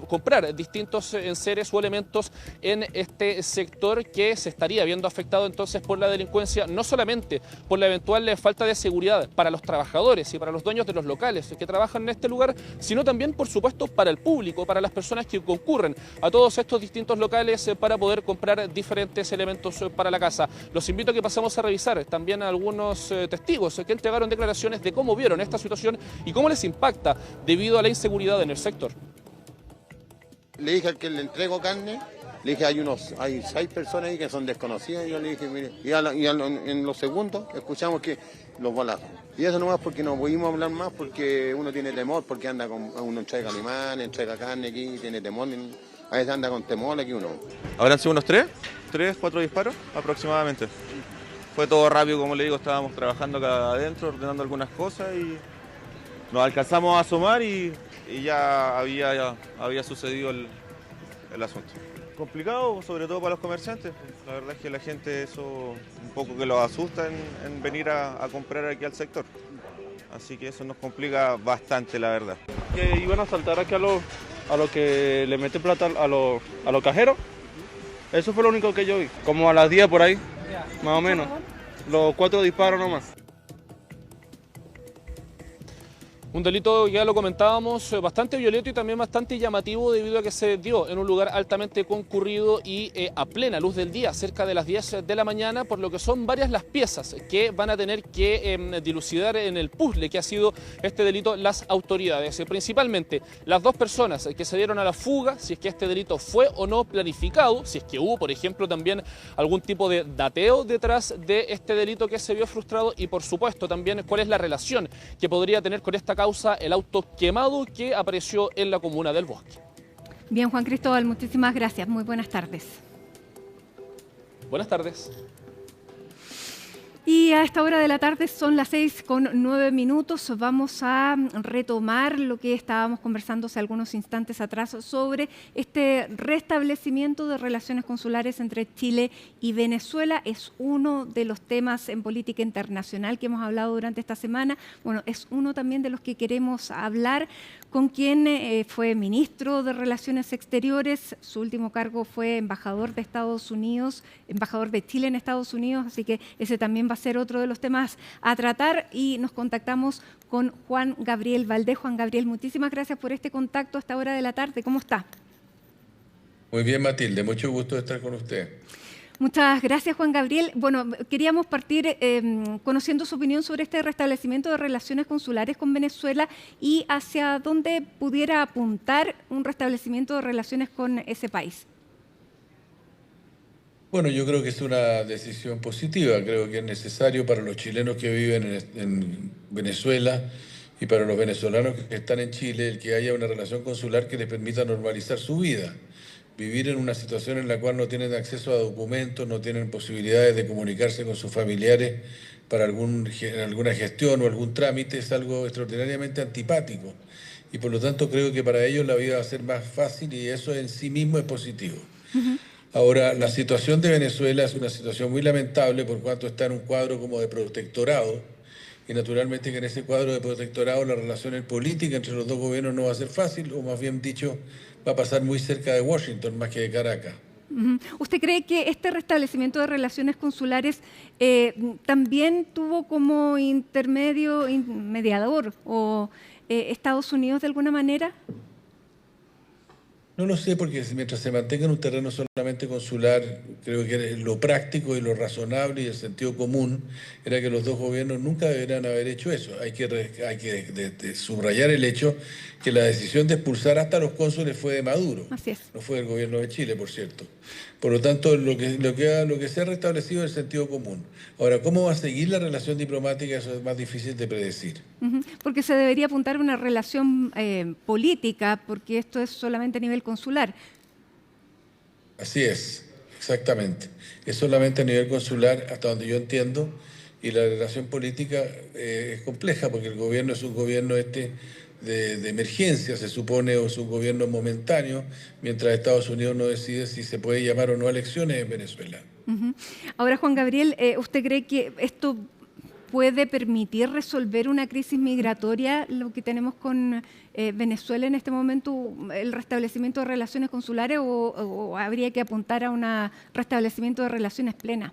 S21: comprar distintos enseres o elementos en este sector, que se estaría viendo afectado entonces por la delincuencia, no solamente por la eventual falta de seguridad para los trabajadores y para los dueños de los locales que trabajan en este lugar, sino también, por supuesto, para el público, para las personas que concurren a todos estos distintos locales para poder comprar diferentes elementos para la casa. Los invito a que pasemos a revisar también a algunos testigos que entregaron declaraciones de cómo vieron esta situación y cómo les impacta debido a la inseguridad en el sector.
S4: Le dije al que le entrego carne, le dije, hay 6 personas ahí que son desconocidas, y yo le dije, mire, en los segundos escuchamos que los balazos. Y eso nomás, porque no pudimos hablar más, porque uno tiene temor, porque uno entrega animales, entrega carne aquí, tiene temor, a veces anda con temor aquí uno.
S5: Habrán sido unos 4 disparos aproximadamente. Fue todo rápido, como le digo, estábamos trabajando acá adentro, ordenando algunas cosas y nos alcanzamos a asomar y ya había sucedido el asunto. Complicado, sobre todo para los comerciantes. La verdad es que la gente, eso un poco que los asusta en venir a comprar aquí al sector. Así que eso nos complica bastante, la verdad.
S23: Que iban a asaltar aquí a los que le meten plata a los cajeros. Eso fue lo único que yo vi. Como a las 10 por ahí, más o menos. Los 4 disparos nomás.
S21: Un delito, ya lo comentábamos, bastante violento y también bastante llamativo debido a que se dio en un lugar altamente concurrido y a plena luz del día, cerca de las 10 de la mañana, por lo que son varias las piezas que van a tener que dilucidar en el puzzle que ha sido este delito las autoridades. Principalmente las 2 personas que se dieron a la fuga, si es que este delito fue o no planificado, si es que hubo, por ejemplo, también algún tipo de dateo detrás de este delito que se vio frustrado, y por supuesto también cuál es la relación que podría tener con esta causa el auto quemado que apareció en la comuna del Bosque.
S1: Bien, Juan Cristóbal, muchísimas gracias. Muy buenas tardes.
S21: Buenas tardes.
S1: Y a esta hora de la tarde son las 6:09. Vamos a retomar lo que estábamos conversando hace algunos instantes atrás sobre este restablecimiento de relaciones consulares entre Chile y Venezuela. Es uno de los temas en política internacional que hemos hablado durante esta semana. Bueno, es uno también de los que queremos hablar con quien fue ministro de Relaciones Exteriores. Su último cargo fue embajador de Estados Unidos, embajador de Chile en Estados Unidos, así que ese también va a ser otro de los temas a tratar, y nos contactamos con Juan Gabriel Valdés. Juan Gabriel, muchísimas gracias por este contacto a esta hora de la tarde. ¿Cómo está?
S24: Muy bien, Matilde, mucho gusto de estar con usted.
S1: Muchas gracias, Juan Gabriel. Bueno, queríamos partir conociendo su opinión sobre este restablecimiento de relaciones consulares con Venezuela y hacia dónde pudiera apuntar un restablecimiento de relaciones con ese país.
S24: Bueno, yo creo que es una decisión positiva. Creo que es necesario para los chilenos que viven en Venezuela y para los venezolanos que están en Chile el que haya una relación consular que les permita normalizar su vida. Vivir en una situación en la cual no tienen acceso a documentos, no tienen posibilidades de comunicarse con sus familiares para alguna gestión o algún trámite, es algo extraordinariamente antipático. Y por lo tanto creo que para ellos la vida va a ser más fácil y eso en sí mismo es positivo. Ahora, la situación de Venezuela es una situación muy lamentable por cuanto está en un cuadro como de protectorado, y naturalmente que en ese cuadro de protectorado la relación política entre los dos gobiernos no va a ser fácil, o más bien dicho, va a pasar muy cerca de Washington más que de Caracas.
S1: ¿Usted cree que este restablecimiento de relaciones consulares también tuvo como mediador o Estados Unidos de alguna manera?
S24: No lo sé, porque mientras se mantenga en un terreno solamente consular, creo que lo práctico y lo razonable y el sentido común era que los dos gobiernos nunca deberían haber hecho eso. Hay que subrayar el hecho que la decisión de expulsar hasta los cónsules fue de Maduro,
S1: Así es.
S24: no fue del gobierno de Chile, por cierto. Por lo tanto, lo que se ha restablecido es el sentido común. Ahora, ¿cómo va a seguir la relación diplomática? Eso es más difícil de predecir.
S1: Porque se debería apuntar a una relación política, porque esto es solamente a nivel consular.
S24: Así es, exactamente. Es solamente a nivel consular, hasta donde yo entiendo, y la relación política es compleja, porque el gobierno es un gobierno de emergencia, se supone, o es un gobierno momentáneo, mientras Estados Unidos no decide si se puede llamar o no a elecciones en Venezuela.
S1: Ahora, Juan Gabriel, ¿usted cree que esto puede permitir resolver una crisis migratoria, lo que tenemos con Venezuela en este momento, el restablecimiento de relaciones consulares, o habría que apuntar a un restablecimiento de relaciones plenas?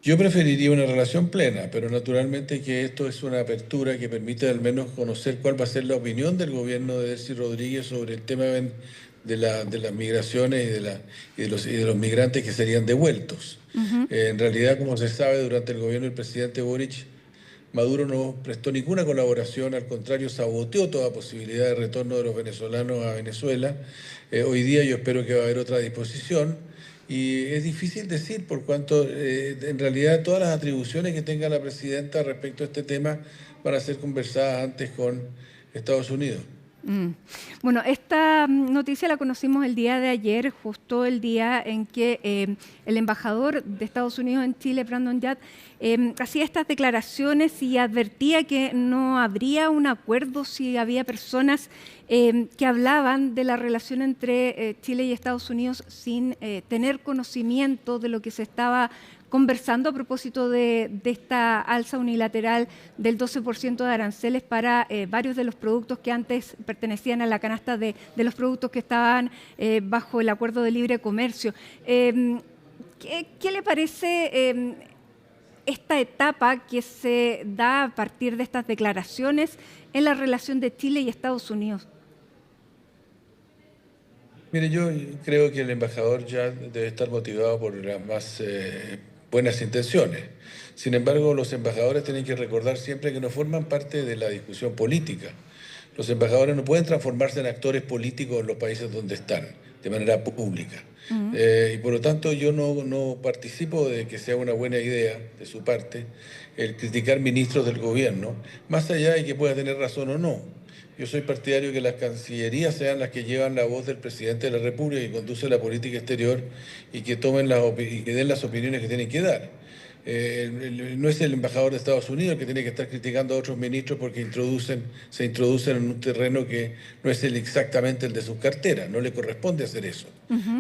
S24: Yo preferiría una relación plena, pero naturalmente que esto es una apertura que permite al menos conocer cuál va a ser la opinión del gobierno de Delcy Rodríguez sobre el tema de las migraciones y de los migrantes que serían devueltos. En realidad, como se sabe, durante el gobierno del presidente Boric, Maduro no prestó ninguna colaboración, al contrario, saboteó toda posibilidad de retorno de los venezolanos a Venezuela. Hoy día yo espero que va a haber otra disposición. Y es difícil decir por cuanto en realidad todas las atribuciones que tenga la presidenta respecto a este tema van a ser conversadas antes con Estados Unidos.
S1: Bueno, esta noticia la conocimos el día de ayer, justo el día en que el embajador de Estados Unidos en Chile, Brandon Yard, hacía estas declaraciones y advertía que no habría un acuerdo si había personas que hablaban de la relación entre Chile y Estados Unidos sin tener conocimiento de lo que se estaba conversando a propósito de esta alza unilateral del 12% de aranceles para varios de los productos que antes pertenecían a la canasta de los productos que estaban bajo el acuerdo de libre comercio. ¿Qué le parece esta etapa que se da a partir de estas declaraciones en la relación de Chile y Estados Unidos?
S24: Mire, yo creo que el embajador ya debe estar motivado por las más buenas intenciones. Sin embargo, los embajadores tienen que recordar siempre que no forman parte de la discusión política. Los embajadores no pueden transformarse en actores políticos en los países donde están, de manera pública. Y por lo tanto yo no participo de que sea una buena idea de su parte el criticar ministros del gobierno, más allá de que pueda tener razón o no. Yo soy partidario de que las cancillerías sean las que llevan la voz del presidente de la República y conduce la política exterior y que tomen y que den las opiniones que tienen que dar. No es el embajador de Estados Unidos el que tiene que estar criticando a otros ministros porque se introducen en un terreno que no es exactamente el de sus carteras. No le corresponde hacer eso.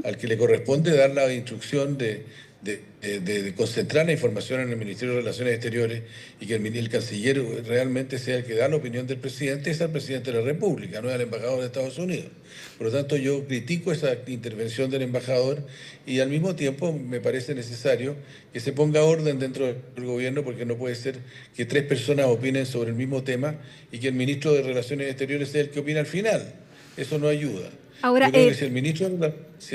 S24: Al que le corresponde dar la instrucción de concentrar la información en el Ministerio de Relaciones Exteriores y que el canciller realmente sea el que da la opinión del presidente, es el presidente de la República, no es el embajador de Estados Unidos. Por lo tanto, yo critico esa intervención del embajador y al mismo tiempo me parece necesario que se ponga orden dentro del gobierno, porque no puede ser que 3 personas opinen sobre el mismo tema y que el ministro de Relaciones Exteriores sea el que opina al final. Eso no ayuda.
S1: Ahora,
S24: yo creo que si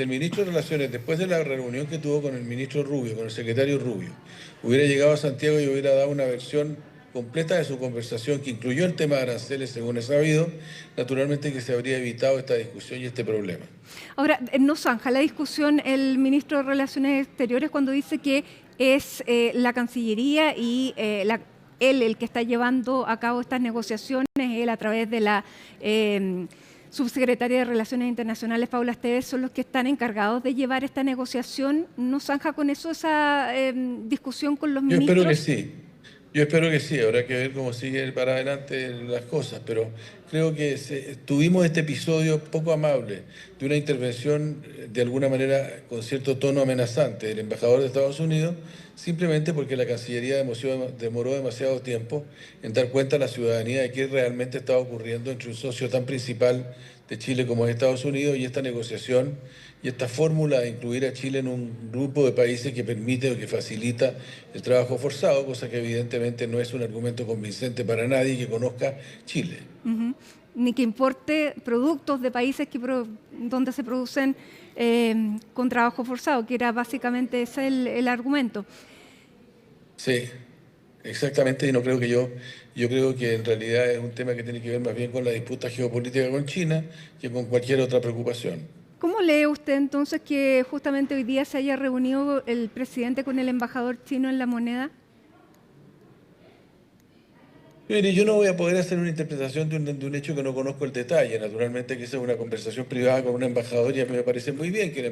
S24: el ministro de Relaciones, después de la reunión que tuvo con el ministro Rubio, con el secretario Rubio, hubiera llegado a Santiago y hubiera dado una versión completa de su conversación que incluyó el tema de aranceles, según es sabido, naturalmente que se habría evitado esta discusión y este problema.
S1: Ahora, no zanja la discusión el ministro de Relaciones Exteriores cuando dice que es la Cancillería y él el que está llevando a cabo estas negociaciones, él a través de la subsecretaria de Relaciones Internacionales, Paula Esteves, son los que están encargados de llevar esta negociación. ¿No zanja con eso esa discusión con los ministros?
S24: Yo espero que sí, habrá que ver cómo sigue para adelante las cosas, pero creo que tuvimos este episodio poco amable de una intervención de alguna manera con cierto tono amenazante del embajador de Estados Unidos, simplemente porque la Cancillería demoró demasiado tiempo en dar cuenta a la ciudadanía de qué realmente estaba ocurriendo entre un socio tan principal de Chile como es Estados Unidos, y esta negociación y esta fórmula de incluir a Chile en un grupo de países que permite o que facilita el trabajo forzado, cosa que evidentemente no es un argumento convincente para nadie que conozca Chile.
S1: Ni que importe productos de países donde se producen con trabajo forzado, que era básicamente ese el argumento.
S24: Sí, exactamente, y no creo que yo creo que en realidad es un tema que tiene que ver más bien con la disputa geopolítica con China que con cualquier otra preocupación.
S1: ¿Cómo lee usted entonces que justamente hoy día se haya reunido el presidente con el embajador chino en La Moneda?
S24: Mire, yo no voy a poder hacer una interpretación de un hecho que no conozco el detalle. Naturalmente que esa es una conversación privada con un embajador y a mí me parece muy bien que el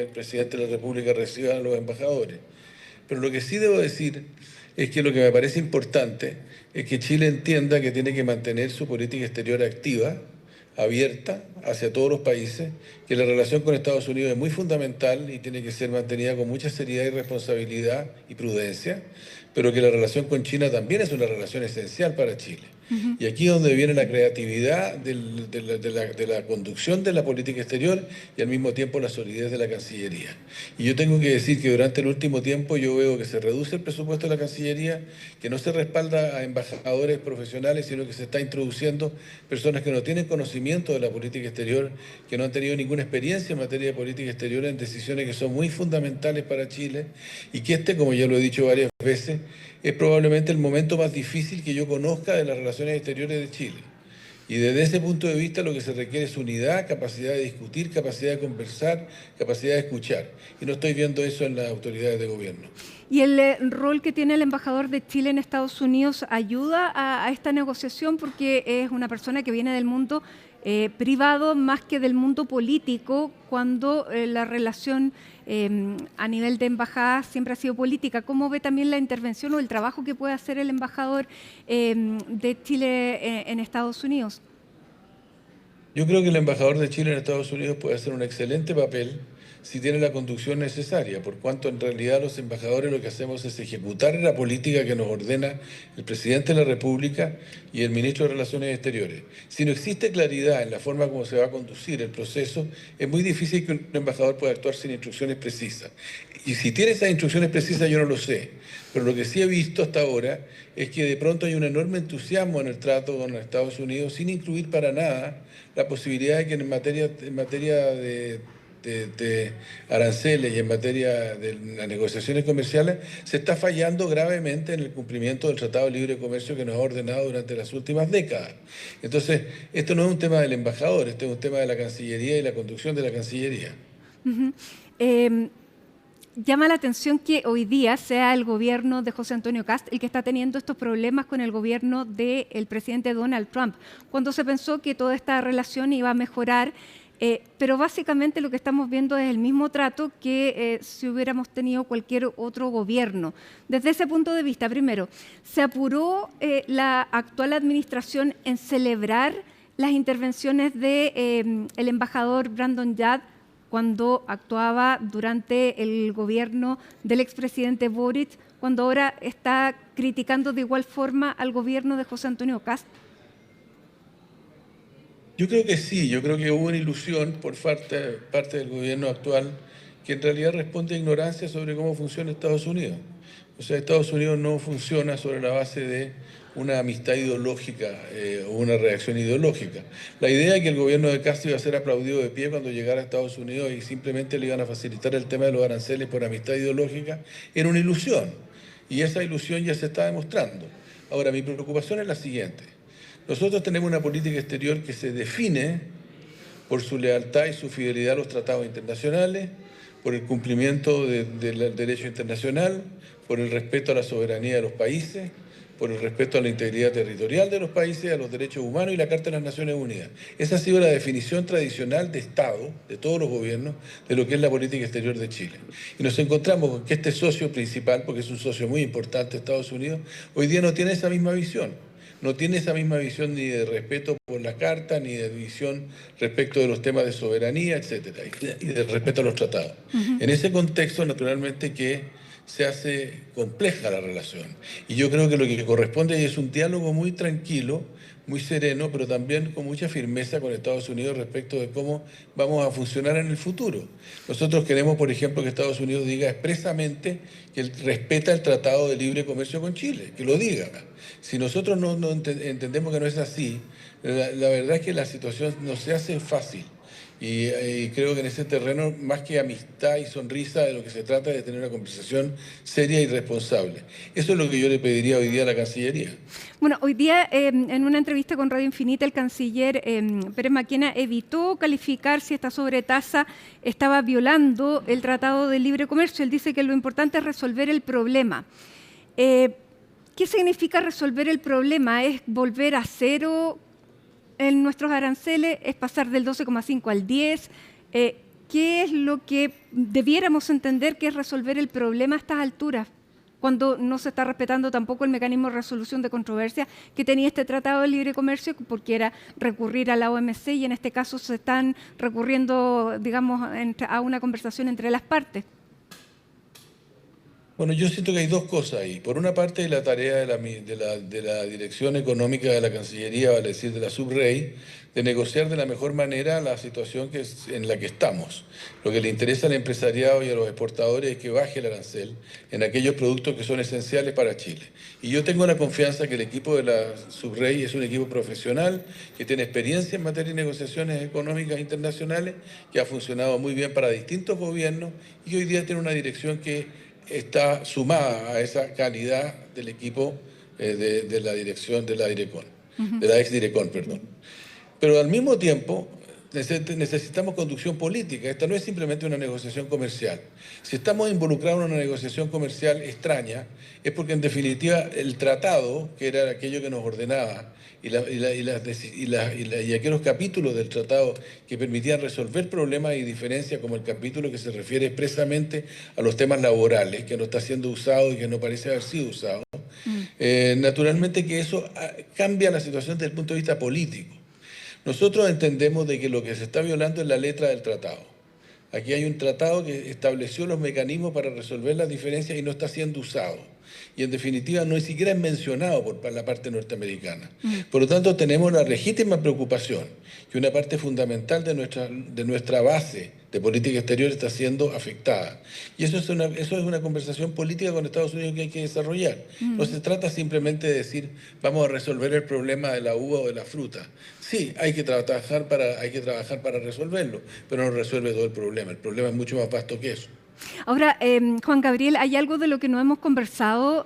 S24: presidente de la República reciba a los embajadores. Pero lo que sí debo decir es que lo que me parece importante es que Chile entienda que tiene que mantener su política exterior activa, abierta hacia todos los países, que la relación con Estados Unidos es muy fundamental y tiene que ser mantenida con mucha seriedad y responsabilidad y prudencia, pero que la relación con China también es una relación esencial para Chile. Y aquí es donde viene la creatividad de la conducción de la política exterior y al mismo tiempo la solidez de la Cancillería. Y yo tengo que decir que durante el último tiempo yo veo que se reduce el presupuesto de la Cancillería, que no se respalda a embajadores profesionales, sino que se está introduciendo personas que no tienen conocimiento de la política exterior, que no han tenido ninguna experiencia en materia de política exterior en decisiones que son muy fundamentales para Chile, y que como ya lo he dicho varias veces, es probablemente el momento más difícil que yo conozca de las relaciones exteriores de Chile. Y desde ese punto de vista lo que se requiere es unidad, capacidad de discutir, capacidad de conversar, capacidad de escuchar. Y no estoy viendo eso en las autoridades de gobierno.
S1: ¿Y el rol que tiene el embajador de Chile en Estados Unidos ayuda a esta negociación? Porque es una persona que viene del mundo privado más que del mundo político, cuando la relación a nivel de embajada siempre ha sido política. ¿Cómo ve también la intervención o el trabajo que puede hacer el embajador de Chile en Estados Unidos?
S24: Yo creo que el embajador de Chile en Estados Unidos puede hacer un excelente papel si tiene la conducción necesaria, por cuanto en realidad los embajadores lo que hacemos es ejecutar la política que nos ordena el presidente de la República y el ministro de Relaciones Exteriores. Si no existe claridad en la forma como se va a conducir el proceso, es muy difícil que un embajador pueda actuar sin instrucciones precisas. Y si tiene esas instrucciones precisas yo no lo sé, pero lo que sí he visto hasta ahora es que de pronto hay un enorme entusiasmo en el trato con Estados Unidos, sin incluir para nada la posibilidad de que en materia de aranceles y en materia de las negociaciones comerciales se está fallando gravemente en el cumplimiento del Tratado de Libre Comercio que nos ha ordenado durante las últimas décadas. Entonces, esto no es un tema del embajador, esto es un tema de la Cancillería y la conducción de la Cancillería.
S1: Llama la atención que hoy día sea el gobierno de José Antonio Kast el que está teniendo estos problemas con el gobierno del presidente Donald Trump, cuando se pensó que toda esta relación iba a mejorar. Pero básicamente lo que estamos viendo es el mismo trato que si hubiéramos tenido cualquier otro gobierno. Desde ese punto de vista, primero, ¿se apuró la actual administración en celebrar las intervenciones del embajador Brandon Yard cuando actuaba durante el gobierno del expresidente Boric, cuando ahora está criticando de igual forma al gobierno de José Antonio Kast?
S24: Yo creo que sí, yo creo que hubo una ilusión por parte del gobierno actual que en realidad responde a ignorancia sobre cómo funciona Estados Unidos. O sea, Estados Unidos no funciona sobre la base de una amistad ideológica o una reacción ideológica. La idea de que el gobierno de Castro iba a ser aplaudido de pie cuando llegara a Estados Unidos y simplemente le iban a facilitar el tema de los aranceles por amistad ideológica era una ilusión. Y esa ilusión ya se está demostrando. Ahora, mi preocupación es la siguiente. Nosotros tenemos una política exterior que se define por su lealtad y su fidelidad a los tratados internacionales, por el cumplimiento del derecho internacional, por el respeto a la soberanía de los países, por el respeto a la integridad territorial de los países, a los derechos humanos y la Carta de las Naciones Unidas. Esa ha sido la definición tradicional de Estado, de todos los gobiernos, de lo que es la política exterior de Chile. Y nos encontramos con que este socio principal, porque es un socio muy importante, Estados Unidos, hoy día no tiene esa misma visión. No tiene esa misma visión ni de respeto por la Carta, ni de visión respecto de los temas de soberanía, etcétera, y de respeto a los tratados. En ese contexto, naturalmente, que se hace compleja la relación. Y yo creo que lo que corresponde es un diálogo muy tranquilo, muy sereno, pero también con mucha firmeza con Estados Unidos respecto de cómo vamos a funcionar en el futuro. Nosotros queremos, por ejemplo, que Estados Unidos diga expresamente que él respeta el Tratado de Libre Comercio con Chile, que lo diga. Si nosotros no entendemos que no es así, la verdad es que la situación no se hace fácil. Y creo que en ese terreno, más que amistad y sonrisa, de lo que se trata es de tener una conversación seria y responsable. Eso es lo que yo le pediría hoy día a la Cancillería.
S1: Bueno, hoy día en una entrevista con Radio Infinita, el canciller Pérez Maquena evitó calificar si esta sobretasa estaba violando el Tratado de Libre Comercio. Él dice que lo importante es resolver el problema. ¿Qué significa resolver el problema? ¿Es volver a cero en nuestros aranceles? ¿Es pasar del 12,5 al 10? ¿Qué es lo que debiéramos entender que es resolver el problema a estas alturas, cuando no se está respetando tampoco el mecanismo de resolución de controversia que tenía este Tratado de Libre Comercio, porque era recurrir a la OMC, y en este caso se están recurriendo, digamos, a una conversación entre las partes?
S24: Bueno, yo siento que hay dos cosas ahí. Por una parte, la tarea de la Dirección Económica de la Cancillería, vale decir, de la Subrey, de negociar de la mejor manera la situación en la que estamos. Lo que le interesa al empresariado y a los exportadores es que baje el arancel en aquellos productos que son esenciales para Chile. Y yo tengo la confianza que el equipo de la Subrey es un equipo profesional, que tiene experiencia en materia de negociaciones económicas internacionales, que ha funcionado muy bien para distintos gobiernos y hoy día tiene una dirección que está sumada a esa calidad del equipo de la dirección de la Direcon, de la ex-Direcon, perdón. Pero al mismo tiempo necesitamos conducción política. Esta no es simplemente una negociación comercial. Si estamos involucrados en una negociación comercial extraña, es porque en definitiva el tratado, que era aquello que nos ordenaba, y aquellos capítulos del tratado que permitían resolver problemas y diferencias, como el capítulo que se refiere expresamente a los temas laborales, que no está siendo usado y que no parece haber sido usado, naturalmente que eso cambia la situación desde el punto de vista político. Nosotros entendemos de que lo que se está violando es la letra del tratado. Aquí hay un tratado que estableció los mecanismos para resolver las diferencias y no está siendo usado. Y en definitiva no ni siquiera es mencionado por la parte norteamericana. Por lo tanto, tenemos la legítima preocupación que una parte fundamental de nuestra base de política exterior está siendo afectada. Y eso es una conversación política con Estados Unidos que hay que desarrollar. No se trata simplemente de decir, vamos a resolver el problema de la uva o de la fruta. Sí, hay que trabajar para resolverlo, pero no resuelve todo el problema. El problema es mucho más vasto que eso.
S1: Ahora, Juan Gabriel, ¿hay algo de lo que no hemos conversado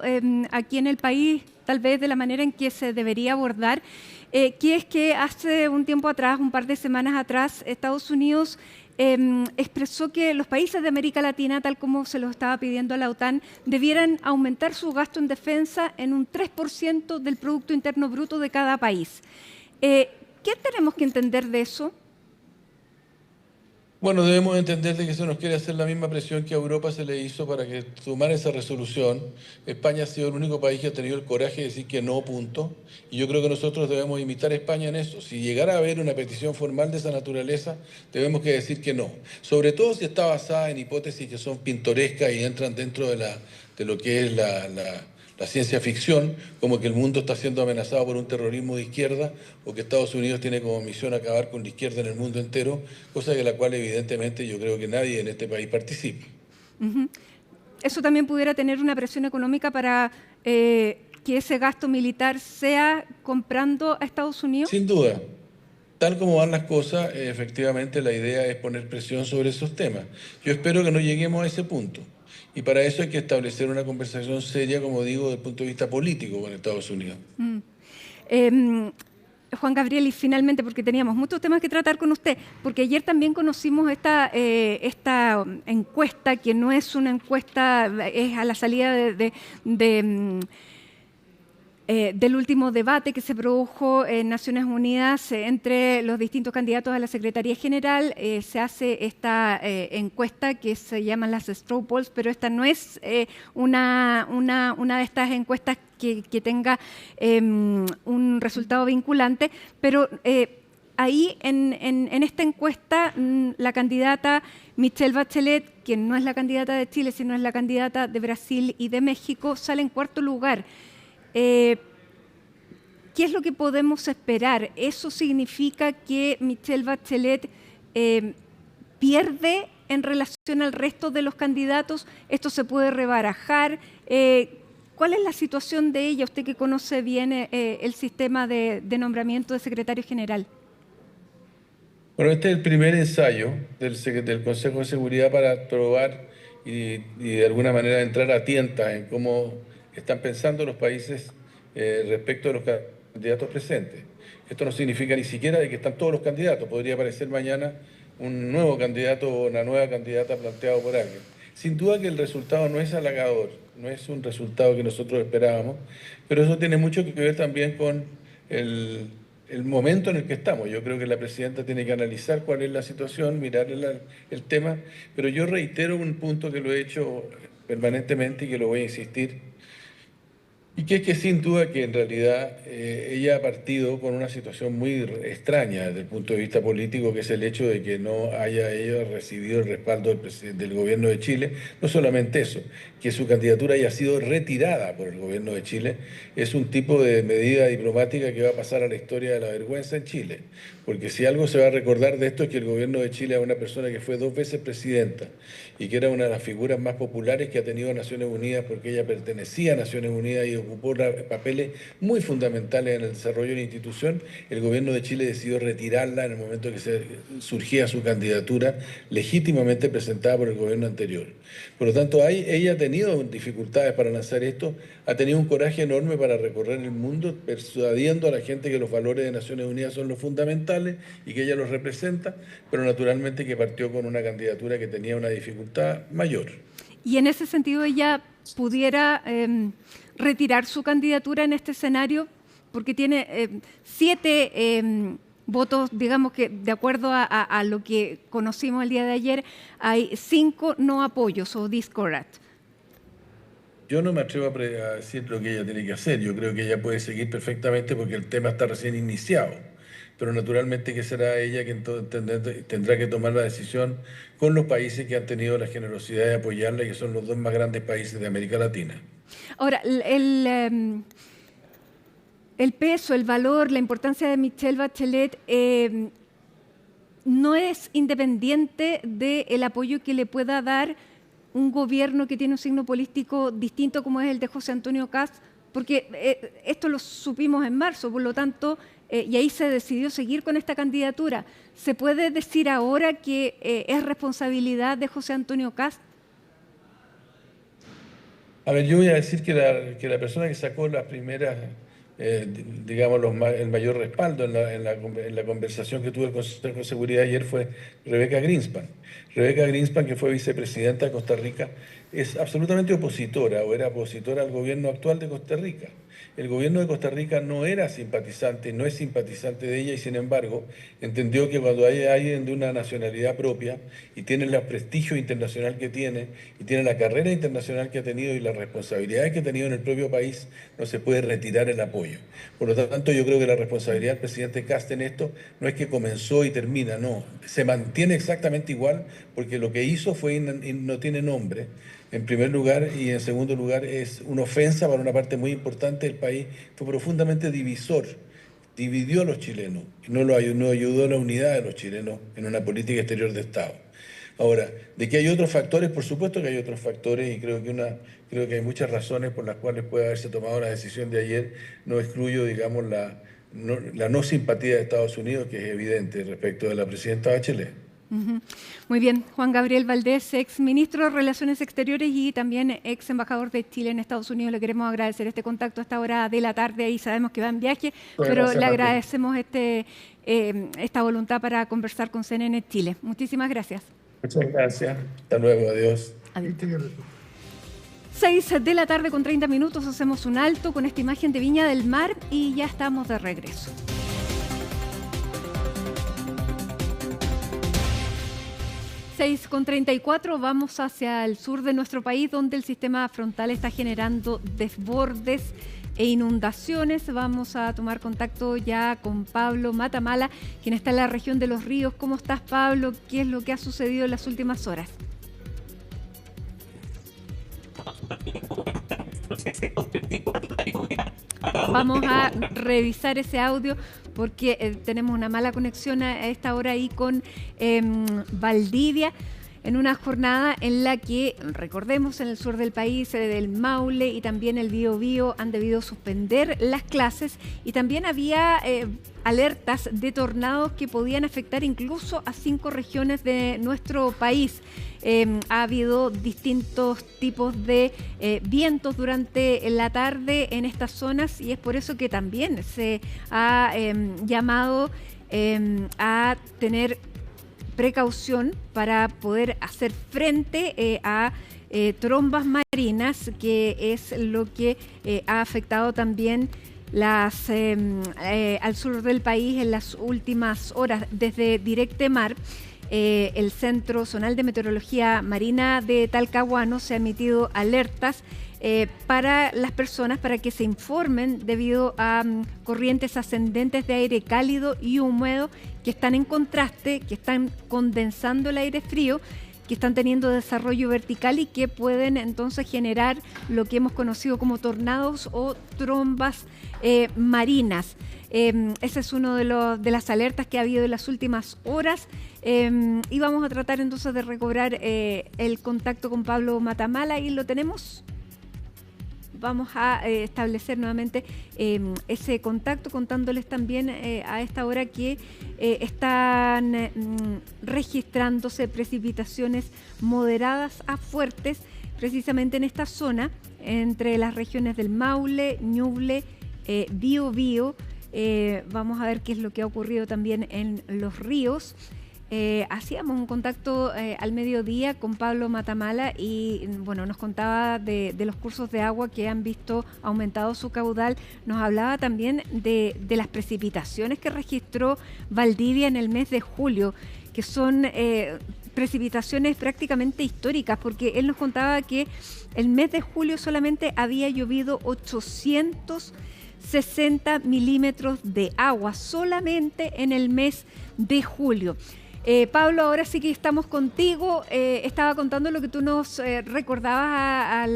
S1: aquí en el país, tal vez de la manera en que se debería abordar? Que es que hace un tiempo atrás, un par de semanas atrás, Estados Unidos expresó que los países de América Latina, tal como se lo estaba pidiendo a la OTAN, debieran aumentar su gasto en defensa en un 3% del Producto Interno Bruto de cada país. ¿Qué tenemos que entender de eso?
S24: Bueno, debemos entender de que se nos quiere hacer la misma presión que a Europa se le hizo para que tomara esa resolución. España ha sido el único país que ha tenido el coraje de decir que no, punto. Y yo creo que nosotros debemos imitar a España en eso. Si llegara a haber una petición formal de esa naturaleza, debemos que decir que no. Sobre todo si está basada en hipótesis que son pintorescas y entran dentro de lo que es la ciencia ficción, como que el mundo está siendo amenazado por un terrorismo de izquierda o que Estados Unidos tiene como misión acabar con la izquierda en el mundo entero, cosa de la cual evidentemente yo creo que nadie en este país participa.
S1: ¿Eso también pudiera tener una presión económica para que ese gasto militar sea comprando a Estados Unidos?
S24: Sin duda. Tal como van las cosas, efectivamente la idea es poner presión sobre esos temas. Yo espero que no lleguemos a ese punto. Y para eso hay que establecer una conversación seria, como digo, desde el punto de vista político con Estados Unidos.
S1: Juan Gabriel, y finalmente, porque teníamos muchos temas que tratar con usted, porque ayer también conocimos esta encuesta, que no es una encuesta, es a la salida del último debate que se produjo en Naciones Unidas entre los distintos candidatos a la Secretaría General. Se hace esta encuesta que se llaman las straw polls, pero esta no es una de estas encuestas que tenga un resultado vinculante, pero ahí en esta encuesta la candidata Michelle Bachelet, quien no es la candidata de Chile, sino es la candidata de Brasil y de México, sale en cuarto lugar. ¿Qué es lo que podemos esperar? ¿Eso significa que Michelle Bachelet pierde en relación al resto de los candidatos? ¿Esto se puede rebarajar? ¿Cuál es la situación de ella? Usted que conoce bien el sistema de nombramiento de secretario general.
S24: Bueno, este es el primer ensayo del Consejo de Seguridad para probar y de alguna manera entrar a tientas en cómo están pensando los países respecto de los candidatos presentes. Esto no significa ni siquiera de que están todos los candidatos. Podría aparecer mañana un nuevo candidato o una nueva candidata planteado por alguien. Sin duda que el resultado no es halagador, no es un resultado que nosotros esperábamos, pero eso tiene mucho que ver también con el momento en el que estamos. Yo creo que la presidenta tiene que analizar cuál es la situación, mirar el tema, pero yo reitero un punto que lo he hecho permanentemente y que lo voy a insistir, y que es que sin duda que en realidad ella ha partido con una situación muy extraña desde el punto de vista político, que es el hecho de que no haya ella recibido el respaldo del gobierno de Chile. No solamente eso, que su candidatura haya sido retirada por el gobierno de Chile, es un tipo de medida diplomática que va a pasar a la historia de la vergüenza en Chile. Porque si algo se va a recordar de esto es que el gobierno de Chile es una persona que fue 2 veces presidenta y que era una de las figuras más populares que ha tenido Naciones Unidas, porque ella pertenecía a Naciones Unidas y ocupó papeles muy fundamentales en el desarrollo de la institución. El gobierno de Chile decidió retirarla en el momento que surgía su candidatura legítimamente presentada por el gobierno anterior. Por lo tanto, ella ha tenido dificultades para lanzar esto, ha tenido un coraje enorme para recorrer el mundo persuadiendo a la gente que los valores de Naciones Unidas son los fundamentales y que ella los representa, pero naturalmente que partió con una candidatura que tenía una dificultad mayor.
S1: Y en ese sentido ella pudiera retirar su candidatura en este escenario, porque tiene 7 votos, digamos que de acuerdo a lo que conocimos el día de ayer, hay 5 no apoyos o discord.
S24: Yo no me atrevo a decir lo que ella tiene que hacer. Yo creo que ella puede seguir perfectamente porque el tema está recién iniciado. Pero naturalmente que será ella quien tendrá que tomar la decisión con los países que han tenido la generosidad de apoyarla y que son los 2 más grandes países de América Latina.
S1: Ahora, el peso, el valor, la importancia de Michelle Bachelet no es independiente del apoyo que le pueda dar un gobierno que tiene un signo político distinto como es el de José Antonio Kast, porque esto lo supimos en marzo, por lo tanto, y ahí se decidió seguir con esta candidatura. ¿Se puede decir ahora que es responsabilidad de José Antonio Kast?
S24: A ver, yo voy a decir que la persona que sacó las primeras, digamos, el mayor respaldo en la conversación que tuvo el Consejo de Seguridad ayer fue Rebeca Greenspan. Rebeca Greenspan, que fue vicepresidenta de Costa Rica, es absolutamente opositora o era opositora al gobierno actual de Costa Rica. El gobierno de Costa Rica no era simpatizante, no es simpatizante de ella y sin embargo entendió que cuando hay alguien de una nacionalidad propia y tiene el prestigio internacional que tiene y tiene la carrera internacional que ha tenido y las responsabilidades que ha tenido en el propio país, no se puede retirar el apoyo. Por lo tanto, yo creo que la responsabilidad del presidente Kast en esto no es que comenzó y termina, no, se mantiene exactamente igual porque lo que hizo fue no tiene nombre. En primer lugar, y en segundo lugar, es una ofensa para una parte muy importante del país. Fue profundamente divisor, dividió a los chilenos, no ayudó a la unidad de los chilenos en una política exterior de Estado. Ahora, ¿de que hay otros factores? Por supuesto que hay otros factores y creo que hay muchas razones por las cuales puede haberse tomado la decisión de ayer. No excluyo, digamos, la no simpatía de Estados Unidos, que es evidente respecto de la presidenta Bachelet.
S1: Muy bien, Juan Gabriel Valdés, ex ministro de Relaciones Exteriores y también ex embajador de Chile en Estados Unidos. Le queremos agradecer este contacto a esta hora de la tarde. Ahí sabemos que va en viaje, pero le agradecemos esta voluntad para conversar con CNN Chile. Muchísimas gracias.
S24: Muchas gracias. Hasta luego. Adiós.
S1: 6 de la tarde con 30 minutos. Hacemos un alto con esta imagen de Viña del Mar y ya estamos de regreso. 6:34, vamos hacia el sur de nuestro país, donde el sistema frontal está generando desbordes e inundaciones. Vamos a tomar contacto ya con Pablo Matamala, quien está en la región de Los Ríos. ¿Cómo estás, Pablo? ¿Qué es lo que ha sucedido en las últimas horas? Vamos a revisar ese audio porque tenemos una mala conexión a esta hora ahí con Valdivia, en una jornada en la que, recordemos, en el sur del país, del Maule y también el Biobío han debido suspender las clases, y también había alertas de tornados que podían afectar incluso a 5 regiones de nuestro país. Ha habido distintos tipos de vientos durante la tarde en estas zonas, y es por eso que también se ha llamado a tener precaución para poder hacer frente a trombas marinas, que es lo que ha afectado también al sur del país en las últimas horas. Desde Directemar, el Centro Zonal de Meteorología Marina de Talcahuano, se ha emitido alertas para las personas para que se informen debido a corrientes ascendentes de aire cálido y húmedo que están en contraste, que están condensando el aire frío, que están teniendo desarrollo vertical y que pueden entonces generar lo que hemos conocido como tornados o trombas marinas. Ese es uno de las alertas que ha habido en las últimas horas, y vamos a tratar entonces de recobrar el contacto con Pablo Matamala, y lo tenemos. Vamos a establecer nuevamente ese contacto, contándoles también a esta hora que están registrándose precipitaciones moderadas a fuertes precisamente en esta zona, entre las regiones del Maule, Ñuble, Biobío. Vamos a ver qué es lo que ha ocurrido también en Los Ríos. Hacíamos un contacto al mediodía con Pablo Matamala y bueno, nos contaba de los cursos de agua que han visto aumentado su caudal. Nos hablaba también de las precipitaciones que registró Valdivia en el mes de julio, que son precipitaciones prácticamente históricas, porque él nos contaba que el mes de julio solamente había llovido 860 milímetros de agua solamente en el mes de julio. Pablo, ahora sí que estamos contigo. Estaba contando lo que tú nos recordabas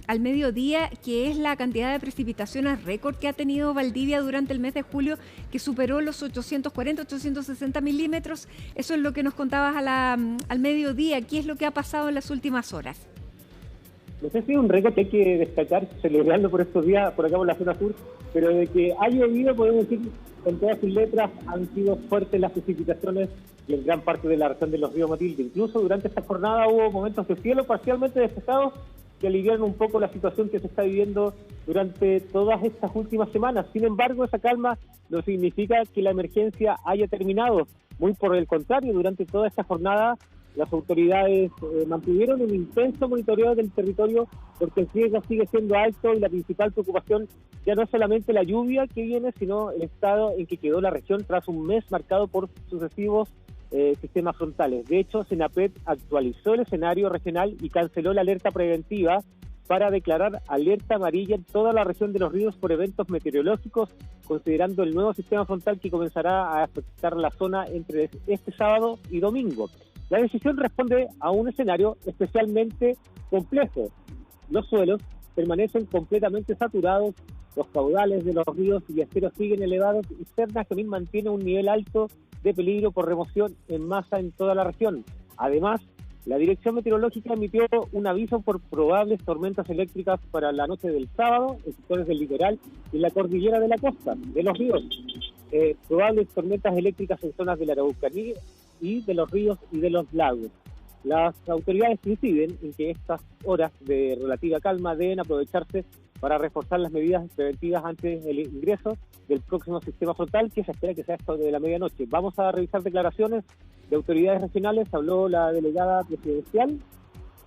S1: al mediodía, que es la cantidad de precipitaciones récord que ha tenido Valdivia durante el mes de julio, que superó los 840, 860 milímetros. Eso es lo que nos contabas al mediodía. ¿Qué es lo que ha pasado en las últimas horas?
S2: No sé si es un récord que hay que destacar, celebrarlo por estos días, por acá por la zona sur, pero de que ha llovido, podemos decir con todas sus letras, han sido fuertes las precipitaciones y en gran parte de la región de los ríos Matilde. Incluso durante esta jornada hubo momentos de cielo parcialmente despejados que aliviaron un poco la situación que se está viviendo durante todas estas últimas semanas. Sin embargo, esa calma no significa que la emergencia haya terminado. Muy por el contrario, durante toda esta jornada las autoridades mantuvieron un intenso monitoreo del territorio, porque el riesgo sigue siendo alto y la principal preocupación ya no es solamente la lluvia que viene, sino el estado en que quedó la región tras un mes marcado por sucesivos sistemas frontales. De hecho, Senapred actualizó el escenario regional y canceló la alerta preventiva para declarar alerta amarilla en toda la región de Los Ríos por eventos meteorológicos, considerando el nuevo sistema frontal que comenzará a afectar la zona entre este sábado y domingo. La decisión responde a un escenario especialmente complejo. Los suelos permanecen completamente saturados, los caudales de los ríos y esteros siguen elevados y Cernas también mantiene un nivel alto de peligro por remoción en masa en toda la región. Además, la Dirección Meteorológica emitió un aviso por probables tormentas eléctricas para la noche del sábado en sectores del litoral y en la cordillera de la costa de los ríos. Probables tormentas eléctricas en zonas de la Araucanía y de los ríos y de los lagos. Las autoridades inciden en que estas horas de relativa calma deben aprovecharse para reforzar las medidas preventivas ante el ingreso del próximo sistema frontal, que se espera que sea esto de la medianoche. Vamos a revisar declaraciones de autoridades regionales. Habló la delegada presidencial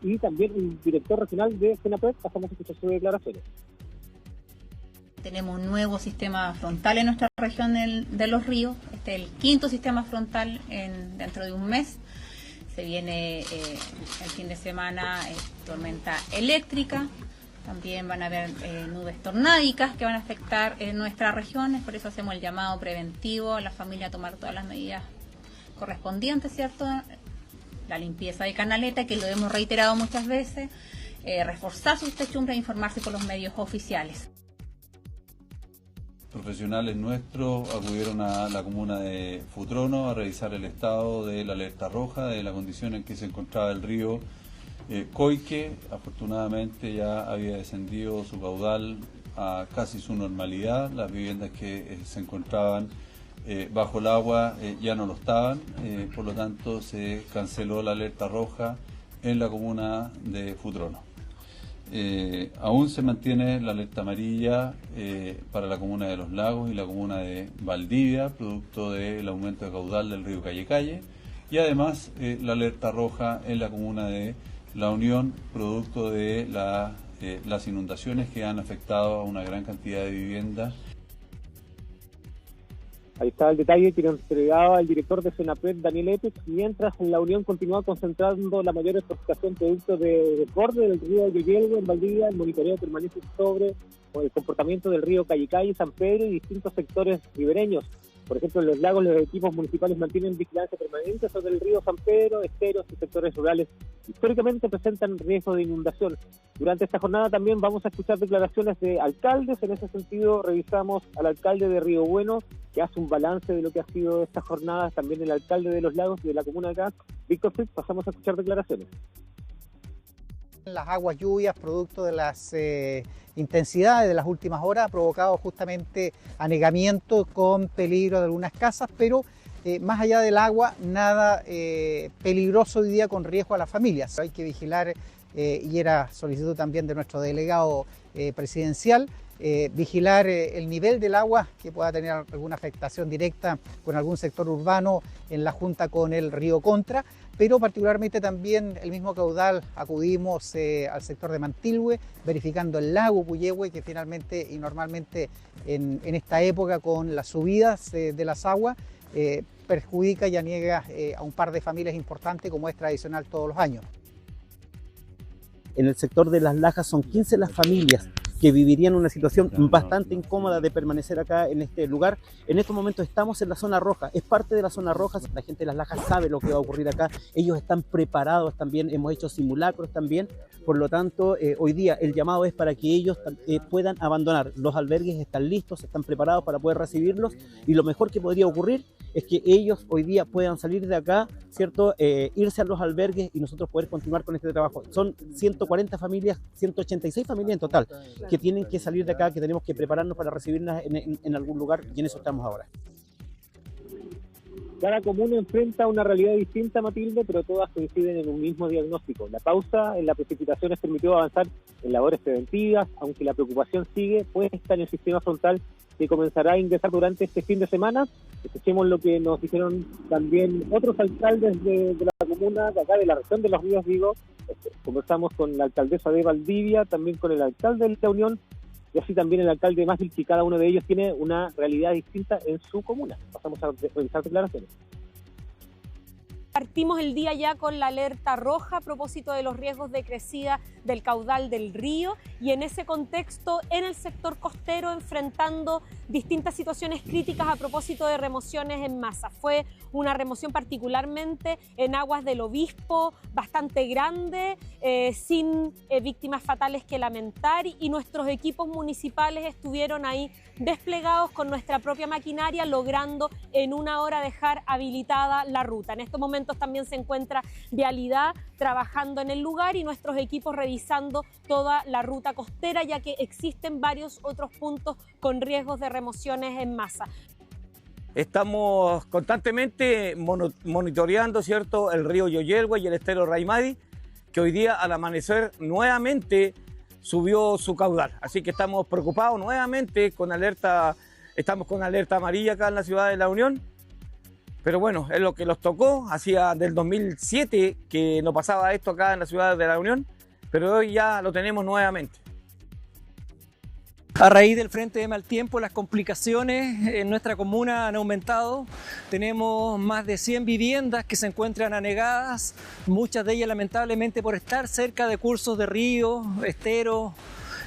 S2: y también el director regional de Senapred. Pasamos a escuchar sus declaraciones.
S6: Tenemos un nuevo sistema frontal en nuestra región de Los Ríos. Este es el quinto sistema frontal dentro de un mes. Se viene el fin de semana tormenta eléctrica, También van a haber nubes tornádicas que van a afectar nuestras regiones, por eso hacemos el llamado preventivo a la familia a tomar todas las medidas correspondientes, ¿cierto? La limpieza de canaleta, que lo hemos reiterado muchas veces, reforzar sus techumbres e informarse por los medios oficiales.
S7: Profesionales nuestros acudieron a la comuna de Futrono a revisar el estado de la alerta roja, de la condición en que se encontraba el río Coique. Afortunadamente ya había descendido su caudal a casi su normalidad. Las viviendas que se encontraban bajo el agua ya no lo estaban, por lo tanto se canceló la alerta roja en la comuna de Futrono. Aún se mantiene la alerta amarilla para la comuna de Los Lagos y la comuna de Valdivia, producto del aumento de caudal del río Calle, y además la alerta roja en la comuna de La Unión, producto de las inundaciones que han afectado a una gran cantidad de viviendas.
S2: Ahí está el detalle que nos entregaba el director de Senapred, Daniel Epes, mientras en La Unión continúa concentrando la mayor exportación producto de desborde del río Yoyelgo en Valdivia. El monitoreo permanece sobre el comportamiento del río Cayicay, San Pedro y distintos sectores ribereños. Por ejemplo, en Los Lagos los equipos municipales mantienen vigilancia permanente sobre el río San Pedro, esteros y sectores rurales. Históricamente presentan riesgo de inundación. Durante esta jornada también vamos a escuchar declaraciones de alcaldes. En ese sentido, revisamos al alcalde de Río Bueno, que hace un balance de lo que ha sido esta jornada. También el alcalde de Los Lagos y de la comuna de acá, Víctor Fritz. Pasamos a escuchar declaraciones.
S8: Las aguas lluvias, producto de las intensidades de las últimas horas, ha provocado justamente anegamiento con peligro de algunas casas, pero más allá del agua, nada peligroso hoy día con riesgo a las familias. Hay que vigilar, y era solicitud también de nuestro delegado presidencial, vigilar el nivel del agua que pueda tener alguna afectación directa con algún sector urbano en la junta con el río Contra, pero particularmente también el mismo caudal acudimos al sector de Mantilhue, verificando el lago Puyehue, que finalmente y normalmente en esta época con las subidas de las aguas perjudica y aniega a un par de familias importantes como es tradicional todos los años.
S10: En el sector de Las Lajas son 15 las familias que vivirían una situación bastante incómoda de permanecer acá en este lugar. En estos momentos estamos en la zona roja, es parte de la zona roja, la gente de Las Lajas sabe lo que va a ocurrir acá, ellos están preparados también, hemos hecho simulacros también, por lo tanto hoy día el llamado es para que ellos puedan abandonar, los albergues están listos, están preparados para poder recibirlos y lo mejor que podría ocurrir es que ellos hoy día puedan salir de acá, ¿cierto? Irse a los albergues y nosotros poder continuar con este trabajo. Son 140 familias, 186 familias en total, que tienen que salir de acá, que tenemos que prepararnos para recibirlas en algún lugar y en eso estamos ahora.
S2: Cada comuna enfrenta una realidad distinta, Matilde, pero todas coinciden en un mismo diagnóstico. La pausa en las precipitaciones permitió avanzar en labores preventivas, aunque la preocupación sigue puesta en el sistema frontal que comenzará a ingresar durante este fin de semana. Escuchemos lo que nos dijeron también otros alcaldes de la comuna, de acá de la región de Los Ríos, digo. Conversamos con la alcaldesa de Valdivia, también con el alcalde de La Unión, y así también el alcalde de Mágil, que cada uno de ellos tiene una realidad distinta en su comuna. Pasamos a revisar declaraciones.
S11: Partimos el día ya con la alerta roja a propósito de los riesgos de crecida del caudal del río y en ese contexto en el sector costero enfrentando distintas situaciones críticas a propósito de remociones en masa. Fue una remoción particularmente en aguas del Obispo, bastante grande, sin víctimas fatales que lamentar y nuestros equipos municipales estuvieron ahí desplegados con nuestra propia maquinaria, logrando en una hora dejar habilitada la ruta. En estos momentos también se encuentra Vialidad trabajando en el lugar y nuestros equipos revisando toda la ruta costera, ya que existen varios otros puntos con riesgos de remociones en masa.
S25: Estamos constantemente monitoreando, ¿cierto?, el río Yoyelgue y el estero Raimadi, que hoy día al amanecer nuevamente subió su caudal. Así que estamos preocupados nuevamente con alerta, estamos con alerta amarilla acá en la ciudad de La Unión. Pero bueno, es lo que nos tocó, hacía del 2007 que no pasaba esto acá en la ciudad de La Unión, pero hoy ya lo tenemos nuevamente.
S26: A raíz del frente de mal tiempo, las complicaciones en nuestra comuna han aumentado. Tenemos más de 100 viviendas que se encuentran anegadas, muchas de ellas lamentablemente por estar cerca de cursos de ríos, esteros,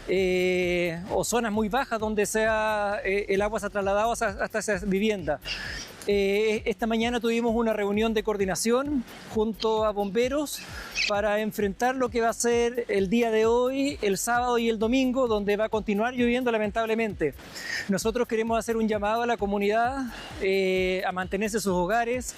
S26: o zonas muy bajas donde el agua se ha trasladado hasta esas viviendas. Esta mañana tuvimos una reunión de coordinación junto a bomberos para enfrentar lo que va a ser el día de hoy, el sábado y el domingo, donde va a continuar lloviendo lamentablemente. Nosotros queremos hacer un llamado a la comunidad a mantenerse en sus hogares.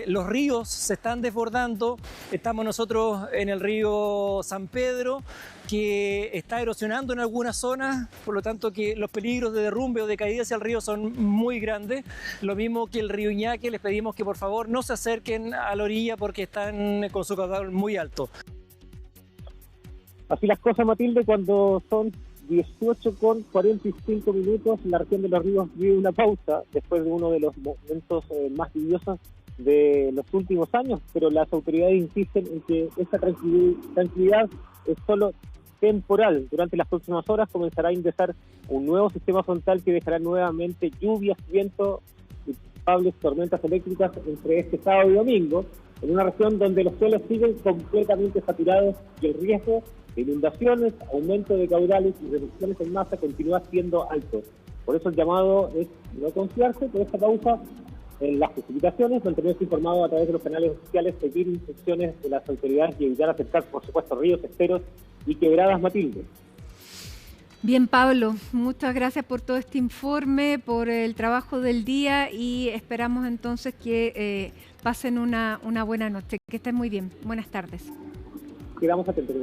S26: Los ríos se están desbordando. Estamos nosotros en el río San Pedro, que está erosionando en algunas zonas, por lo tanto que los peligros de derrumbe o de caída hacia el río son muy grandes. Lo mismo que el río Iñaque, les pedimos que por favor no se acerquen a la orilla porque están con su caudal muy alto.
S2: Así las cosas, Matilde, cuando son 18:45, la región de Los Ríos vive una pausa después de uno de los momentos más lluviosos de los últimos años, pero las autoridades insisten en que esa tranquilidad es solo temporal. Durante las próximas horas comenzará a ingresar un nuevo sistema frontal que dejará nuevamente lluvias, viento y probables tormentas eléctricas entre este sábado y domingo, en una región donde los suelos siguen completamente saturados y el riesgo de inundaciones, aumento de caudales y reducciones en masa continúa siendo alto. Por eso el llamado es no confiarse por esta pausa en las precipitaciones, mantenerse informado a través de los canales oficiales, seguir instrucciones de las autoridades y evitar acercar, por supuesto, ríos, esteros y quebradas, Matilde.
S1: Bien, Pablo, muchas gracias por todo este informe, por el trabajo del día y esperamos entonces que pasen una buena noche. Que estén muy bien. Buenas tardes.
S2: Quedamos atentos.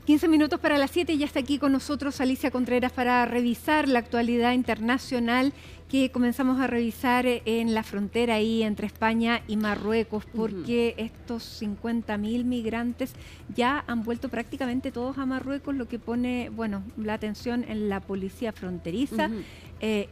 S1: 15 minutos para las 7 y ya está aquí con nosotros Alicia Contreras para revisar la actualidad internacional que comenzamos a revisar en la frontera ahí entre España y Marruecos, porque estos 50.000 migrantes ya han vuelto prácticamente todos a Marruecos, lo que pone, bueno, la atención en la policía fronteriza,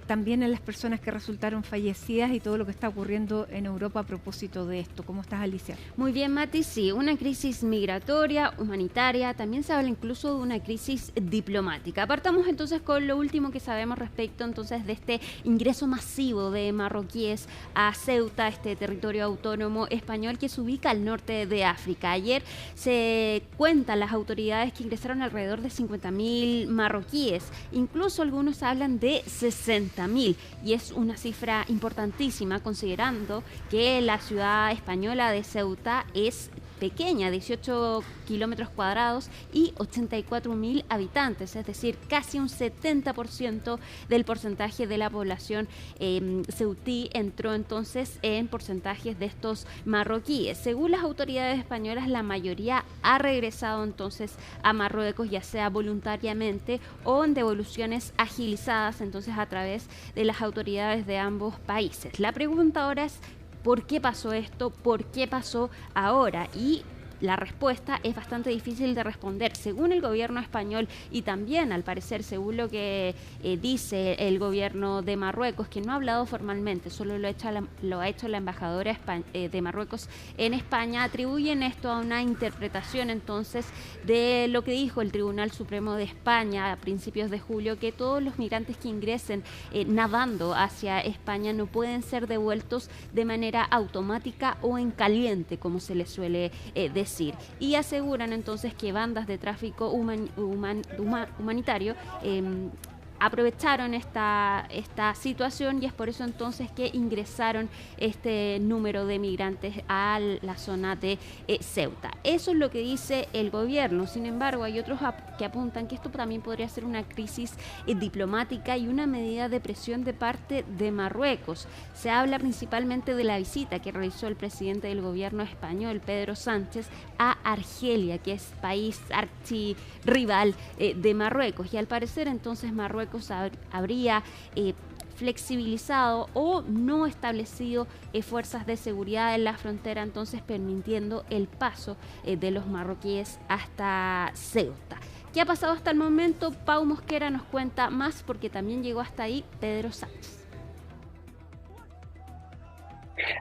S1: también en las personas que resultaron fallecidas y todo lo que está ocurriendo en Europa a propósito de esto. ¿Cómo estás, Alicia?
S9: Muy bien, Mati, sí, una crisis migratoria, humanitaria, también se habla incluso de una crisis diplomática. Apartamos entonces con lo último que sabemos respecto entonces de este ingreso masivo de marroquíes a Ceuta, este territorio autónomo español que se ubica al norte de África. Ayer se cuentan las autoridades que ingresaron alrededor de 50.000 marroquíes, incluso algunos hablan de 60.000, y es una cifra importantísima considerando que la ciudad española de Ceuta es pequeña, 18 kilómetros cuadrados y 84.000 habitantes, es decir, casi un 70% del porcentaje de la población ceutí entró entonces en porcentajes de estos marroquíes. Según las autoridades españolas, la mayoría ha regresado entonces a Marruecos, ya sea voluntariamente o en devoluciones agilizadas entonces a través de las autoridades de ambos países. La pregunta ahora es: ¿por qué pasó esto? ¿Por qué pasó ahora? Y la respuesta es bastante difícil de responder. Según el gobierno español y también, al parecer, según lo que dice el gobierno de Marruecos, que no ha hablado formalmente, solo lo ha hecho la embajadora de Marruecos en España, atribuyen esto a una interpretación entonces de lo que dijo el Tribunal Supremo de España a principios de julio, que todos los migrantes que ingresen nadando hacia España no pueden ser devueltos de manera automática o en caliente, como se les suele decir. Y aseguran entonces que bandas de tráfico humanitario aprovecharon esta situación, y es por eso entonces que ingresaron este número de migrantes a la zona de Ceuta. Eso es lo que dice el gobierno. Sin embargo, hay otros que apuntan que esto también podría ser una crisis diplomática y una medida de presión de parte de Marruecos. Se habla principalmente de la visita que realizó el presidente del gobierno español, Pedro Sánchez, a Argelia, que es país archirrival de Marruecos, y al parecer entonces Marruecos habría flexibilizado o no establecido fuerzas de seguridad en la frontera, entonces permitiendo el paso de los marroquíes hasta Ceuta. ¿Qué ha pasado hasta el momento? Pau Mosquera nos cuenta más, porque también llegó hasta ahí Pedro Sánchez.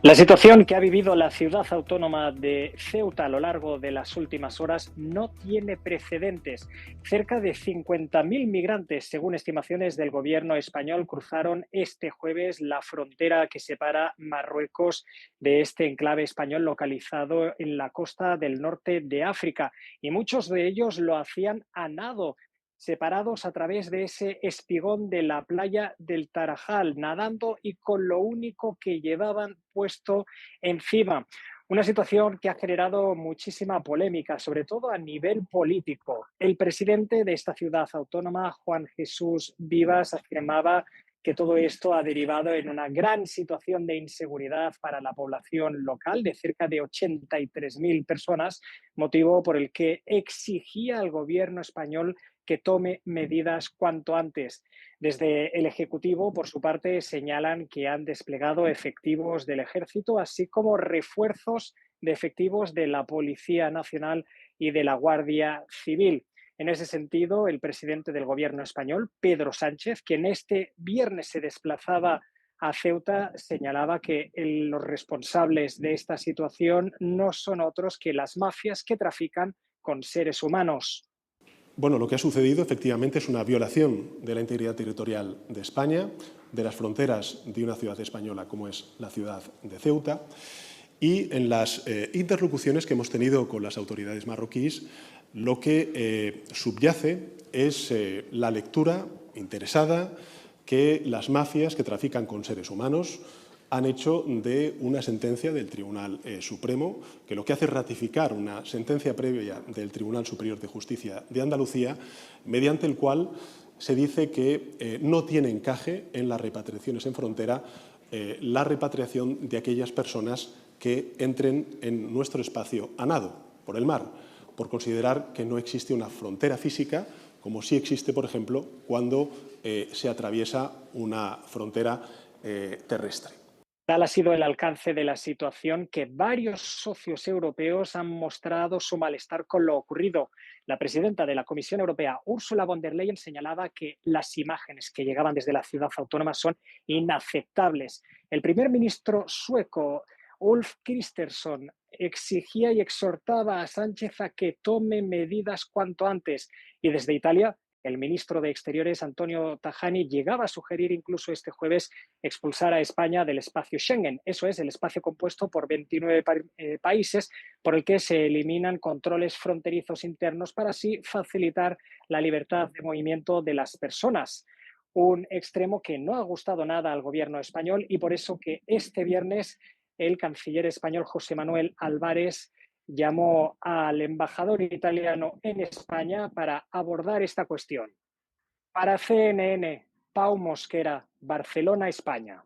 S12: La situación que ha vivido la ciudad autónoma de Ceuta a lo largo de las últimas horas no tiene precedentes. Cerca de 50.000 migrantes, según estimaciones del gobierno español, cruzaron este jueves la frontera que separa Marruecos de este enclave español localizado en la costa del norte de África. Y muchos de ellos lo hacían a nado, separados a través de ese espigón de la playa del Tarajal, nadando y con lo único que llevaban puesto encima. Una situación que ha generado muchísima polémica, sobre todo a nivel político. El presidente de esta ciudad autónoma, Juan Jesús Vivas, afirmaba que todo esto ha derivado en una gran situación de inseguridad para la población local de cerca de 83.000 personas, motivo por el que exigía al gobierno español que tome medidas cuanto antes. Desde el Ejecutivo, por su parte, señalan que han desplegado efectivos del Ejército, así como refuerzos de efectivos de la Policía Nacional y de la Guardia Civil. En ese sentido, el presidente del Gobierno español, Pedro Sánchez, quien este viernes se desplazaba a Ceuta, señalaba que los responsables de esta situación no son otros que las mafias que trafican con seres humanos.
S13: Bueno, lo que ha sucedido efectivamente es una violación de la integridad territorial de España, de las fronteras de una ciudad española como es la ciudad de Ceuta, y en las interlocuciones que hemos tenido con las autoridades marroquíes, lo que subyace es la lectura interesada que las mafias que trafican con seres humanos han hecho de una sentencia del Tribunal Supremo, que lo que hace es ratificar una sentencia previa del Tribunal Superior de Justicia de Andalucía, mediante el cual se dice que no tiene encaje en las repatriaciones en frontera la repatriación de aquellas personas que entren en nuestro espacio a nado, por el mar, por considerar que no existe una frontera física, como sí existe, por ejemplo, cuando se atraviesa una frontera terrestre.
S12: Tal ha sido el alcance de la situación que varios socios europeos han mostrado su malestar con lo ocurrido. La presidenta de la Comisión Europea, Ursula von der Leyen, señalaba que las imágenes que llegaban desde la ciudad autónoma son inaceptables. El primer ministro sueco, Ulf Kristersson, exigía y exhortaba a Sánchez a que tome medidas cuanto antes. Y desde Italia, el ministro de Exteriores, Antonio Tajani, llegaba a sugerir incluso este jueves expulsar a España del espacio Schengen. Eso es, el espacio compuesto por 29 países por el que se eliminan controles fronterizos internos para así facilitar la libertad de movimiento de las personas. Un extremo que no ha gustado nada al gobierno español y por eso que este viernes el canciller español José Manuel Álvarez llamó al embajador italiano en España para abordar esta cuestión. Para CNN, Pau Mosquera, Barcelona, España.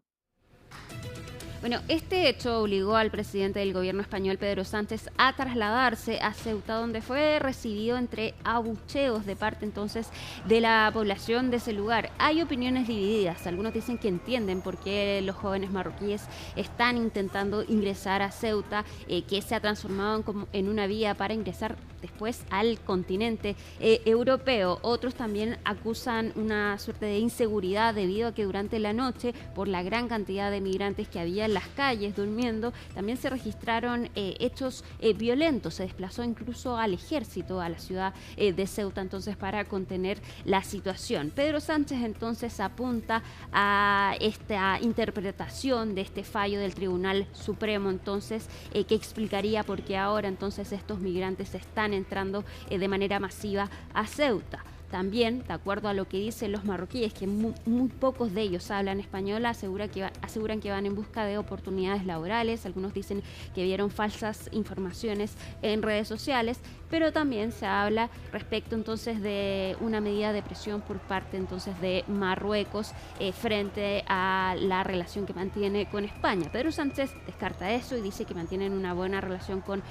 S9: Bueno, este hecho obligó al presidente del gobierno español, Pedro Sánchez, a trasladarse a Ceuta, donde fue recibido entre abucheos de parte entonces de la población de ese lugar. Hay opiniones divididas. Algunos dicen que entienden por qué los jóvenes marroquíes están intentando ingresar a Ceuta, que se ha transformado en una vía para ingresar después al continente europeo. Otros también acusan una suerte de inseguridad debido a que durante la noche, por la gran cantidad de migrantes que había en las calles durmiendo, también se registraron hechos violentos. Se desplazó incluso al ejército a la ciudad de Ceuta entonces para contener la situación. Pedro Sánchez entonces apunta a esta interpretación de este fallo del Tribunal Supremo entonces que explicaría por qué ahora entonces estos migrantes están entrando de manera masiva a Ceuta. También, de acuerdo a lo que dicen los marroquíes, que muy pocos de ellos hablan español, aseguran que van en busca de oportunidades laborales. Algunos dicen que vieron falsas informaciones en redes sociales, pero también se habla respecto entonces de una medida de presión por parte entonces de Marruecos frente a la relación que mantiene con España. Pedro Sánchez descarta eso y dice que mantienen una buena relación con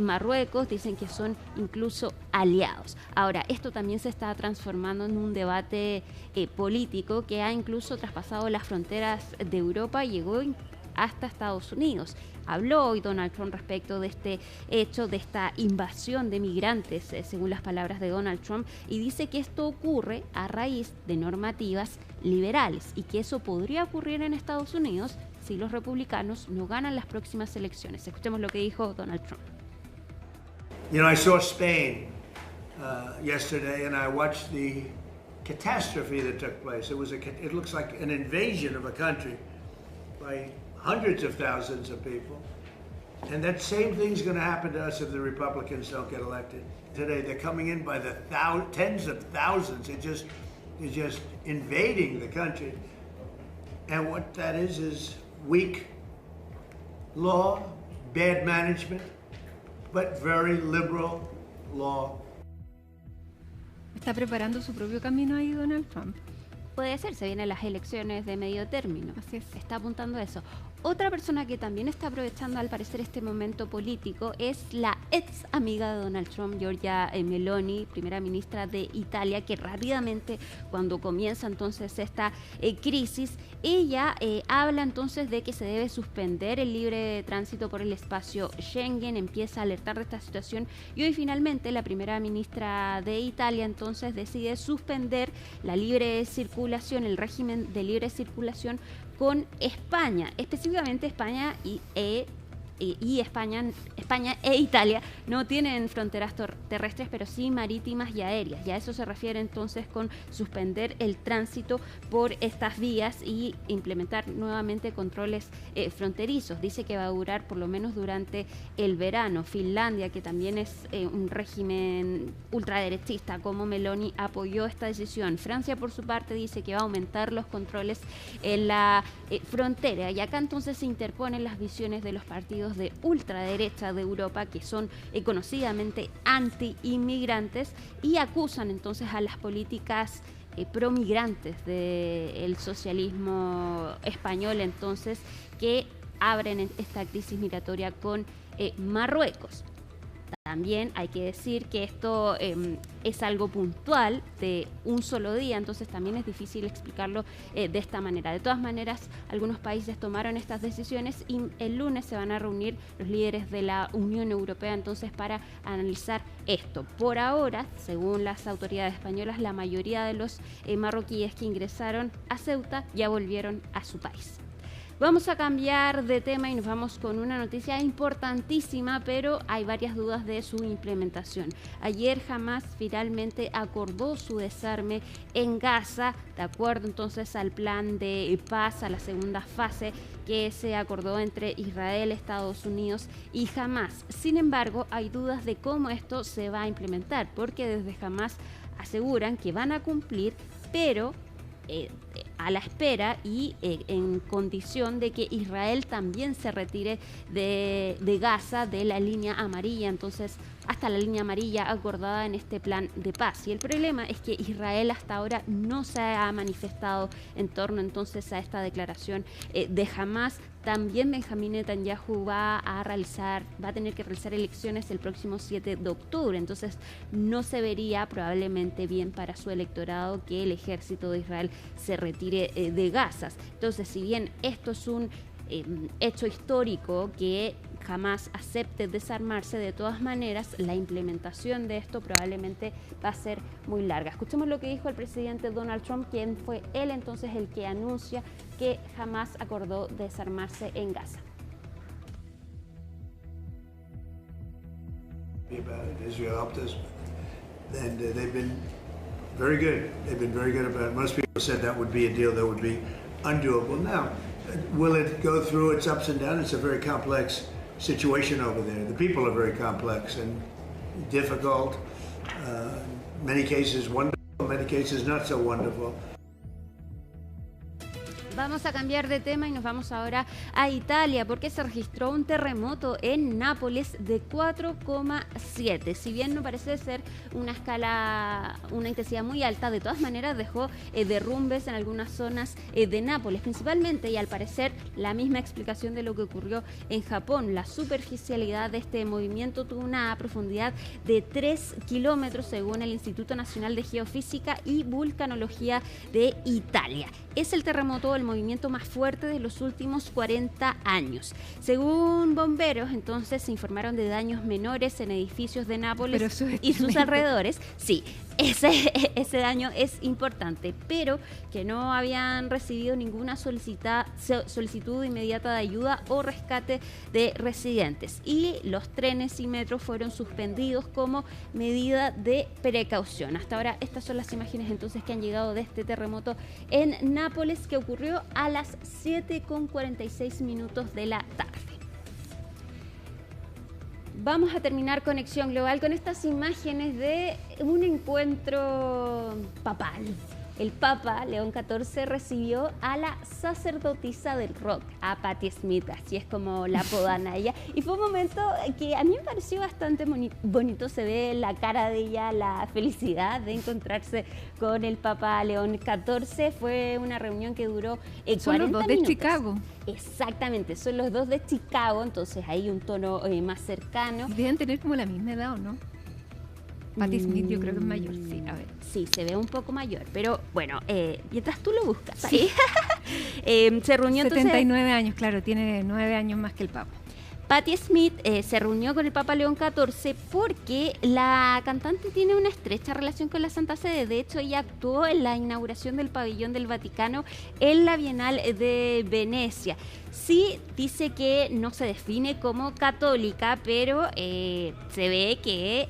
S9: Marruecos, dicen que son incluso aliados. Ahora, esto también se está transformando en un debate político que ha incluso traspasado las fronteras de Europa y llegó hasta Estados Unidos. Habló hoy Donald Trump respecto de este hecho, de esta invasión de migrantes, según las palabras de Donald Trump, y dice que esto ocurre a raíz de normativas liberales y que eso podría ocurrir en Estados Unidos si los republicanos no ganan las próximas elecciones. Escuchemos lo que dijo Donald Trump.
S14: You know, I saw Spain yesterday, and I watched the catastrophe that took place. It looks like an invasion of a country by hundreds of thousands of people. And that same thing's going to happen to us if the Republicans don't get elected. Today, they're coming in by the tens of thousands. They're just invading the country. And what that is weak law, bad management, but very liberal law.
S1: ¿Está preparando su propio camino ahí Donald Trump?
S9: Puede ser, se vienen las elecciones de medio término.
S1: Así es.
S9: Está apuntando a eso. Otra persona que también está aprovechando al parecer este momento político es la ex amiga de Donald Trump, Giorgia Meloni, primera ministra de Italia, que rápidamente cuando comienza entonces esta crisis, ella habla entonces de que se debe suspender el libre tránsito por el espacio Schengen, empieza a alertar de esta situación y hoy finalmente la primera ministra de Italia entonces decide suspender la libre circulación, el régimen de libre circulación con España, específicamente España España e Italia no tienen fronteras terrestres, pero sí marítimas y aéreas. Y a eso se refiere entonces con suspender el tránsito por estas vías y implementar nuevamente controles fronterizos. Dice que va a durar por lo menos durante el verano. Finlandia, que también es un régimen ultraderechista como Meloni, apoyó esta decisión. Francia, por su parte, dice que va a aumentar los controles en la frontera. Y acá entonces se interponen las visiones de los partidos de ultraderecha de Europa, que son conocidamente anti-inmigrantes, y acusan entonces a las políticas promigrantes del socialismo español, entonces, que abren esta crisis migratoria con Marruecos. También hay que decir que esto es algo puntual de un solo día, entonces también es difícil explicarlo de esta manera. De todas maneras, algunos países tomaron estas decisiones y el lunes se van a reunir los líderes de la Unión Europea entonces para analizar esto. Por ahora, según las autoridades españolas, la mayoría de los marroquíes que ingresaron a Ceuta ya volvieron a su país. Vamos a cambiar de tema y nos vamos con una noticia importantísima, pero hay varias dudas de su implementación. Ayer Hamás finalmente acordó su desarme en Gaza, de acuerdo entonces al plan de paz, a la segunda fase que se acordó entre Israel, Estados Unidos y Hamás. Sin embargo, hay dudas de cómo esto se va a implementar, porque desde Hamás aseguran que van a cumplir, pero a la espera y en condición de que Israel también se retire de Gaza, de la línea amarilla, entonces hasta la línea amarilla acordada en este plan de paz. Y el problema es que Israel hasta ahora no se ha manifestado en torno entonces a esta declaración de Hamás. También Benjamín Netanyahu va a tener que realizar elecciones el próximo 7 de octubre, entonces no se vería probablemente bien para su electorado que el ejército de Israel se retire de Gaza. Entonces, si bien esto es un hecho histórico que Hamás acepte desarmarse, de todas maneras la implementación de esto probablemente va a ser muy larga. Escuchemos lo que dijo el presidente Donald Trump, quien fue él entonces el que anuncia que Hamás acordó desarmarse en Gaza.
S14: Israel helped us, and they've been very good. They've been very good about it. Most people said that would be a deal that would be undoable. Now, will it go through its ups and downs? It's a very complex situation over there. The people are very complex and difficult. Many cases wonderful, many cases not so wonderful.
S9: Vamos a cambiar de tema y nos vamos ahora a Italia, porque se registró un terremoto en Nápoles de 4,7. Si bien no parece ser una intensidad muy alta, de todas maneras dejó derrumbes en algunas zonas de Nápoles, principalmente, y al parecer la misma explicación de lo que ocurrió en Japón. La superficialidad de este movimiento tuvo una profundidad de 3 kilómetros, según el Instituto Nacional de Geofísica y Vulcanología de Italia. Es el terremoto, el movimiento más fuerte de los últimos 40 años. Según bomberos, entonces se informaron de daños menores en edificios de Nápoles y sus alrededores. Sí, ese daño es importante, pero que no habían recibido ninguna solicitud inmediata de ayuda o rescate de residentes. Y los trenes y metros fueron suspendidos como medida de precaución. Hasta ahora estas son las imágenes entonces que han llegado de este terremoto en Nápoles, que ocurrió a las 7:46 de la tarde. Vamos a terminar Conexión Global con estas imágenes de un encuentro papal. El Papa León XIV recibió a la sacerdotisa del rock, a Patti Smith, así es como la apodan a ella. Y fue un momento que a mí me pareció bastante bonito. Se ve en la cara de ella la felicidad de encontrarse con el Papa León XIV. Fue una reunión que duró 40
S1: Son los dos
S9: minutos.
S1: de Chicago.
S9: Exactamente, son los dos de Chicago, entonces hay un tono más cercano.
S1: Deben tener como la misma edad, ¿o no? Patti Smith yo creo que es mayor, sí, a ver.
S9: Sí, se ve un poco mayor, pero bueno, mientras tú lo buscas, sí. Se reunió
S1: 79 años, claro, tiene 9 años más que el Papa.
S9: Patti Smith se reunió con el Papa León XIV porque la cantante tiene una estrecha relación con la Santa Sede. De hecho, ella actuó en la inauguración del pabellón del Vaticano en la Bienal de Venecia. Sí, dice que no se define como católica, pero se ve que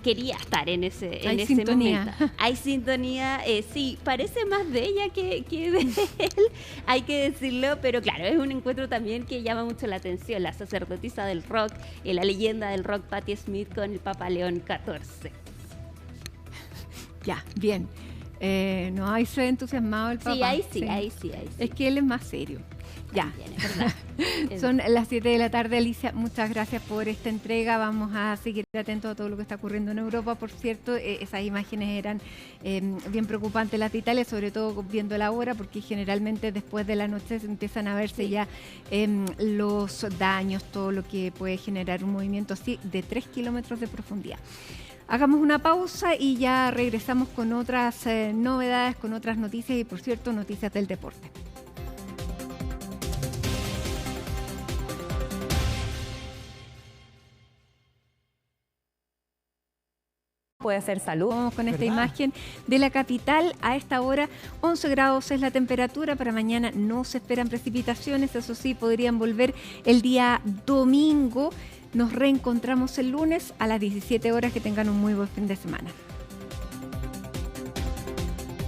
S9: quería estar en ese momento. Hay sintonía, sí, parece más de ella que de él, hay que decirlo, pero claro, es un encuentro también que llama mucho la atención, la sacerdotisa del rock, la leyenda del rock Patti Smith con el Papa León XIV.
S1: Ya, bien. No, ahí se ve entusiasmado el Papa.
S9: Sí, ahí sí.
S1: Es que él es más serio. Ya, son las 7 de la tarde, Alicia, muchas gracias por esta entrega. Vamos a seguir atentos a todo lo que está ocurriendo en Europa. Por cierto, esas imágenes eran bien preocupantes, las de Italia, sobre todo viendo la hora, porque generalmente después de la noche se empiezan a verse ya los daños, todo lo que puede generar un movimiento así de 3 kilómetros de profundidad. Hagamos una pausa y ya regresamos con otras novedades, con otras noticias y, por cierto, noticias del deporte.
S15: Puede ser salud.
S1: Vamos con esta imagen de la capital. A esta hora 11 grados es la temperatura. Para mañana no se esperan precipitaciones. Eso sí, podrían volver el día domingo. Nos reencontramos el lunes a las 17 horas. Que tengan un muy buen fin de semana.